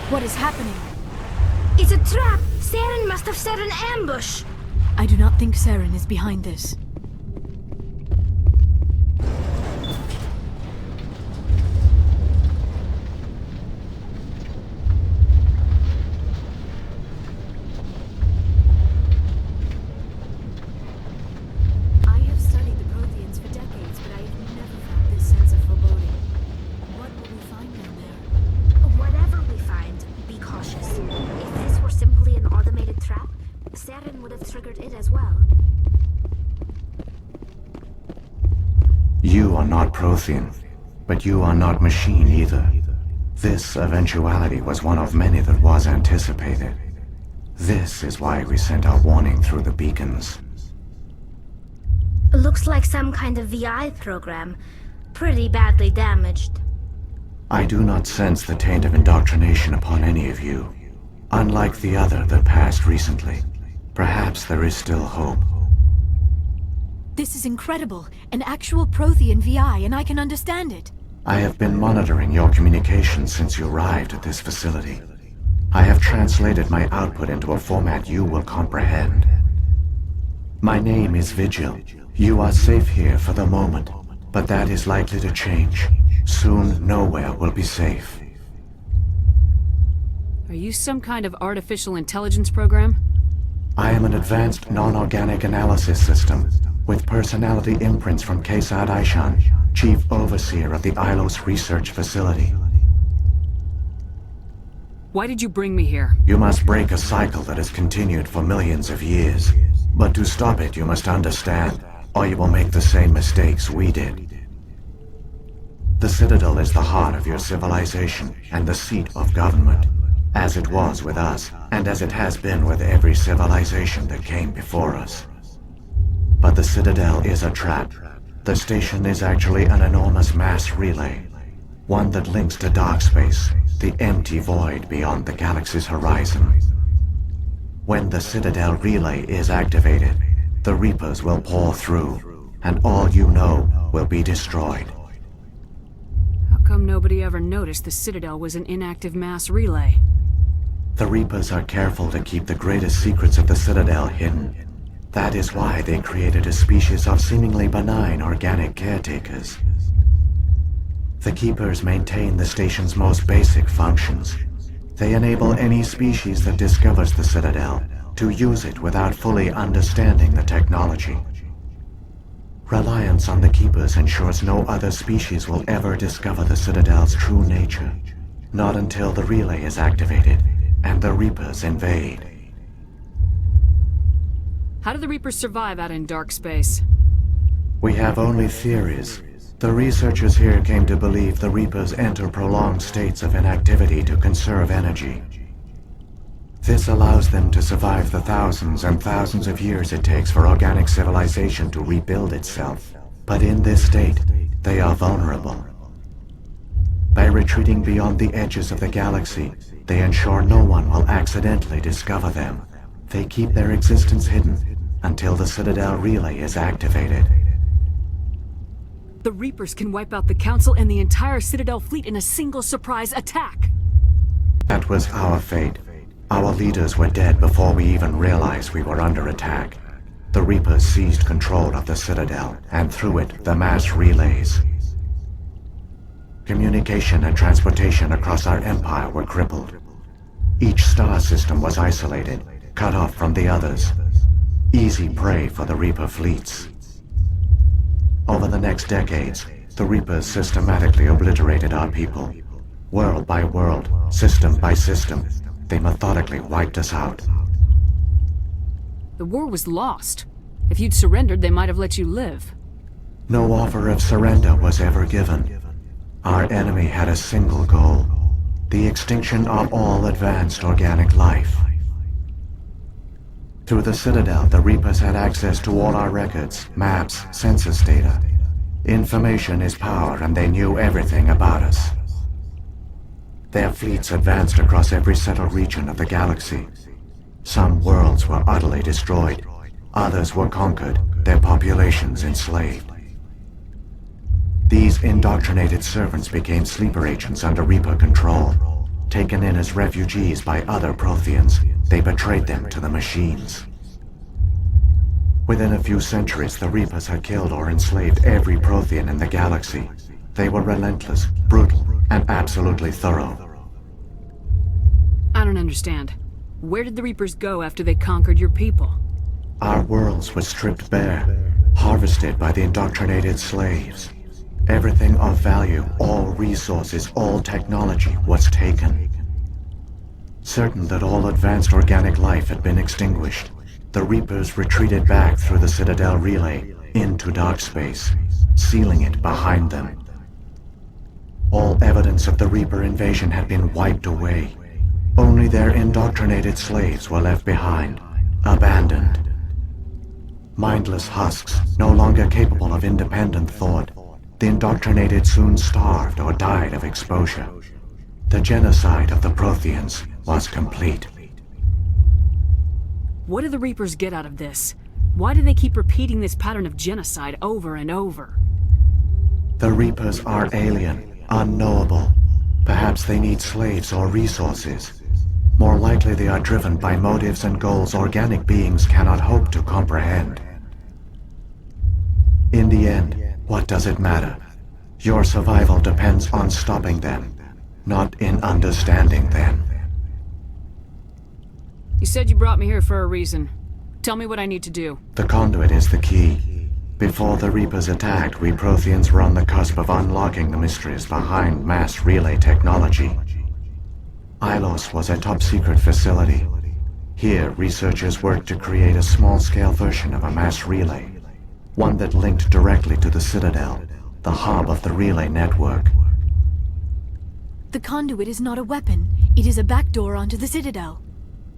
What is happening? It's a trap! Saren must have set an ambush! I do not think Saren is behind this. I have studied the Protheans for decades, but I have never felt this sense of foreboding. What will we find down there? Whatever we find, be cautious. If this were simply an automated trap, Saren would have triggered it as well. You are not Prothean, but you are not machine either. This eventuality was one of many that was anticipated. This is why we sent our warning through the beacons. Looks like some kind of VI program. Pretty badly damaged. I do not sense the taint of indoctrination upon any of you. Unlike the other that passed recently, perhaps there is still hope. This is incredible. An actual Prothean VI, and I can understand it. I have been monitoring your communications since you arrived at this facility. I have translated my output into a format you will comprehend. My name is Vigil. You are safe here for the moment, but that is likely to change. Soon, nowhere will be safe. Are you some kind of artificial intelligence program? I am an advanced non-organic analysis system, with personality imprints from Kesad Aishan, Chief Overseer of the Ilos Research Facility. Why did you bring me here? You must break a cycle that has continued for millions of years. But to stop it, you must understand, or you will make the same mistakes we did. The Citadel is the heart of your civilization and the seat of government, as it was with us, and as it has been with every civilization that came before us. But the Citadel is a trap. The station is actually an enormous mass relay, one that links to dark space, the empty void beyond the galaxy's horizon. When the Citadel relay is activated, the Reapers will pour through, and all you know will be destroyed. How come nobody ever noticed the Citadel was an inactive mass relay? The Reapers are careful to keep the greatest secrets of the Citadel hidden. That is why they created a species of seemingly benign organic caretakers. The Keepers maintain the station's most basic functions. They enable any species that discovers the Citadel to use it without fully understanding the technology. Reliance on the Keepers ensures no other species will ever discover the Citadel's true nature. Not until the relay is activated and the Reapers invade. How do the Reapers survive out in dark space? We have only theories. The researchers here came to believe the Reapers enter prolonged states of inactivity to conserve energy. This allows them to survive the thousands and thousands of years it takes for organic civilization to rebuild itself. But in this state, they are vulnerable. By retreating beyond the edges of the galaxy, they ensure no one will accidentally discover them. They keep their existence hidden until the Citadel relay is activated. The Reapers can wipe out the Council and the entire Citadel fleet in a single surprise attack. That was our fate. Our leaders were dead before we even realized we were under attack. The Reapers seized control of the Citadel, and through it, the mass relays. Communication and transportation across our empire were crippled. Each star system was isolated, cut off from the others. Easy prey for the Reaper fleets. Over the next decades, the Reapers systematically obliterated our people. World by world, system by system, they methodically wiped us out. The war was lost. If you'd surrendered, they might have let you live. No offer of surrender was ever given. Our enemy had a single goal: the extinction of all advanced organic life. Through the Citadel, the Reapers had access to all our records, maps, census data. Information is power, and they knew everything about us. Their fleets advanced across every settled region of the galaxy. Some worlds were utterly destroyed. Others were conquered, their populations enslaved. These indoctrinated servants became sleeper agents under Reaper control. Taken in as refugees by other Protheans, they betrayed them to the machines. Within a few centuries, the Reapers had killed or enslaved every Prothean in the galaxy. They were relentless, brutal, and absolutely thorough. I don't understand. Where did the Reapers go after they conquered your people? Our worlds were stripped bare, harvested by the indoctrinated slaves. Everything of value, all resources, all technology was taken. Certain that all advanced organic life had been extinguished, the Reapers retreated back through the Citadel relay into dark space, sealing it behind them. All evidence of the Reaper invasion had been wiped away. Only their indoctrinated slaves were left behind, abandoned. Mindless husks, no longer capable of independent thought, the indoctrinated soon starved or died of exposure. The genocide of the Protheans was complete. What do the Reapers get out of this? Why do they keep repeating this pattern of genocide over and over? The Reapers are alien, unknowable. Perhaps they need slaves or resources. More likely they are driven by motives and goals organic beings cannot hope to comprehend. In the end, what does it matter? Your survival depends on stopping them, not in understanding them. You said you brought me here for a reason. Tell me what I need to do. The conduit is the key. Before the Reapers attacked, we Protheans were on the cusp of unlocking the mysteries behind mass relay technology. Ilos was a top-secret facility. Here, researchers worked to create a small-scale version of a mass relay, one that linked directly to the Citadel, the hub of the relay network. The conduit is not a weapon. It is a backdoor onto the Citadel.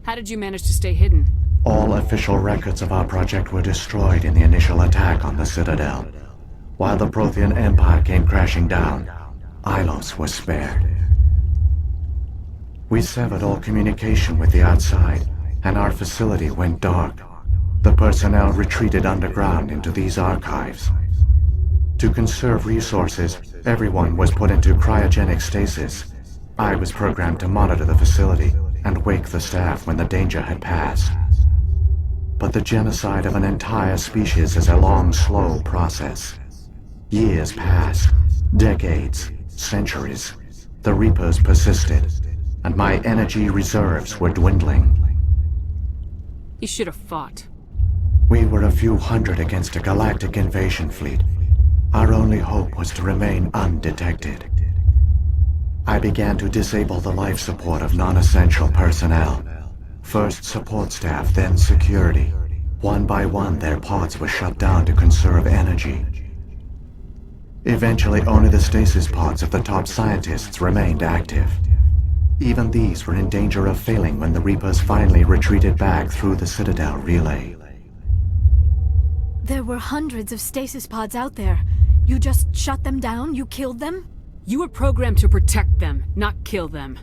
How did you manage to stay hidden? All official records of our project were destroyed in the initial attack on the Citadel. While the Prothean Empire came crashing down, Ilos was spared. We severed all communication with the outside, and our facility went dark. The personnel retreated underground into these archives. To conserve resources, everyone was put into cryogenic stasis. I was programmed to monitor the facility and wake the staff when the danger had passed. But the genocide of an entire species is a long, slow process. Years passed, decades, centuries. The Reapers persisted, and my energy reserves were dwindling. You should have fought. We were a few hundred against a galactic invasion fleet. Our only hope was to remain undetected. I began to disable the life support of non-essential personnel. First support staff, then security. One by one, their pods were shut down to conserve energy. Eventually, only the stasis pods of the top scientists remained active. Even these were in danger of failing when the Reapers finally retreated back through the Citadel relay. There were hundreds of stasis pods out there. You just shut them down? You killed them? You were programmed to protect them, not kill them.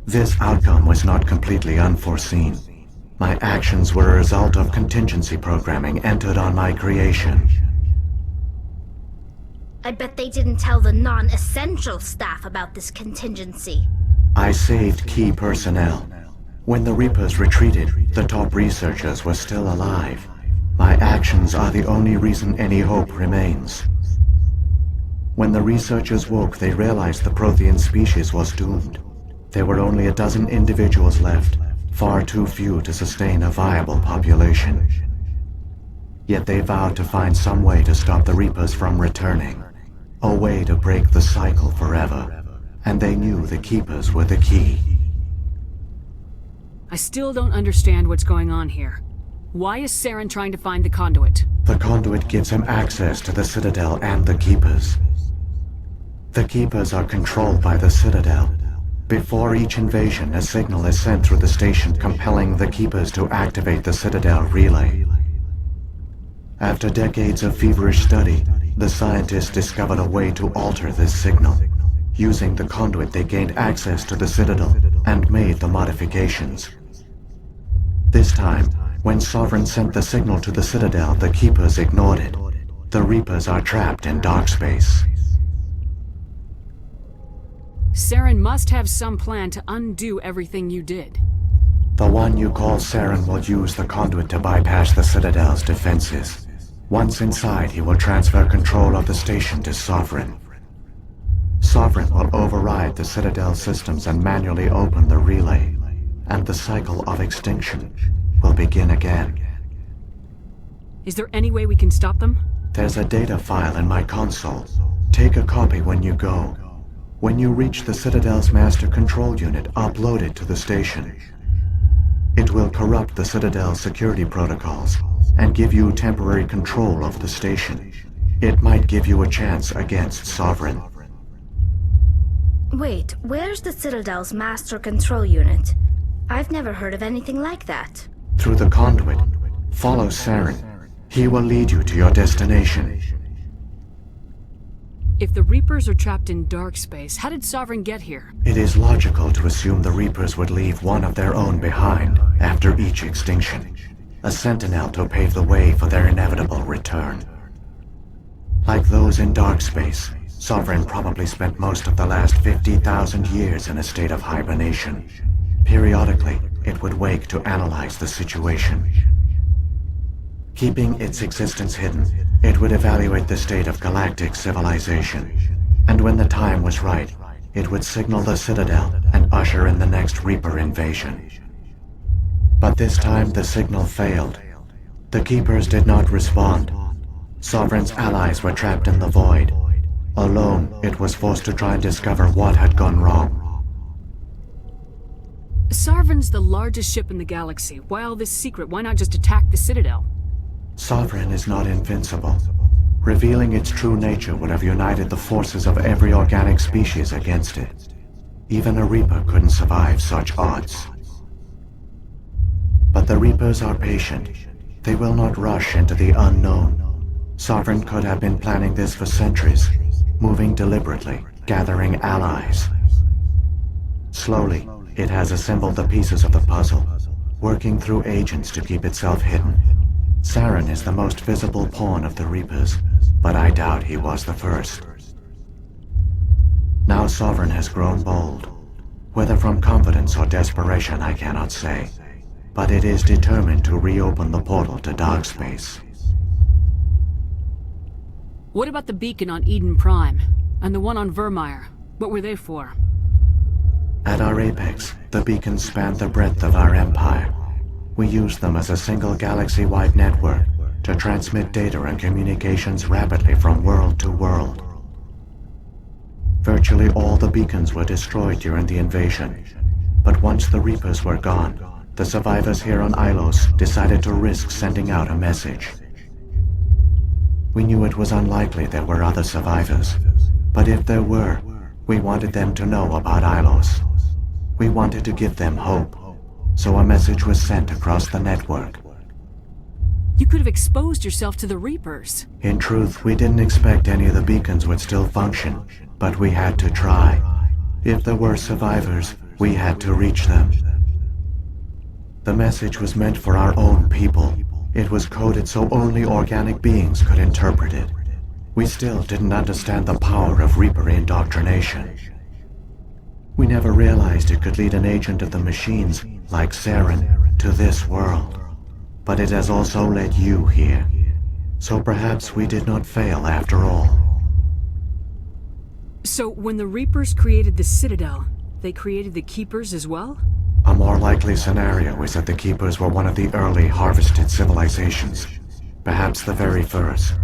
This outcome was not completely unforeseen. My actions were a result of contingency programming entered on my creation. I bet they didn't tell the non-essential staff about this contingency. I saved key personnel. When the Reapers retreated, the top researchers were still alive. My actions are the only reason any hope remains. When the researchers woke, they realized the Prothean species was doomed. There were only a dozen individuals left, far too few to sustain a viable population. Yet they vowed to find some way to stop the Reapers from returning. A way to break the cycle forever. And they knew the Keepers were the key. I still don't understand what's going on here. Why is Saren trying to find the conduit? The conduit gives him access to the Citadel and the Keepers. The Keepers are controlled by the Citadel. Before each invasion, a signal is sent through the station compelling the Keepers to activate the Citadel relay. After decades of feverish study, the scientists discovered a way to alter this signal. Using the conduit, they gained access to the Citadel and made the modifications. This time, when Sovereign sent the signal to the Citadel, the Keepers ignored it. The Reapers are trapped in dark space. Saren must have some plan to undo everything you did. The one you call Saren will use the conduit to bypass the Citadel's defenses. Once inside, he will transfer control of the station to Sovereign. Sovereign will override the Citadel systems and manually open the relay, and the cycle of extinction will begin again. Is there any way we can stop them? There's a data file in my console. Take a copy when you go. When you reach the Citadel's master control unit, upload it to the station. It will corrupt the Citadel's security protocols and give you temporary control of the station. It might give you a chance against Sovereign. Wait, where's the Citadel's master control unit? I've never heard of anything like that. Through the conduit, follow Saren. He will lead you to your destination. If the Reapers are trapped in dark space, how did Sovereign get here? It is logical to assume the Reapers would leave one of their own behind after each extinction. A sentinel to pave the way for their inevitable return. Like those in dark space, Sovereign probably spent most of the last 50,000 years in a state of hibernation. Periodically, it would wake to analyze the situation. Keeping its existence hidden, it would evaluate the state of galactic civilization. And when the time was right, it would signal the Citadel and usher in the next Reaper invasion. But this time the signal failed. The Keepers did not respond. Sovereign's allies were trapped in the void. Alone, it was forced to try and discover what had gone wrong. Sovereign's the largest ship in the galaxy. Why all this secret? Why not just attack the Citadel? Sovereign is not invincible. Revealing its true nature would have united the forces of every organic species against it. Even a Reaper couldn't survive such odds. But the Reapers are patient. They will not rush into the unknown. Sovereign could have been planning this for centuries, moving deliberately, gathering allies. Slowly, it has assembled the pieces of the puzzle, working through agents to keep itself hidden. Saren is the most visible pawn of the Reapers, but I doubt he was the first. Now Sovereign has grown bold. Whether from confidence or desperation, I cannot say. But it is determined to reopen the portal to dark space. What about the beacon on Eden Prime? And the one on Vermeer? What were they for? At our apex, the beacons spanned the breadth of our empire. We used them as a single galaxy-wide network to transmit data and communications rapidly from world to world. Virtually all the beacons were destroyed during the invasion, but once the Reapers were gone, the survivors here on Ilos decided to risk sending out a message. We knew it was unlikely there were other survivors. But if there were, we wanted them to know about Ilos. We wanted to give them hope. So a message was sent across the network. You could have exposed yourself to the Reapers. In truth, we didn't expect any of the beacons would still function, but we had to try. If there were survivors, we had to reach them. The message was meant for our own people. It was coded so only organic beings could interpret it. We still didn't understand the power of Reaper indoctrination. We never realized it could lead an agent of the machines, like Saren, to this world. But it has also led you here. So perhaps we did not fail after all. So when the Reapers created the Citadel, they created the Keepers as well? A more likely scenario is that the Keepers were one of the early harvested civilizations. Perhaps the very first.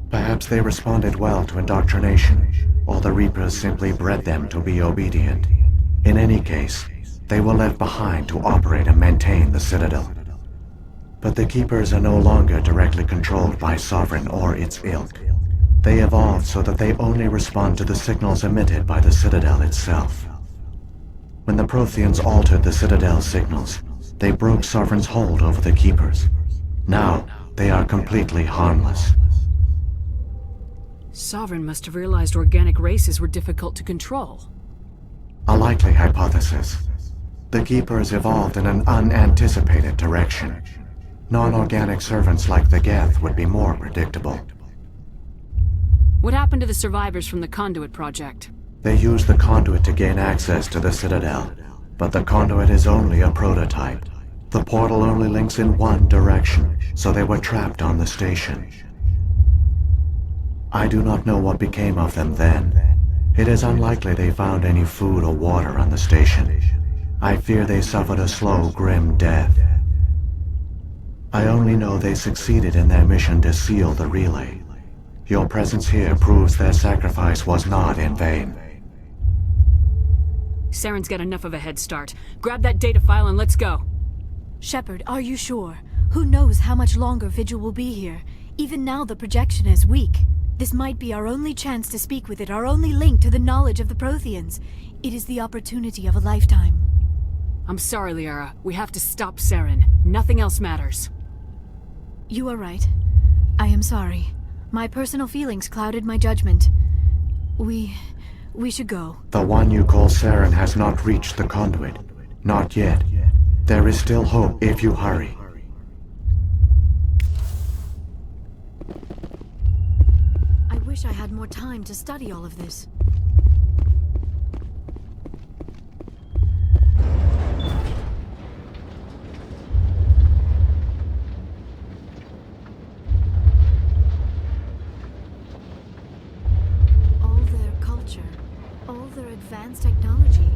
Perhaps they responded well to indoctrination, or the Reapers simply bred them to be obedient. In any case, they were left behind to operate and maintain the Citadel. But the Keepers are no longer directly controlled by Sovereign or its ilk. They evolved so that they only respond to the signals emitted by the Citadel itself. When the Protheans altered the Citadel's signals, they broke Sovereign's hold over the Keepers. Now, they are completely harmless. Sovereign must have realized organic races were difficult to control. A likely hypothesis. The Keepers evolved in an unanticipated direction. Non-organic servants like the Geth would be more predictable. What happened to the survivors from the Conduit project? They used the Conduit to gain access to the Citadel, but the Conduit is only a prototype. The portal only links in one direction, so they were trapped on the station. I do not know what became of them then. It is unlikely they found any food or water on the station. I fear they suffered a slow, grim death. I only know they succeeded in their mission to seal the relay. Your presence here proves their sacrifice was not in vain. Saren's got enough of a head start. Grab that data file and let's go. Shepard, are you sure? Who knows how much longer Vigil will be here? Even now the projection is weak. This might be our only chance to speak with it, our only link to the knowledge of the Protheans. It is the opportunity of a lifetime. I'm sorry, Liara. We have to stop Saren. Nothing else matters. You are right. I am sorry. My personal feelings clouded my judgment. We should go. The one you call Saren has not reached the Conduit. Not yet. There is still hope if you hurry. I wish I had more time to study all of this. All their advanced technology,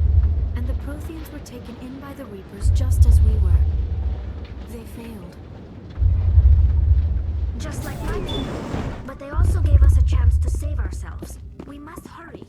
and the Protheans were taken in by the Reapers just as we were. They failed. Just like my people. But they also gave us a chance to save ourselves. We must hurry.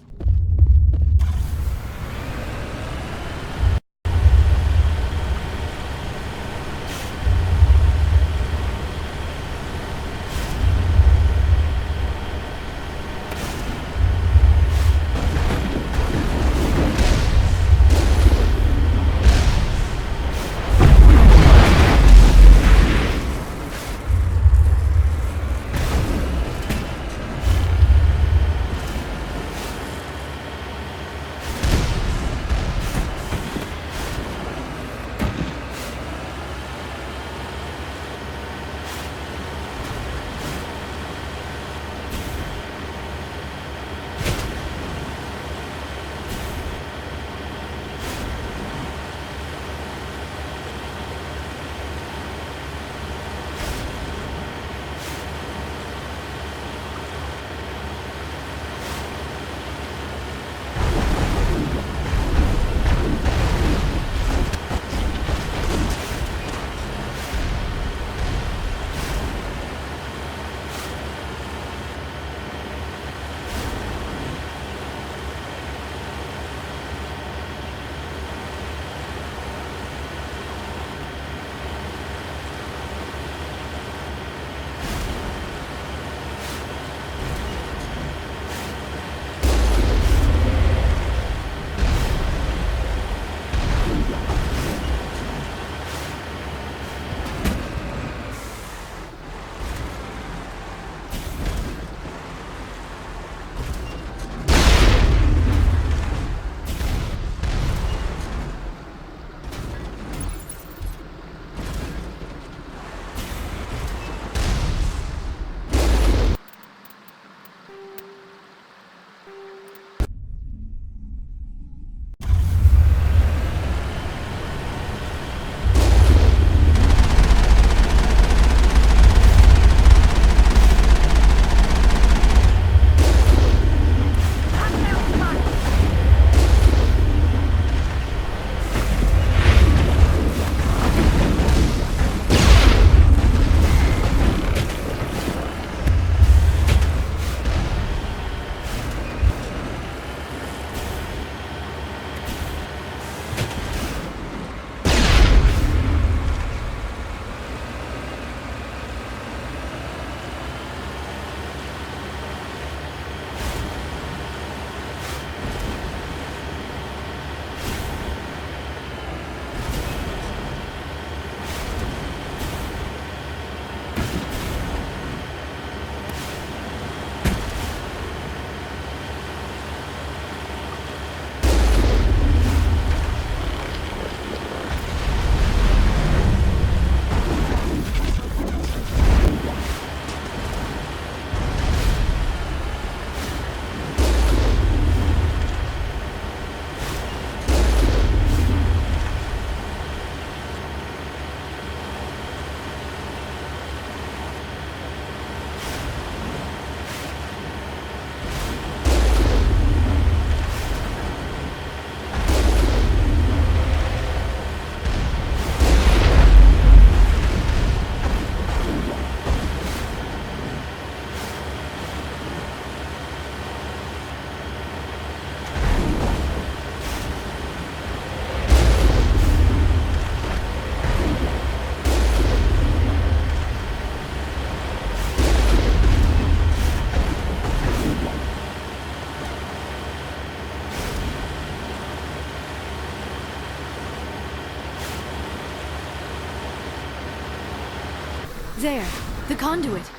There, the conduit.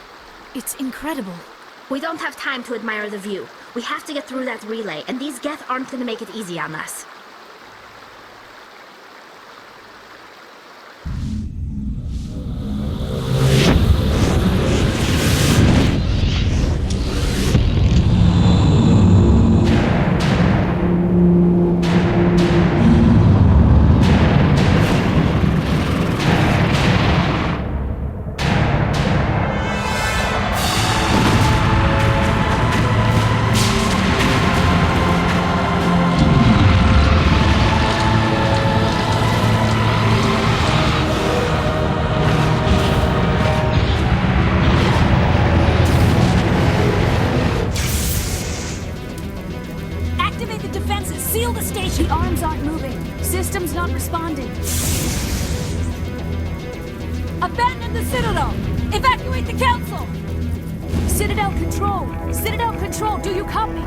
It's incredible. We don't have time to admire the view. We have to get through that relay, and these Geth aren't gonna make it easy on us. Seal the station! The arms aren't moving. Systems not responding. Abandon the Citadel! Evacuate the Council! Citadel Control! Citadel Control, do you copy?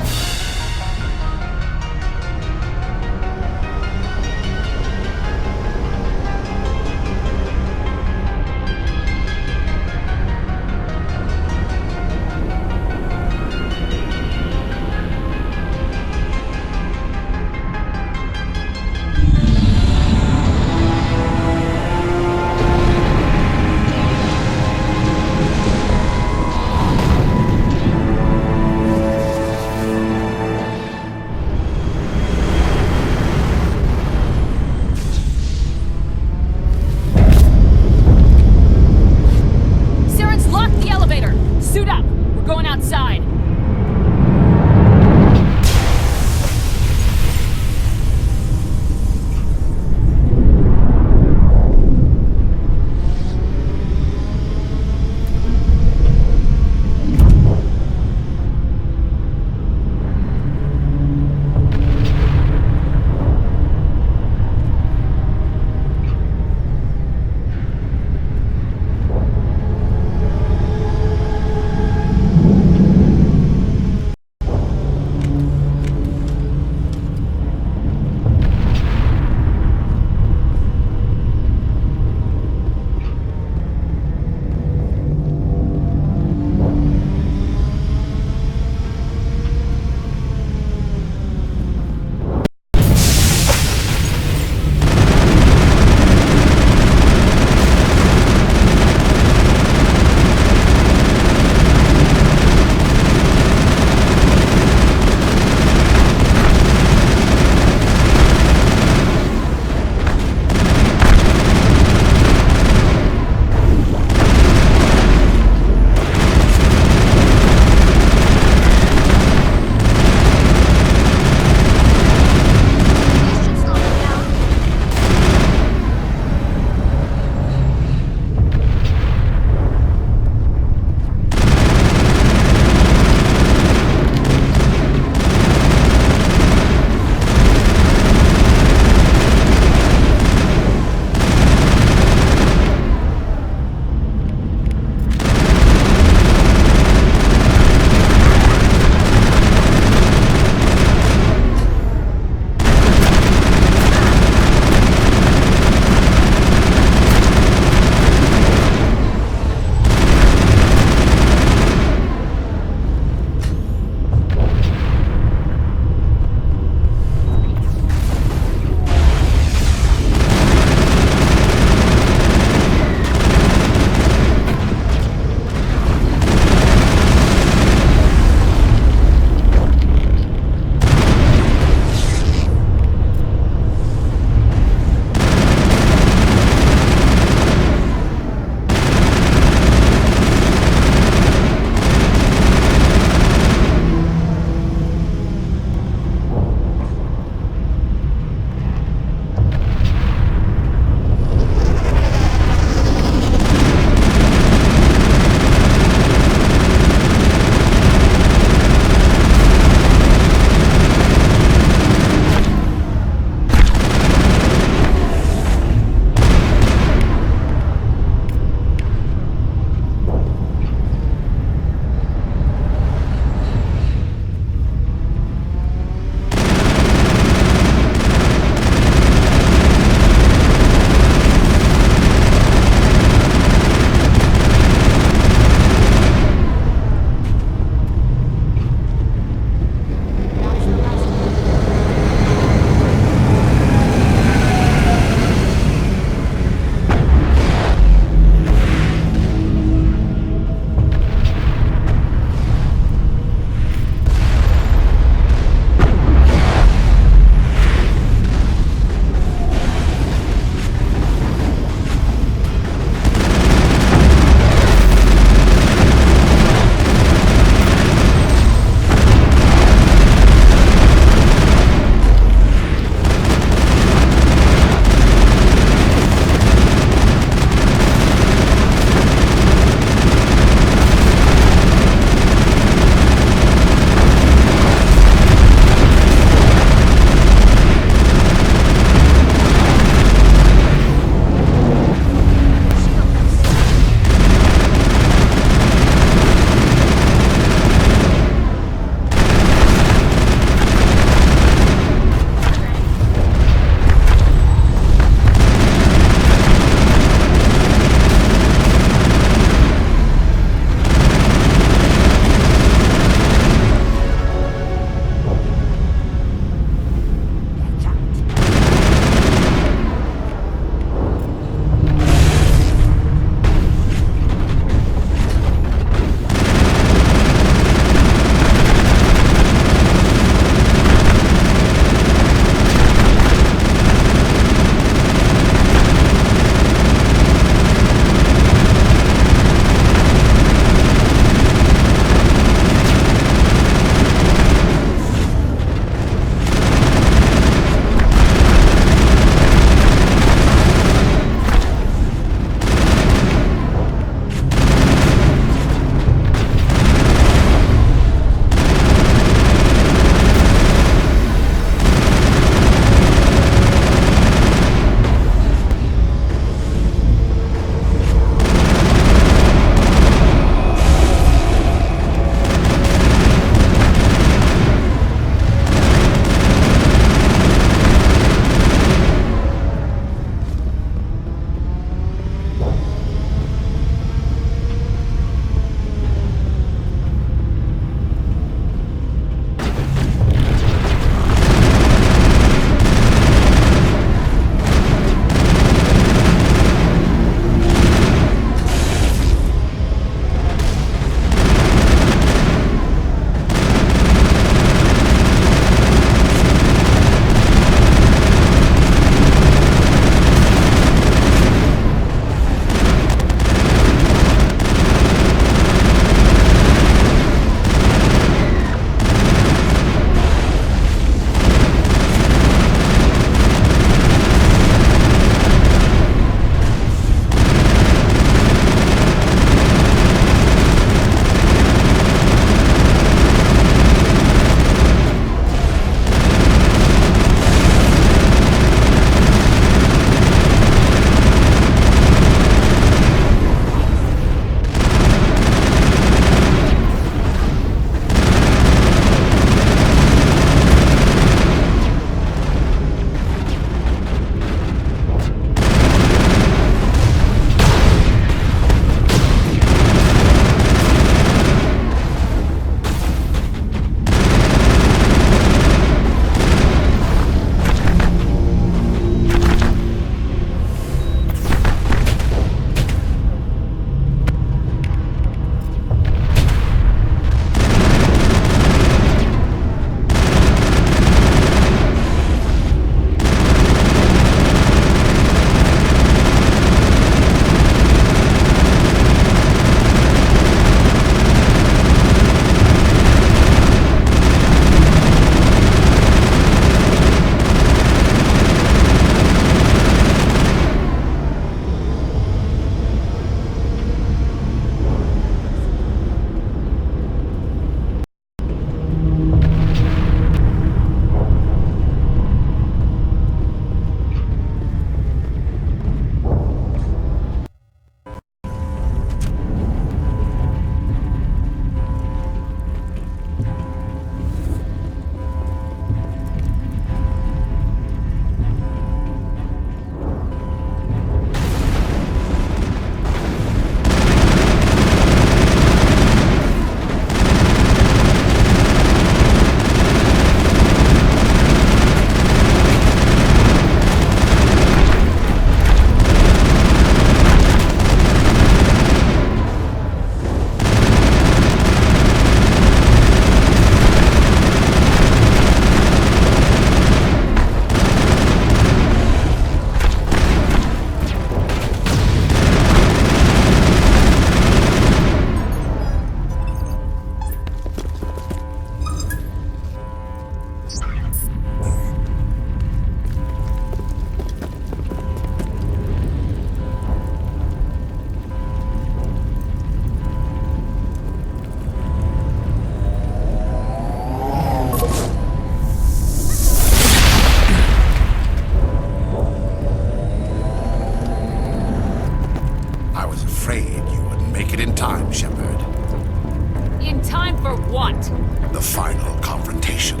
The final confrontation.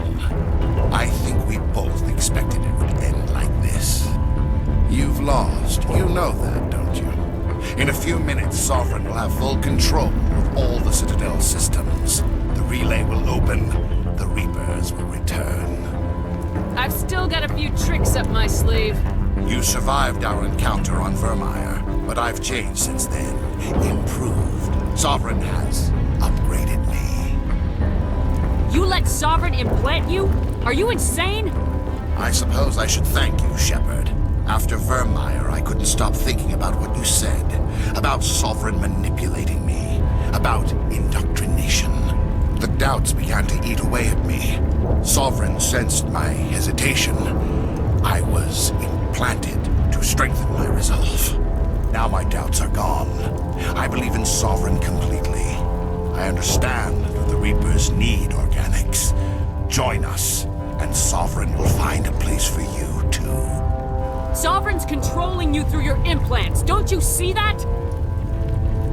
I think we both expected it would end like this. You've lost. You know that, don't you? In a few minutes, Sovereign will have full control of all the Citadel systems. The relay will open. The Reapers will return. I've still got a few tricks up my sleeve. You survived our encounter on Vermeer, but I've changed since then. Improved. Sovereign has upgraded me. You let Sovereign implant you? Are you insane? I suppose I should thank you, Shepard. After Vermeer, I couldn't stop thinking about what you said. About Sovereign manipulating me. About indoctrination. The doubts began to eat away at me. Sovereign sensed my hesitation. I was implanted to strengthen my resolve. Now my doubts are gone. I believe in Sovereign completely. I understand that the Reapers need organics. Join us, and Sovereign will find a place for you, too. Sovereign's controlling you through your implants. Don't you see that?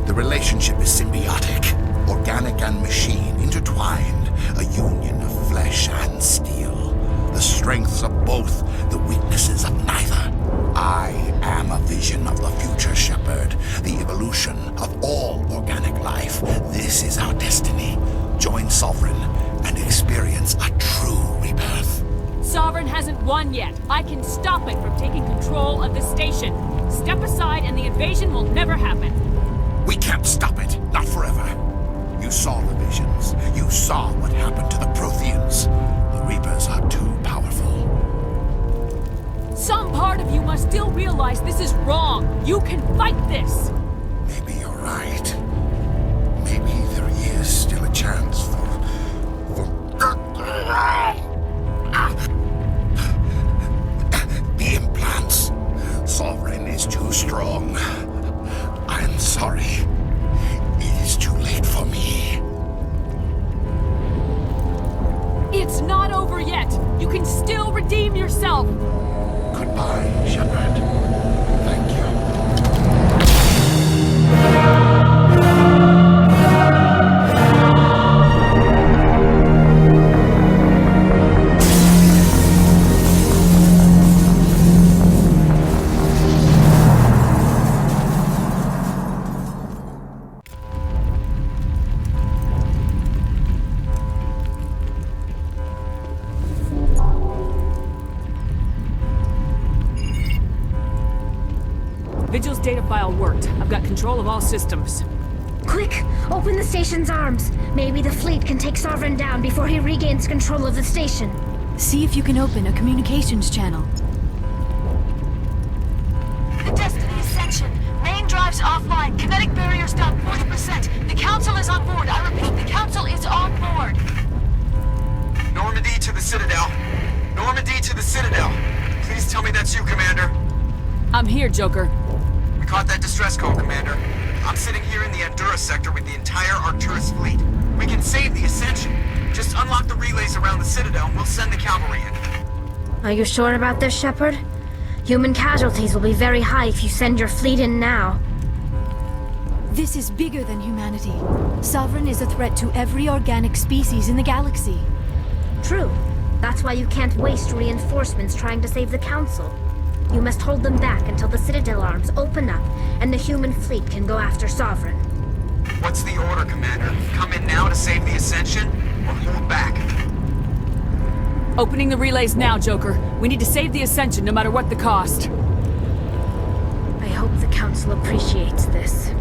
The relationship is symbiotic. Organic and machine intertwined. A union of flesh and steel. The strengths of both, the weaknesses of neither. I am a vision of the future, Shepard. The evolution of all organic life. This is our destiny. Join Sovereign and experience a true rebirth. Sovereign hasn't won yet. I can stop it from taking control of the station. Step aside and the invasion will never happen. We can't stop it. Not forever. You saw the visions. You saw what happened to the Protheans. The Reapers are too powerful. Some part of you must still realize this is wrong. You can fight this. Maybe you're right. Maybe there is still a chance for... The implants. Sovereign is too strong. I'm sorry. It is too late for me. It's not over yet. You can still redeem yourself. Goodbye, Shepard. Thank you. Vigil's data file worked. I've got control of all systems. Quick! Open the station's arms. Maybe the fleet can take Sovereign down before he regains control of the station. See if you can open a communications channel. The Destiny Ascension. Main drives offline. Kinetic barriers down 40%. The Council is on board. I repeat, the Council is on board. Normandy to the Citadel. Normandy to the Citadel. Please tell me that's you, Commander. I'm here, Joker. We caught that distress call, Commander. I'm sitting here in the Andurra sector with the entire Arcturus fleet. We can save the Ascension. Just unlock the relays around the Citadel and we'll send the cavalry in. Are you sure about this, Shepard? Human casualties will be very high if you send your fleet in now. This is bigger than humanity. Sovereign is a threat to every organic species in the galaxy. True. That's why you can't waste reinforcements trying to save the Council. You must hold them back until the Citadel arms open up and the human fleet can go after Sovereign. What's the order, Commander? Come in now to save the Ascension, or hold back? Opening the relays now, Joker. We need to save the Ascension no matter what the cost. I hope the Council appreciates this.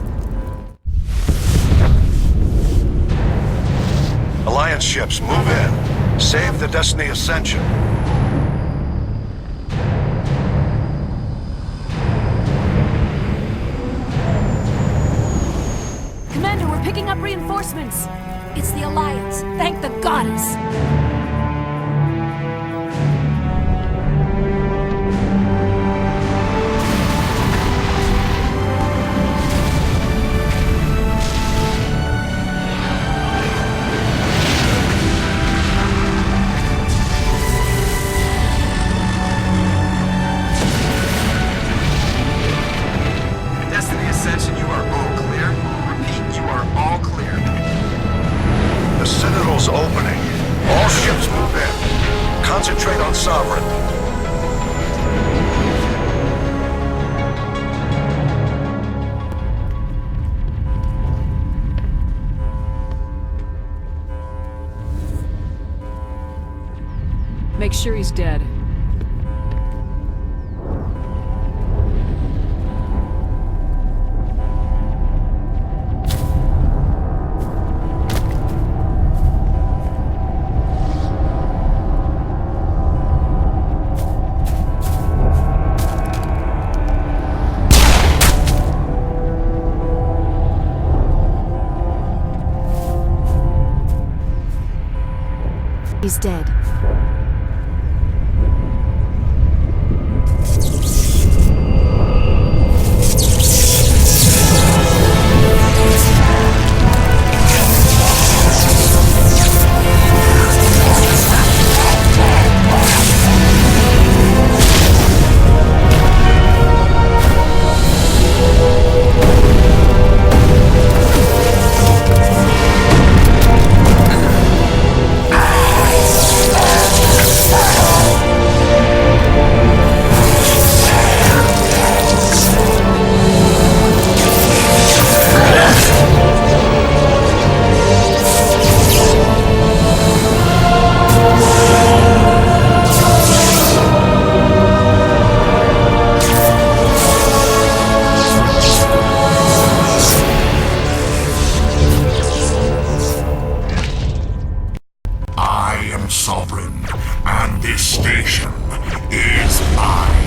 Alliance ships, move in. Save the Destiny Ascension. Commander, we're picking up reinforcements. It's the Alliance. Thank the goddess. Destiny Ascension, you are all clear. Repeat, you are all clear. The Citadel's opening. All ships move in. Concentrate on Sovereign. Make sure he's dead. He's dead. Sovereign, and this station is mine.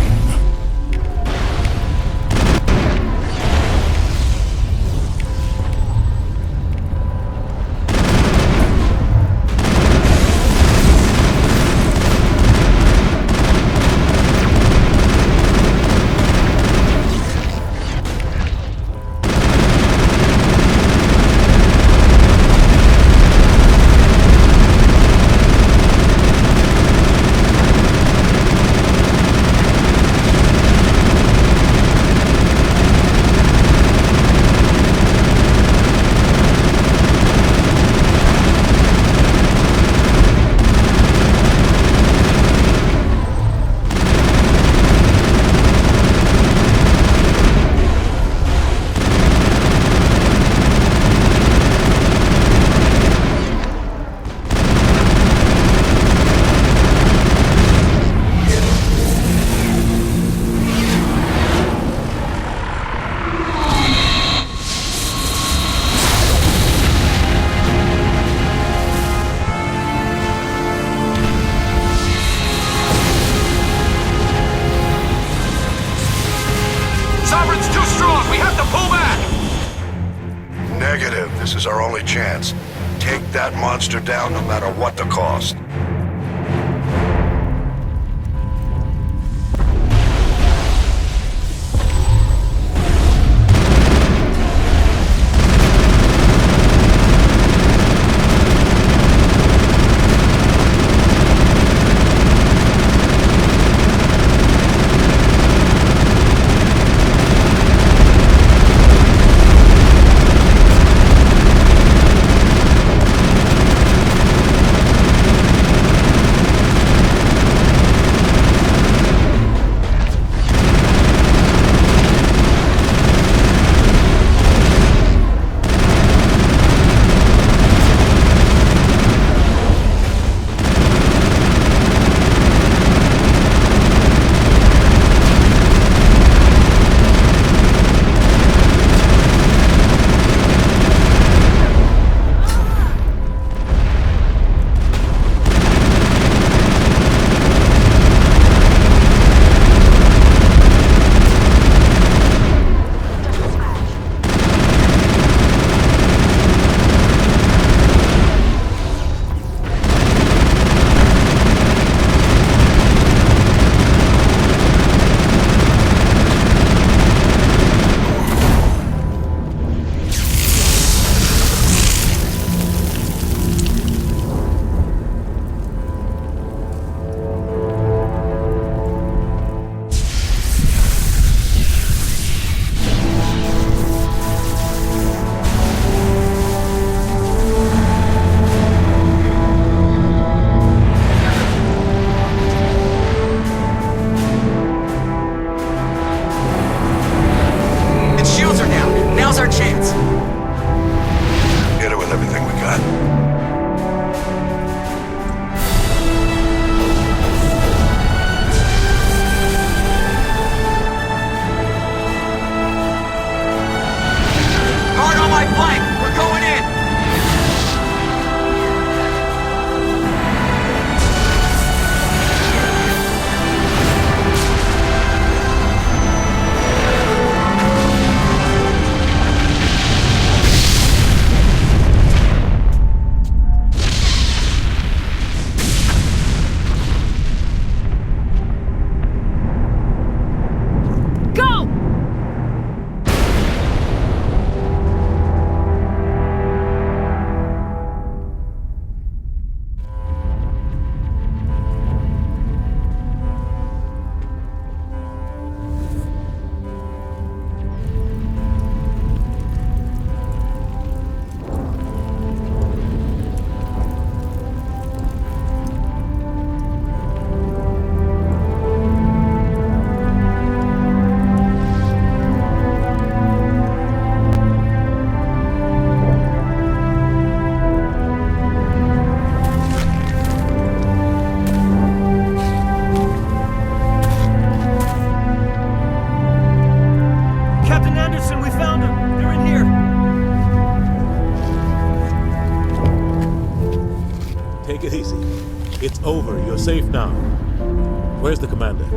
Negative. This is our only chance. Take that monster down no matter what the cost. Take it easy. It's over. You're safe now. Where's the commander?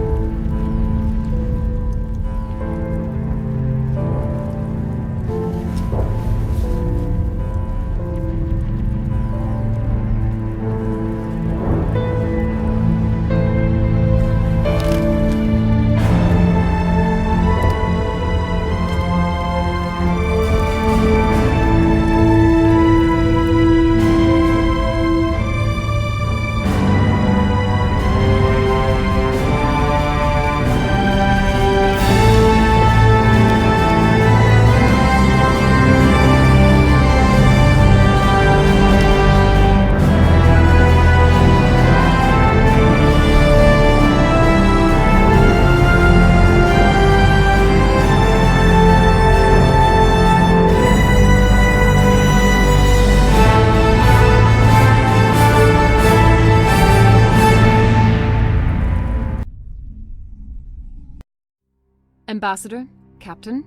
Ambassador, Captain,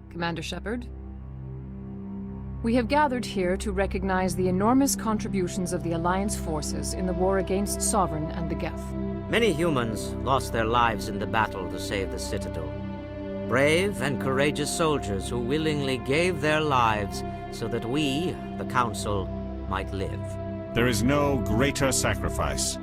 Commander Shepard. We have gathered here to recognize the enormous contributions of the Alliance forces in the war against Sovereign and the Geth. Many humans lost their lives in the battle to save the Citadel. Brave and courageous soldiers who willingly gave their lives so that we, the Council, might live. There is no greater sacrifice,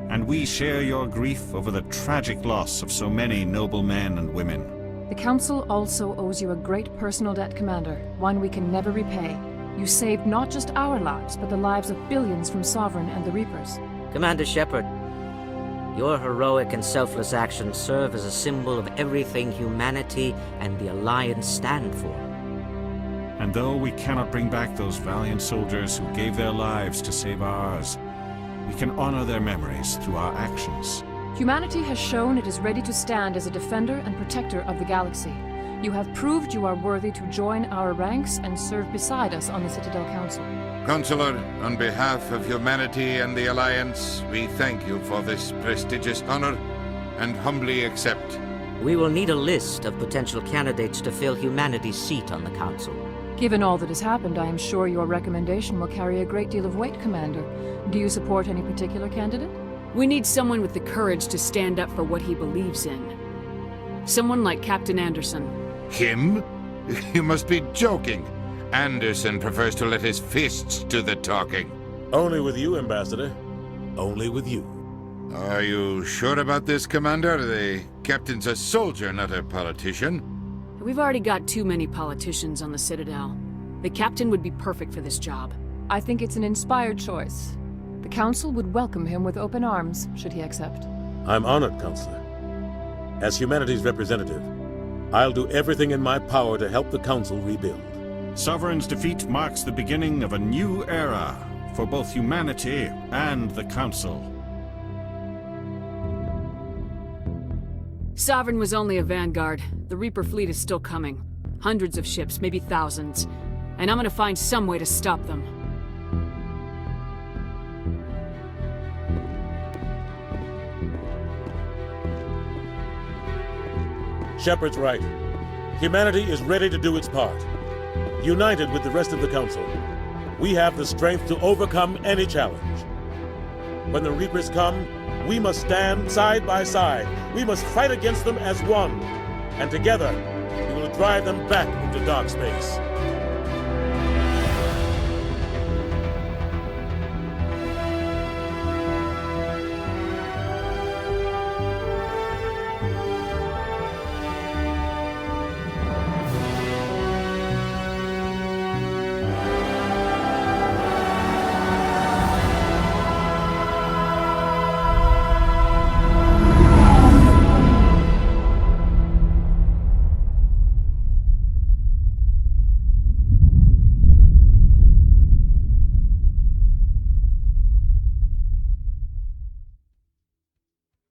and we share your grief over the tragic loss of so many noble men and women. The Council also owes you a great personal debt, Commander, one we can never repay. You saved not just our lives, but the lives of billions from Sovereign and the Reapers. Commander Shepard, your heroic and selfless actions serve as a symbol of everything humanity and the Alliance stand for. And though we cannot bring back those valiant soldiers who gave their lives to save ours, we can honor their memories through our actions. Humanity has shown it is ready to stand as a defender and protector of the galaxy. You have proved you are worthy to join our ranks and serve beside us on the Citadel Council. Consular, on behalf of humanity and the Alliance, we thank you for this prestigious honor and humbly accept. We will need a list of potential candidates to fill humanity's seat on the Council. Given all that has happened, I am sure your recommendation will carry a great deal of weight, Commander. Do you support any particular candidate? We need someone with the courage to stand up for what he believes in. Someone like Captain Anderson. Him? You must be joking. Anderson prefers to let his fists do the talking. Only with you, Ambassador. Only with you. Are you sure about this, Commander? The captain's a soldier, not a politician. We've already got too many politicians on the Citadel. The captain would be perfect for this job. I think it's an inspired choice. The Council would welcome him with open arms, should he accept. I'm honored, Counselor. As humanity's representative, I'll do everything in my power to help the Council rebuild. Sovereign's defeat marks the beginning of a new era for both humanity and the Council. Sovereign was only a vanguard. The Reaper fleet is still coming. Hundreds of ships, maybe thousands. And I'm gonna find some way to stop them. Shepard's right. Humanity is ready to do its part. United with the rest of the Council, we have the strength to overcome any challenge. When the Reapers come, we must stand side by side. We must fight against them as one. And together, we will drive them back into dark space.